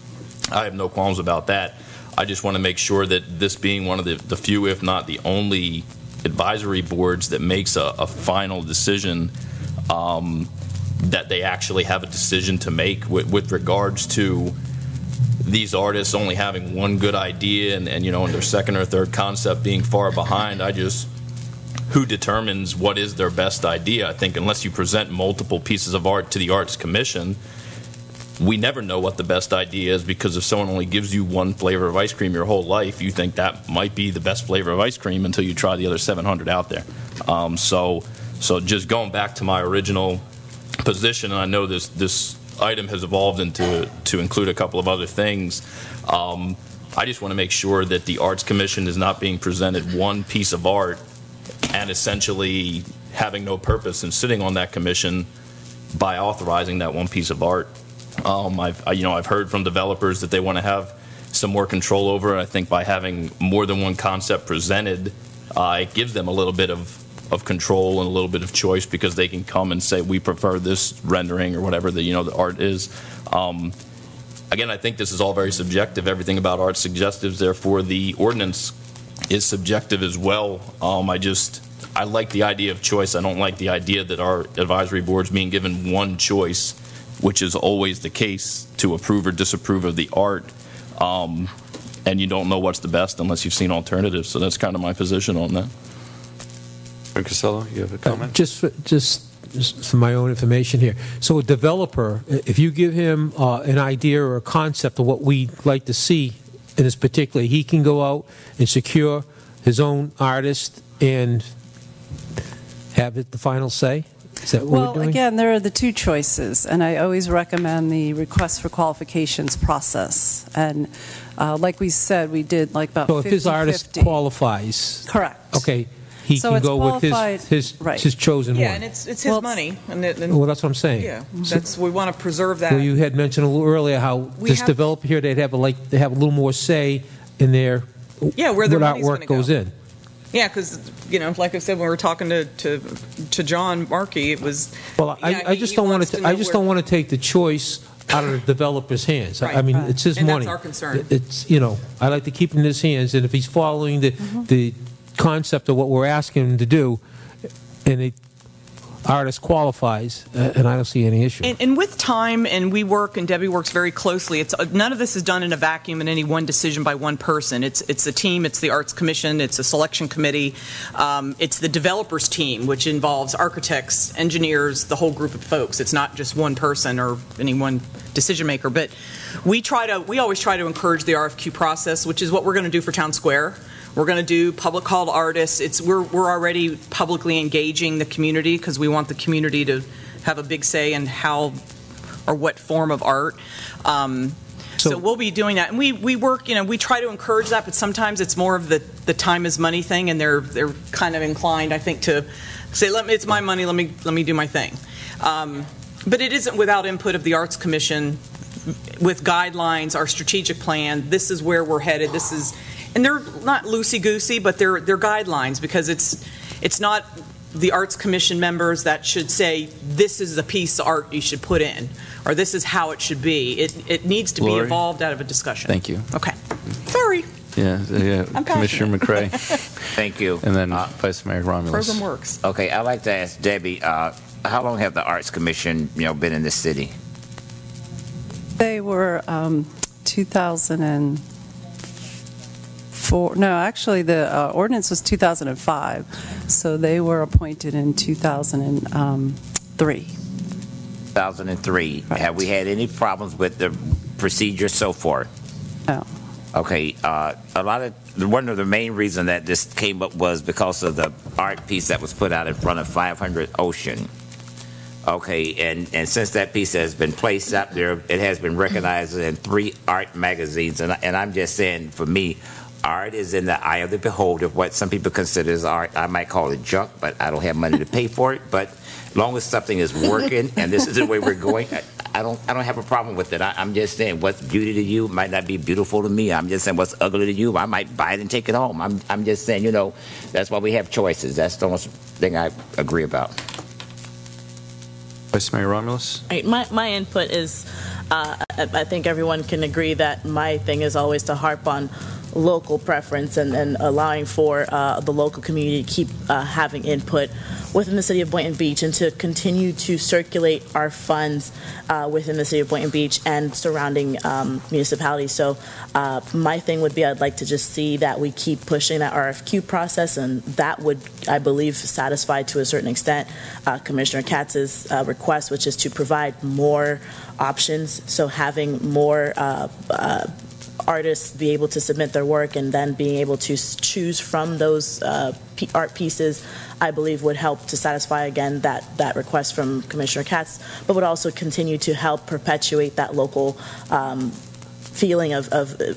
[SPEAKER 7] I have no qualms about that. I just want to make sure that this being one of the few, if not the only, advisory boards that makes a final decision, that they actually have a decision to make with regards to these artists only having one good idea and in their second or third concept being far behind. Who determines what is their best idea? I think unless you present multiple pieces of art to the Arts Commission, we never know what the best idea is, because if someone only gives you one flavor of ice cream your whole life, you think that might be the best flavor of ice cream until you try the other 700 out there. So just going back to my original position, and I know this item has evolved to include a couple of other things. I just want to make sure that the Arts Commission is not being presented one piece of art and essentially having no purpose in sitting on that commission by authorizing that one piece of art. I've heard from developers that they want to have some more control over it. I think by having more than one concept presented, it gives them a little bit of control and a little bit of choice, because they can come and say, we prefer this rendering or whatever the art is. Again, I think this is all very subjective. Everything about art is suggestive, therefore the ordinance is subjective as well. I like the idea of choice. I don't like the idea that our advisory board's being given one choice, which is always the case, to approve or disapprove of the art, and you don't know what's the best unless you've seen alternatives. So that's kind of my position on that.
[SPEAKER 1] Casella, you have a comment?
[SPEAKER 6] Just for my own information here. So a developer, if you give him an idea or a concept of what we'd like to see in this particular, he can go out and secure his own artist and have it the final say? Is that what we're doing?
[SPEAKER 17] Again, there are the 2 choices, and I always recommend the request for qualifications process. And like we said, we did like about 50-50.
[SPEAKER 6] So if his artist qualifies.
[SPEAKER 17] Correct.
[SPEAKER 6] Okay. He can go with his chosen one.
[SPEAKER 9] Yeah, and it's his money.
[SPEAKER 6] Well, that's what I'm saying.
[SPEAKER 9] Yeah, we want to preserve that.
[SPEAKER 6] Well, you had mentioned a little earlier how this developer here, they have a little more say in their
[SPEAKER 9] where their
[SPEAKER 6] artwork goes in.
[SPEAKER 9] Yeah, because like I said, when we were talking to John Markey, it was.
[SPEAKER 6] Well, I just don't want to take the choice out of the developer's hands.
[SPEAKER 9] Right.
[SPEAKER 6] I mean, it's his money.
[SPEAKER 9] That's our concern.
[SPEAKER 6] It's I like to keep it in his hands, and if he's following the concept of what we're asking him to do, and the artist qualifies, and I don't see any issue.
[SPEAKER 9] And with time, and we work, and Debbie works very closely, it's none of this is done in a vacuum in any one decision by one person. It's a team, it's the Arts Commission, it's a selection committee, it's the developers team, which involves architects, engineers, the whole group of folks. It's not just one person or any one decision maker, but we always try to encourage the RFQ process, which is what we're going to do for Town Square. We're going to do public call to artists. We're already publicly engaging the community, because we want the community to have a big say in how or what form of art. So we'll be doing that, and we work. We try to encourage that, but sometimes it's more of the time is money thing, and they're kind of inclined, I think, to say, it's my money. Let me do my thing. But it isn't without input of the Arts Commission, with guidelines, our strategic plan. This is where we're headed. And they're not loosey-goosey, but they're guidelines, because it's not the Arts Commission members that should say, this is the piece of art you should put in, or this is how it should be. It needs to be evolved out of a discussion.
[SPEAKER 1] Thank you.
[SPEAKER 9] Okay. Sorry.
[SPEAKER 1] Yeah.
[SPEAKER 9] I'm
[SPEAKER 1] Commissioner McCray.
[SPEAKER 2] Thank you.
[SPEAKER 1] And then Vice Mayor Romulus.
[SPEAKER 9] Program works.
[SPEAKER 2] Okay, I'd like to ask Debbie, how long have the Arts Commission, been in this city?
[SPEAKER 17] They were 2004. No, actually, the ordinance was 2005. So they were appointed in 2003.
[SPEAKER 2] 2003. Right. Have we had any problems with the procedure so far?
[SPEAKER 17] No.
[SPEAKER 2] Okay. One of the main reasons that this came up was because of the art piece that was put out in front of 500 Ocean. Okay, and since that piece has been placed up there, it has been recognized in 3 art magazines. And I'm just saying, for me, art is in the eye of the beholder. What some people consider as art, I might call it junk, but I don't have money to pay for it. But as long as something is working and this is the way we're going, I don't have a problem with it. I'm just saying, what's beauty to you might not be beautiful to me. I'm just saying, what's ugly to you, I might buy it and take it home. I'm just saying, that's why we have choices. That's the only thing I agree about.
[SPEAKER 1] Vice Mayor Romulus?
[SPEAKER 5] My input is, I think everyone can agree that my thing is always to harp on local preference and allowing for the local community to keep having input within the city of Boynton Beach, and to continue to circulate our funds within the city of Boynton Beach and surrounding municipalities. So my thing would be, I'd like to just see that we keep pushing that RFQ process, and that would, I believe, satisfy to a certain extent Commissioner Katz's request, which is to provide more options. So having more artists be able to submit their work and then being able to choose from those art pieces, I believe would help to satisfy, again, that request from Commissioner Katz, but would also continue to help perpetuate that local feeling of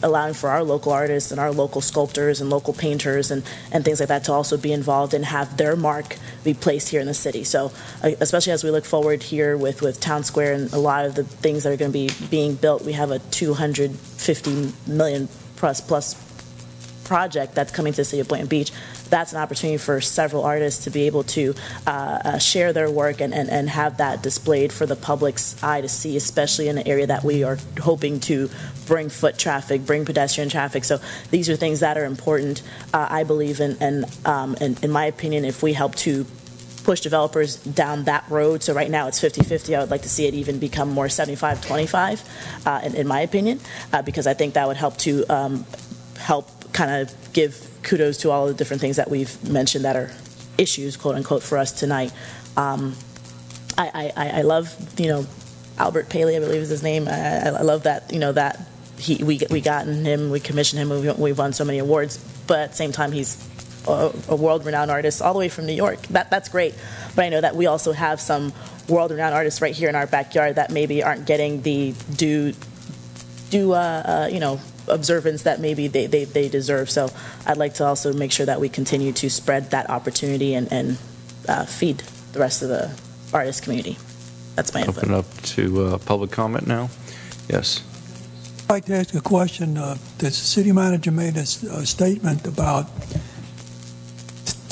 [SPEAKER 5] allowing for our local artists and our local sculptors and local painters and things like that to also be involved and have their mark be placed here in the city. So especially as we look forward here with Town Square and a lot of the things that are going to be being built, we have a $250 million plus project that's coming to the city of Boynton Beach. That's an opportunity for several artists to be able to share their work and have that displayed for the public's eye to see, especially in an area that we are hoping to bring foot traffic, bring pedestrian traffic. So these are things that are important, I believe, and in my opinion, if we help to push developers down that road. So right now it's 50-50. I would like to see it even become more 75-25, in my opinion, because I think that would help to help kind of give kudos to all the different things that we've mentioned that are issues, quote unquote, for us tonight. I love, Albert Paley, I believe is his name. I love that, that we gotten him, we commissioned him, we've won so many awards, but at the same time he's a world-renowned artist all the way from New York. That's great, but I know that we also have some world-renowned artists right here in our backyard that maybe aren't getting the due observance that maybe they deserve. So I'd like to also make sure that we continue to spread that opportunity and feed the rest of the artist community. That's my input.
[SPEAKER 1] Open up to public comment now. Yes.
[SPEAKER 3] I'd like to ask a question. The city manager made a statement about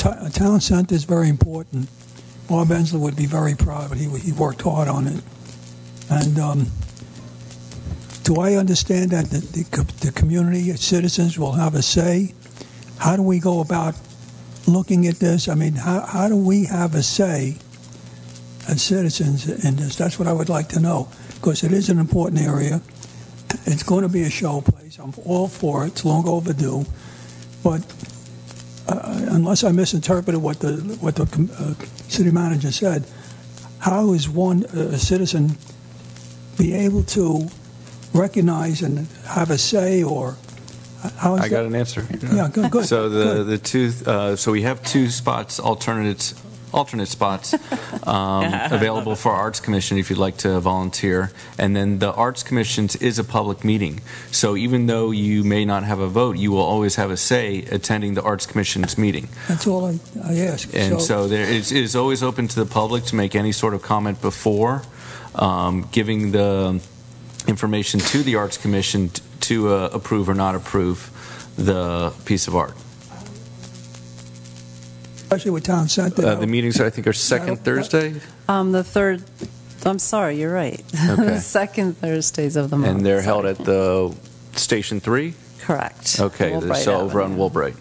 [SPEAKER 3] a town center is very important. Bob Ensler would be very proud, but he worked hard on it. And do I understand that the community, citizens will have a say? How do we go about looking at this? I mean, how do we have a say as citizens in this? That's what I would like to know, because it is an important area. It's going to be a show place. I'm all for it. It's long overdue. But unless I misinterpreted what the city manager said, how is a citizen be able to recognize and have a say, or how is
[SPEAKER 1] I got an answer.
[SPEAKER 3] Yeah, good.
[SPEAKER 1] So the two, so we have two spots, alternates alternate spots available for Arts Commission if you'd like to volunteer. And then the Arts Commission is a public meeting. So even though you may not have a vote, you will always have a say attending the Arts Commission's meeting.
[SPEAKER 3] That's all I ask.
[SPEAKER 1] And so there is always open to the public to make any sort of comment before giving the information to the Arts Commission to approve or not approve the piece of art.
[SPEAKER 3] Especially with Town Center.
[SPEAKER 1] The meetings, I think, are second Thursday?
[SPEAKER 17] The third, I'm sorry, you're right.
[SPEAKER 1] Okay.
[SPEAKER 17] The second Thursdays of the month.
[SPEAKER 1] And they're held at the Station 3?
[SPEAKER 17] Correct.
[SPEAKER 1] Okay,
[SPEAKER 17] Woolbright
[SPEAKER 1] so over on Woolbright.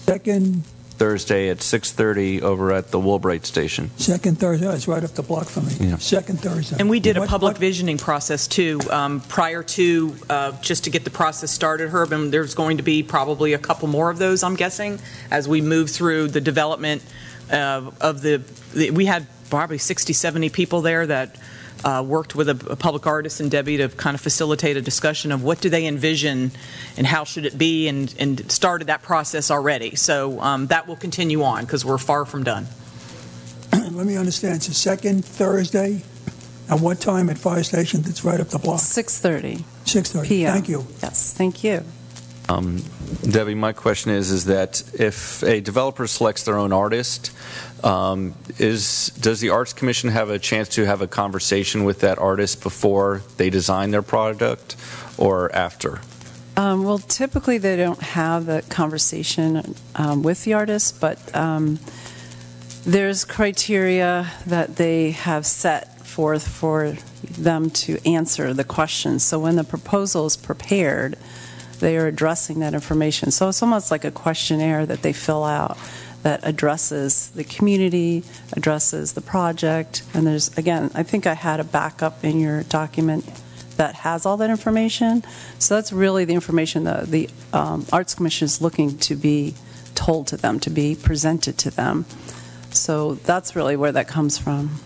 [SPEAKER 3] Second
[SPEAKER 1] Thursday at 6:30 over at the Woolbright Station.
[SPEAKER 3] Second Thursday, it's right up the block from me.
[SPEAKER 1] Yeah.
[SPEAKER 3] Second Thursday.
[SPEAKER 9] And we did a public visioning process, too, prior to, just to get the process started, Herb, and there's going to be probably a couple more of those, I'm guessing, as we move through the development of we had probably 60, 70 people there that worked with a public artist and Debbie to kind of facilitate a discussion of what do they envision and how should it be, and started that process already. So that will continue on because we're far from done.
[SPEAKER 3] Let me understand. It's the second Thursday. At what time at Fire Station? That's right up the block.
[SPEAKER 17] 6:30
[SPEAKER 3] 6:30.
[SPEAKER 17] p.m.
[SPEAKER 3] Thank you.
[SPEAKER 17] Yes, thank you.
[SPEAKER 1] Debbie, my question is that if a developer selects their own artist, does the Arts Commission have a chance to have a conversation with that artist before they design their product or after?
[SPEAKER 17] Well, typically they don't have that conversation with the artist, but there's criteria that they have set forth for them to answer the questions. So when the proposal is prepared, they are addressing that information. So it's almost like a questionnaire that they fill out that addresses the community, addresses the project. And there's, again, I think I had a backup in your document that has all that information. So that's really the information that the Arts Commission is looking to be told to them, to be presented to them. So that's really where that comes from.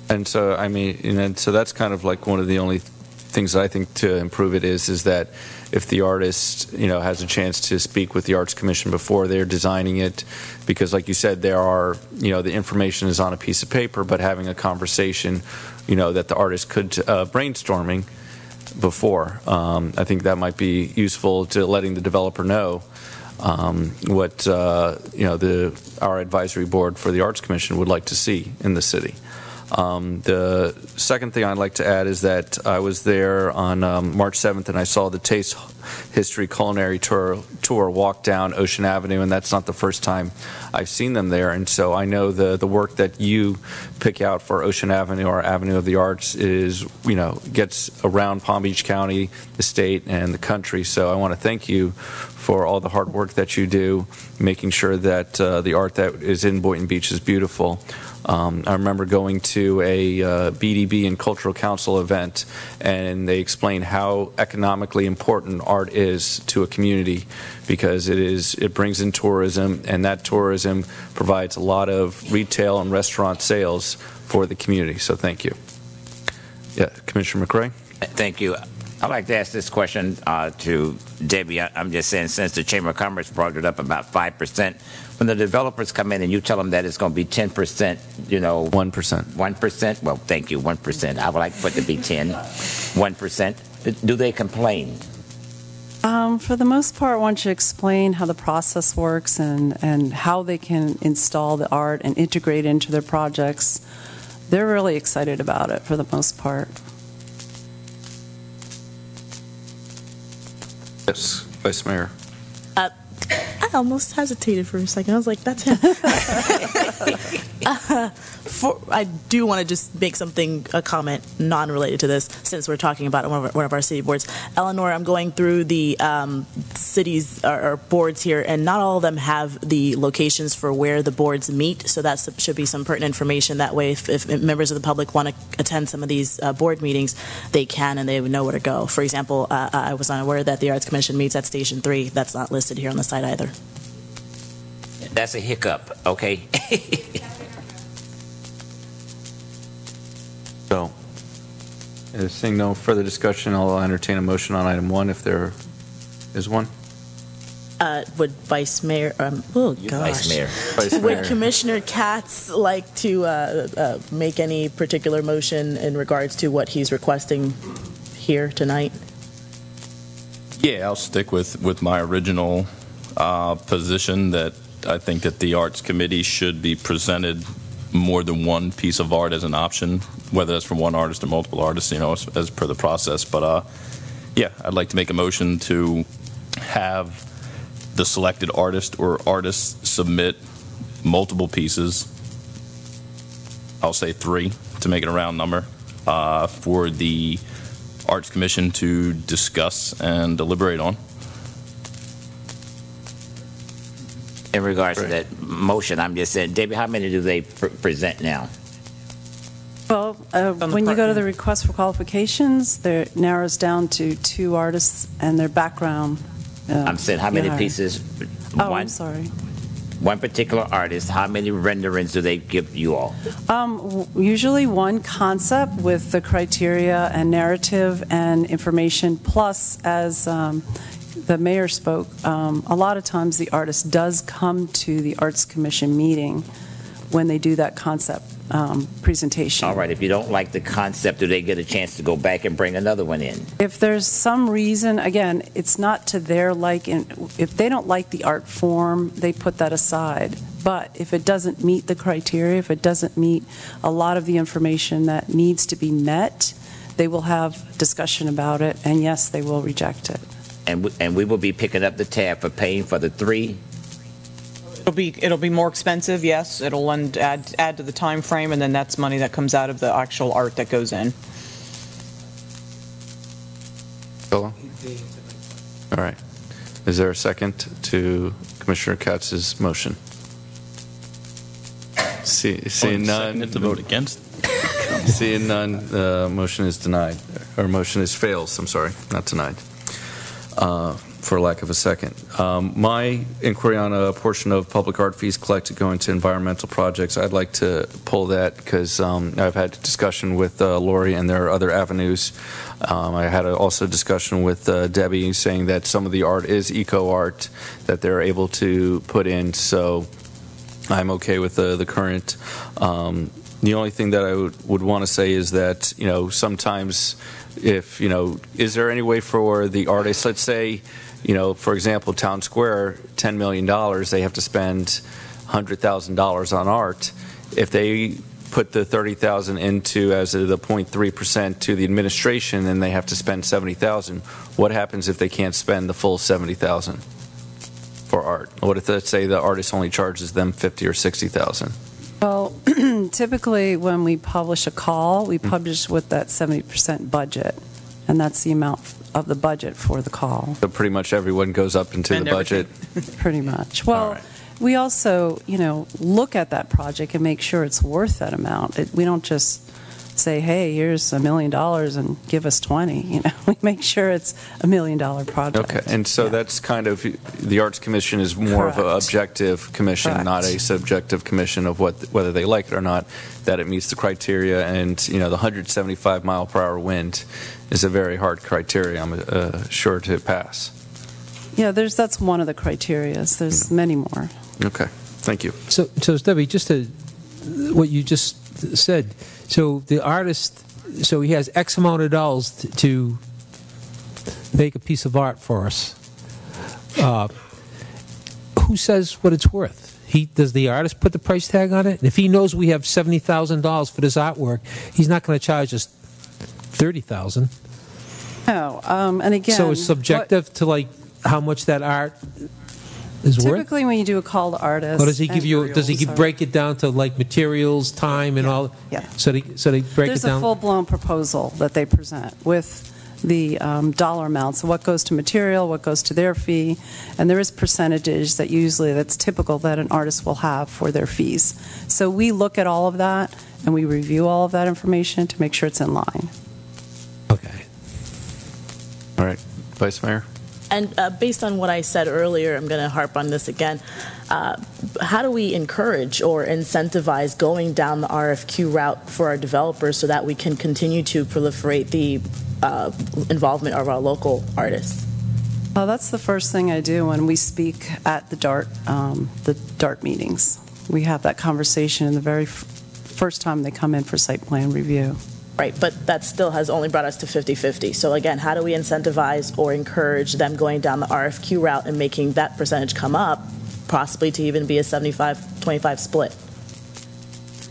[SPEAKER 1] And so, I mean, so that's kind of like one of the only things that I think to improve it is that if the artist, has a chance to speak with the Arts Commission before they're designing it, because like you said, there are, the information is on a piece of paper, but having a conversation, that the artist could brainstorming before, I think that might be useful to letting the developer know what, our advisory board for the Arts Commission would like to see in the city. The second thing I'd like to add is that I was there on March 7th and I saw the Taste History Culinary Tour walk down Ocean Avenue, and that's not the first time I've seen them there. And so I know the work that you pick out for Ocean Avenue or Avenue of the Arts is, gets around Palm Beach County, the state, and the country. So I want to thank you for all the hard work that you do, making sure that the art that is in Boynton Beach is beautiful. I remember going to a BDB and Cultural Council event, and they explained how economically important art is to a community, because it brings in tourism, and that tourism provides a lot of retail and restaurant sales for the community. So thank you. Yeah, Commissioner McRae.
[SPEAKER 2] Thank you. I'd like to ask this question to Debbie. I'm just saying, since the Chamber of Commerce brought it up about 5%, when the developers come in and you tell them that it's going to be 10%, 1%. 1%? Well, thank you, 1%. I would like for it to be 1%. Do they complain?
[SPEAKER 17] For the most part, once you explain how the process works and how they can install the art and integrate into their projects, they're really excited about it for the most part.
[SPEAKER 1] Yes, Vice Mayor.
[SPEAKER 5] I almost hesitated for a second. I was like, that's him. I do want to just make a comment non-related to this, since we're talking about one of our city boards. Eleanor, I'm going through the cities or boards here, and not all of them have the locations for where the boards meet, so that should be some pertinent information. That way, if members of the public want to attend some of these board meetings, they can, and they would know where to go. For example, I was unaware that the Arts Commission meets at Station 3. That's not listed here on the site either.
[SPEAKER 2] That's a hiccup, okay?
[SPEAKER 1] So, seeing no further discussion, I'll entertain a motion on item 1 if there is one.
[SPEAKER 5] Would Vice Mayor,
[SPEAKER 2] Vice Mayor.
[SPEAKER 5] Would Commissioner Katz like to make any particular motion in regards to what he's requesting here tonight?
[SPEAKER 7] Yeah, I'll stick with my original position that I think that the Arts Committee should be presented more than one piece of art as an option, whether that's from one artist or multiple artists, as per the process. But yeah, I'd like to make a motion to have the selected artist or artists submit multiple pieces. I'll say 3 to make it a round number for the Arts Commission to discuss and deliberate on.
[SPEAKER 2] In regards to that motion, I'm just saying, Debbie, how many do they present now?
[SPEAKER 17] Well, when you go to the request for qualifications, there narrows down to 2 artists and their background.
[SPEAKER 2] I'm saying, how many pieces?
[SPEAKER 17] Oh, I'm sorry.
[SPEAKER 2] One particular artist, how many renderings do they give you all?
[SPEAKER 17] Usually one concept with the criteria and narrative and information, plus as the mayor spoke, a lot of times the artist does come to the Arts Commission meeting when they do that concept presentation.
[SPEAKER 2] All right, if you don't like the concept, do they get a chance to go back and bring another one in?
[SPEAKER 17] If there's some reason, again, it's not to their liking. If they don't like the art form, they put that aside. But if it doesn't meet the criteria, if it doesn't meet a lot of the information that needs to be met, they will have discussion about it, and yes, they will reject it.
[SPEAKER 2] And we will be picking up the tab for paying for the 3.
[SPEAKER 9] It'll be more expensive, yes. It'll add to the time frame, and then that's money that comes out of the actual art that goes in.
[SPEAKER 1] All right. Is there a second to Commissioner Katz's motion? Seeing none.
[SPEAKER 7] To vote against.
[SPEAKER 1] Seeing none, the motion is denied. Or motion is fails. I'm sorry, not denied. For lack of a second. My inquiry on a portion of public art fees collected going to environmental projects, I'd like to pull that because I've had a discussion with Lori and there are other avenues. I had also a discussion with Debbie saying that some of the art is eco-art that they're able to put in, so I'm okay with the current. The only thing that I would want to say is that, sometimes if, is there any way for the artists, let's say, for example, Town Square, $10 million, they have to spend $100,000 on art. If they put the $30,000 into as the 0.3% to the administration and they have to spend $70,000, what happens if they can't spend the full $70,000 for art? What if, let's say, the artist only charges them $50,000 or $60,000?
[SPEAKER 17] Well, typically when we publish a call, we publish with that 70% budget, and that's the amount of the budget for the call.
[SPEAKER 1] So pretty much everyone goes up into the budget?
[SPEAKER 17] Pretty much. Well, we also, look at that project and make sure it's worth that amount. We don't just say, hey, here's $1 million and give us 20. We make sure it's $1 million project.
[SPEAKER 1] Okay, and so that's kind of, the Arts Commission is more of an objective commission, not a subjective commission of whether they like it or not, that it meets the criteria. And, the 175-mile-per-hour wind is a very hard criteria, I'm sure, to pass.
[SPEAKER 17] Yeah, that's one of the criterias. There's many more.
[SPEAKER 1] Okay, thank you.
[SPEAKER 6] So Debbie, just to what you just said, so the artist, so he has X amount of dollars to make a piece of art for us. Who says what it's worth? Does the artist put the price tag on it? And if he knows we have $70,000 for this artwork, he's not going to charge us $30,000.
[SPEAKER 17] No, and again,
[SPEAKER 6] so it's subjective to how much that art is worth?
[SPEAKER 17] Typically, when you do a call to artists,
[SPEAKER 6] or does he give you? Does he break it down to materials, time, and all?
[SPEAKER 17] Yeah.
[SPEAKER 6] So they break it down.
[SPEAKER 17] There's a full-blown proposal that they present with the dollar amounts, so what goes to material, what goes to their fee, and there is percentages that's typical that an artist will have for their fees. So we look at all of that and we review all of that information to make sure it's in line.
[SPEAKER 6] Okay.
[SPEAKER 1] All right, Vice Mayor.
[SPEAKER 5] And based on what I said earlier, I'm going to harp on this again. How do we encourage or incentivize going down the RFQ route for our developers so that we can continue to proliferate the involvement of our local artists?
[SPEAKER 17] That's the first thing I do when we speak at the DART meetings. We have that conversation in the very first time they come in for site plan review.
[SPEAKER 5] Right, but that still has only brought us to 50-50. So again, how do we incentivize or encourage them going down the RFQ route and making that percentage come up, possibly to even be a 75-25 split?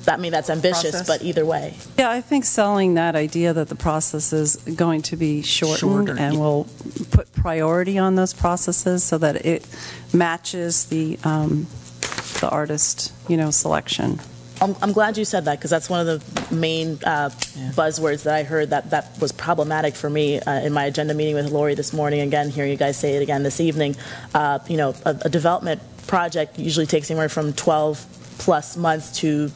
[SPEAKER 5] I mean, that's ambitious,
[SPEAKER 9] Process?
[SPEAKER 5] but either way.
[SPEAKER 17] Yeah, I think selling that idea that the process is going to be shortened and we'll put priority on those processes so that it matches the artist, selection.
[SPEAKER 5] I'm glad you said that, because that's one of the main buzzwords that I heard that was problematic for me in my agenda meeting with Lori this morning. Again, hearing you guys say it again this evening. A development project usually takes anywhere from 12 plus months to,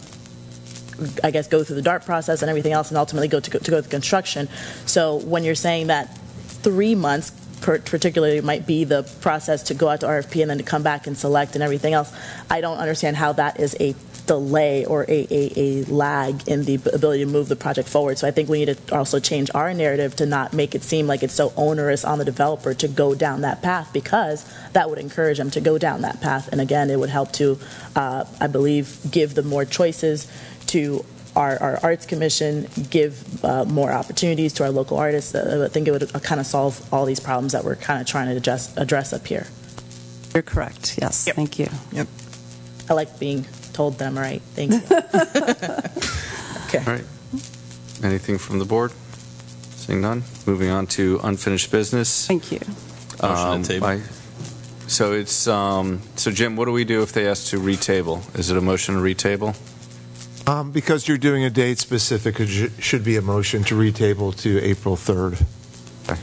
[SPEAKER 5] I guess, go through the DART process and everything else, and ultimately go to construction. So when you're saying that 3 months particularly might be the process to go out to RFP and then to come back and select and everything else, I don't understand how that is a delay or a lag in the ability to move the project forward. So I think we need to also change our narrative to not make it seem like it's so onerous on the developer to go down that path, because that would encourage them to go down that path. And again, it would help to, I believe, give them more choices, to our Arts Commission, give more opportunities to our local artists. I think it would kind of solve all these problems that we're kind of trying to address up here.
[SPEAKER 17] You're correct. Yes.
[SPEAKER 9] Yep.
[SPEAKER 17] Thank you.
[SPEAKER 9] Yep.
[SPEAKER 5] I like being told that I'm right. Thank you. Okay.
[SPEAKER 1] All right. Anything from the board? Seeing none. Moving on to unfinished business.
[SPEAKER 17] Thank you.
[SPEAKER 7] Motion to table.
[SPEAKER 1] So it's so Jim, what do we do if they ask to retable? Is it a motion to retable?
[SPEAKER 8] Because you're doing a date specific, it should be a motion to retable to April 3rd.
[SPEAKER 1] Okay.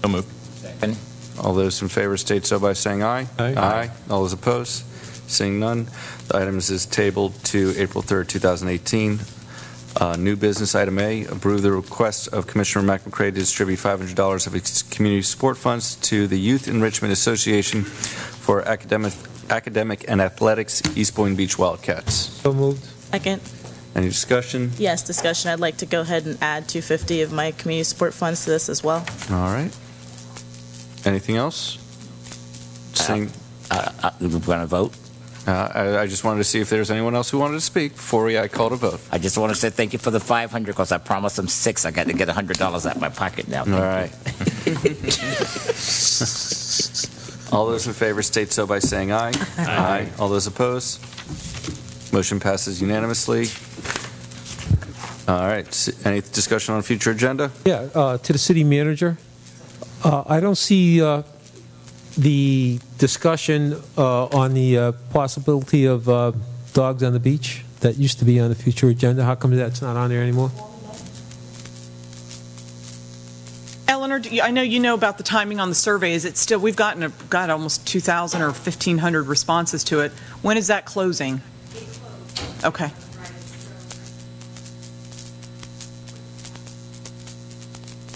[SPEAKER 7] So moved.
[SPEAKER 2] Second.
[SPEAKER 1] All those in favor state so by saying aye.
[SPEAKER 15] Aye.
[SPEAKER 1] All those opposed? Seeing none. The item is tabled to April 3rd, 2018. New business item A, approve the request of Commissioner McMcrae to distribute $500 of its community support funds to the Youth Enrichment Association for academic and athletics, East Boynton Beach Wildcats.
[SPEAKER 15] So moved.
[SPEAKER 5] Second.
[SPEAKER 1] Any discussion?
[SPEAKER 5] Yes, discussion. I'd like to go ahead and add $250 of my community support funds to this as well.
[SPEAKER 1] All right. Anything else?
[SPEAKER 2] We're going to vote.
[SPEAKER 1] I just wanted to see if there's anyone else who wanted to speak before I called a vote.
[SPEAKER 2] I just want to say thank you for the 500, because I promised them 6. I got to get $100 out of my pocket now.
[SPEAKER 1] All right. All those in favor state so by saying aye. Aye. All those opposed? Motion passes unanimously. All right. Any discussion on future agenda?
[SPEAKER 6] Yeah, to the city manager. I don't see the discussion on the possibility of dogs on the beach that used to be on the future agenda. How come that's not on there anymore?
[SPEAKER 9] Eleanor, I know you know about the timing on the survey. Is it still? We've got almost 2,000 or 1,500 responses to it. When is that closing? Okay.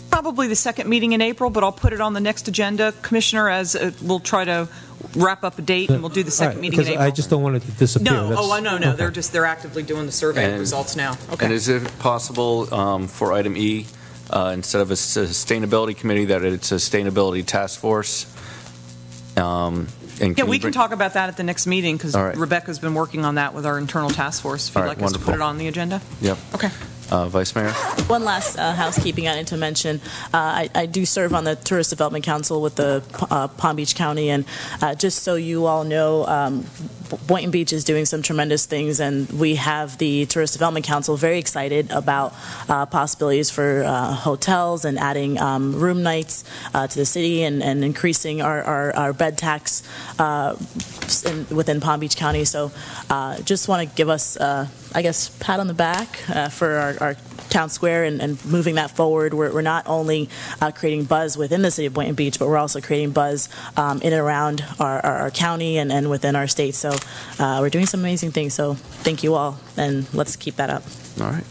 [SPEAKER 9] Probably the second meeting in April, but I'll put it on the next agenda, Commissioner, as we'll try to wrap up a date, and we'll do the second meeting in April.
[SPEAKER 6] I just don't want it to disappear.
[SPEAKER 9] No, I know.
[SPEAKER 6] Okay.
[SPEAKER 9] They're actively doing the survey results now. Okay.
[SPEAKER 1] And is it possible for item E, instead of a sustainability committee, that it's a sustainability task force?
[SPEAKER 9] Yeah, we can talk about that at the next meeting, because Rebecca's been working on that with our internal task force. If you'd like us to put it on the agenda.
[SPEAKER 1] Yep.
[SPEAKER 9] Okay.
[SPEAKER 1] Vice Mayor?
[SPEAKER 5] One last housekeeping I need to mention. I do serve on the Tourist Development Council with the Palm Beach County, and just so you all know, Boynton Beach is doing some tremendous things, and we have the Tourist Development Council very excited about possibilities for hotels and adding room nights to the city, and increasing our bed tax within Palm Beach County. So just want to give us, I guess, pat on the back for our town square and moving that forward. We're not only creating buzz within the city of Boynton Beach, but we're also creating buzz in and around our county and within our state. So we're doing some amazing things. So thank you all, and let's keep that up.
[SPEAKER 1] All right.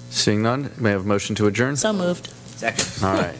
[SPEAKER 1] Seeing none, may I have a motion to adjourn?
[SPEAKER 5] So moved.
[SPEAKER 2] Second.
[SPEAKER 1] All right.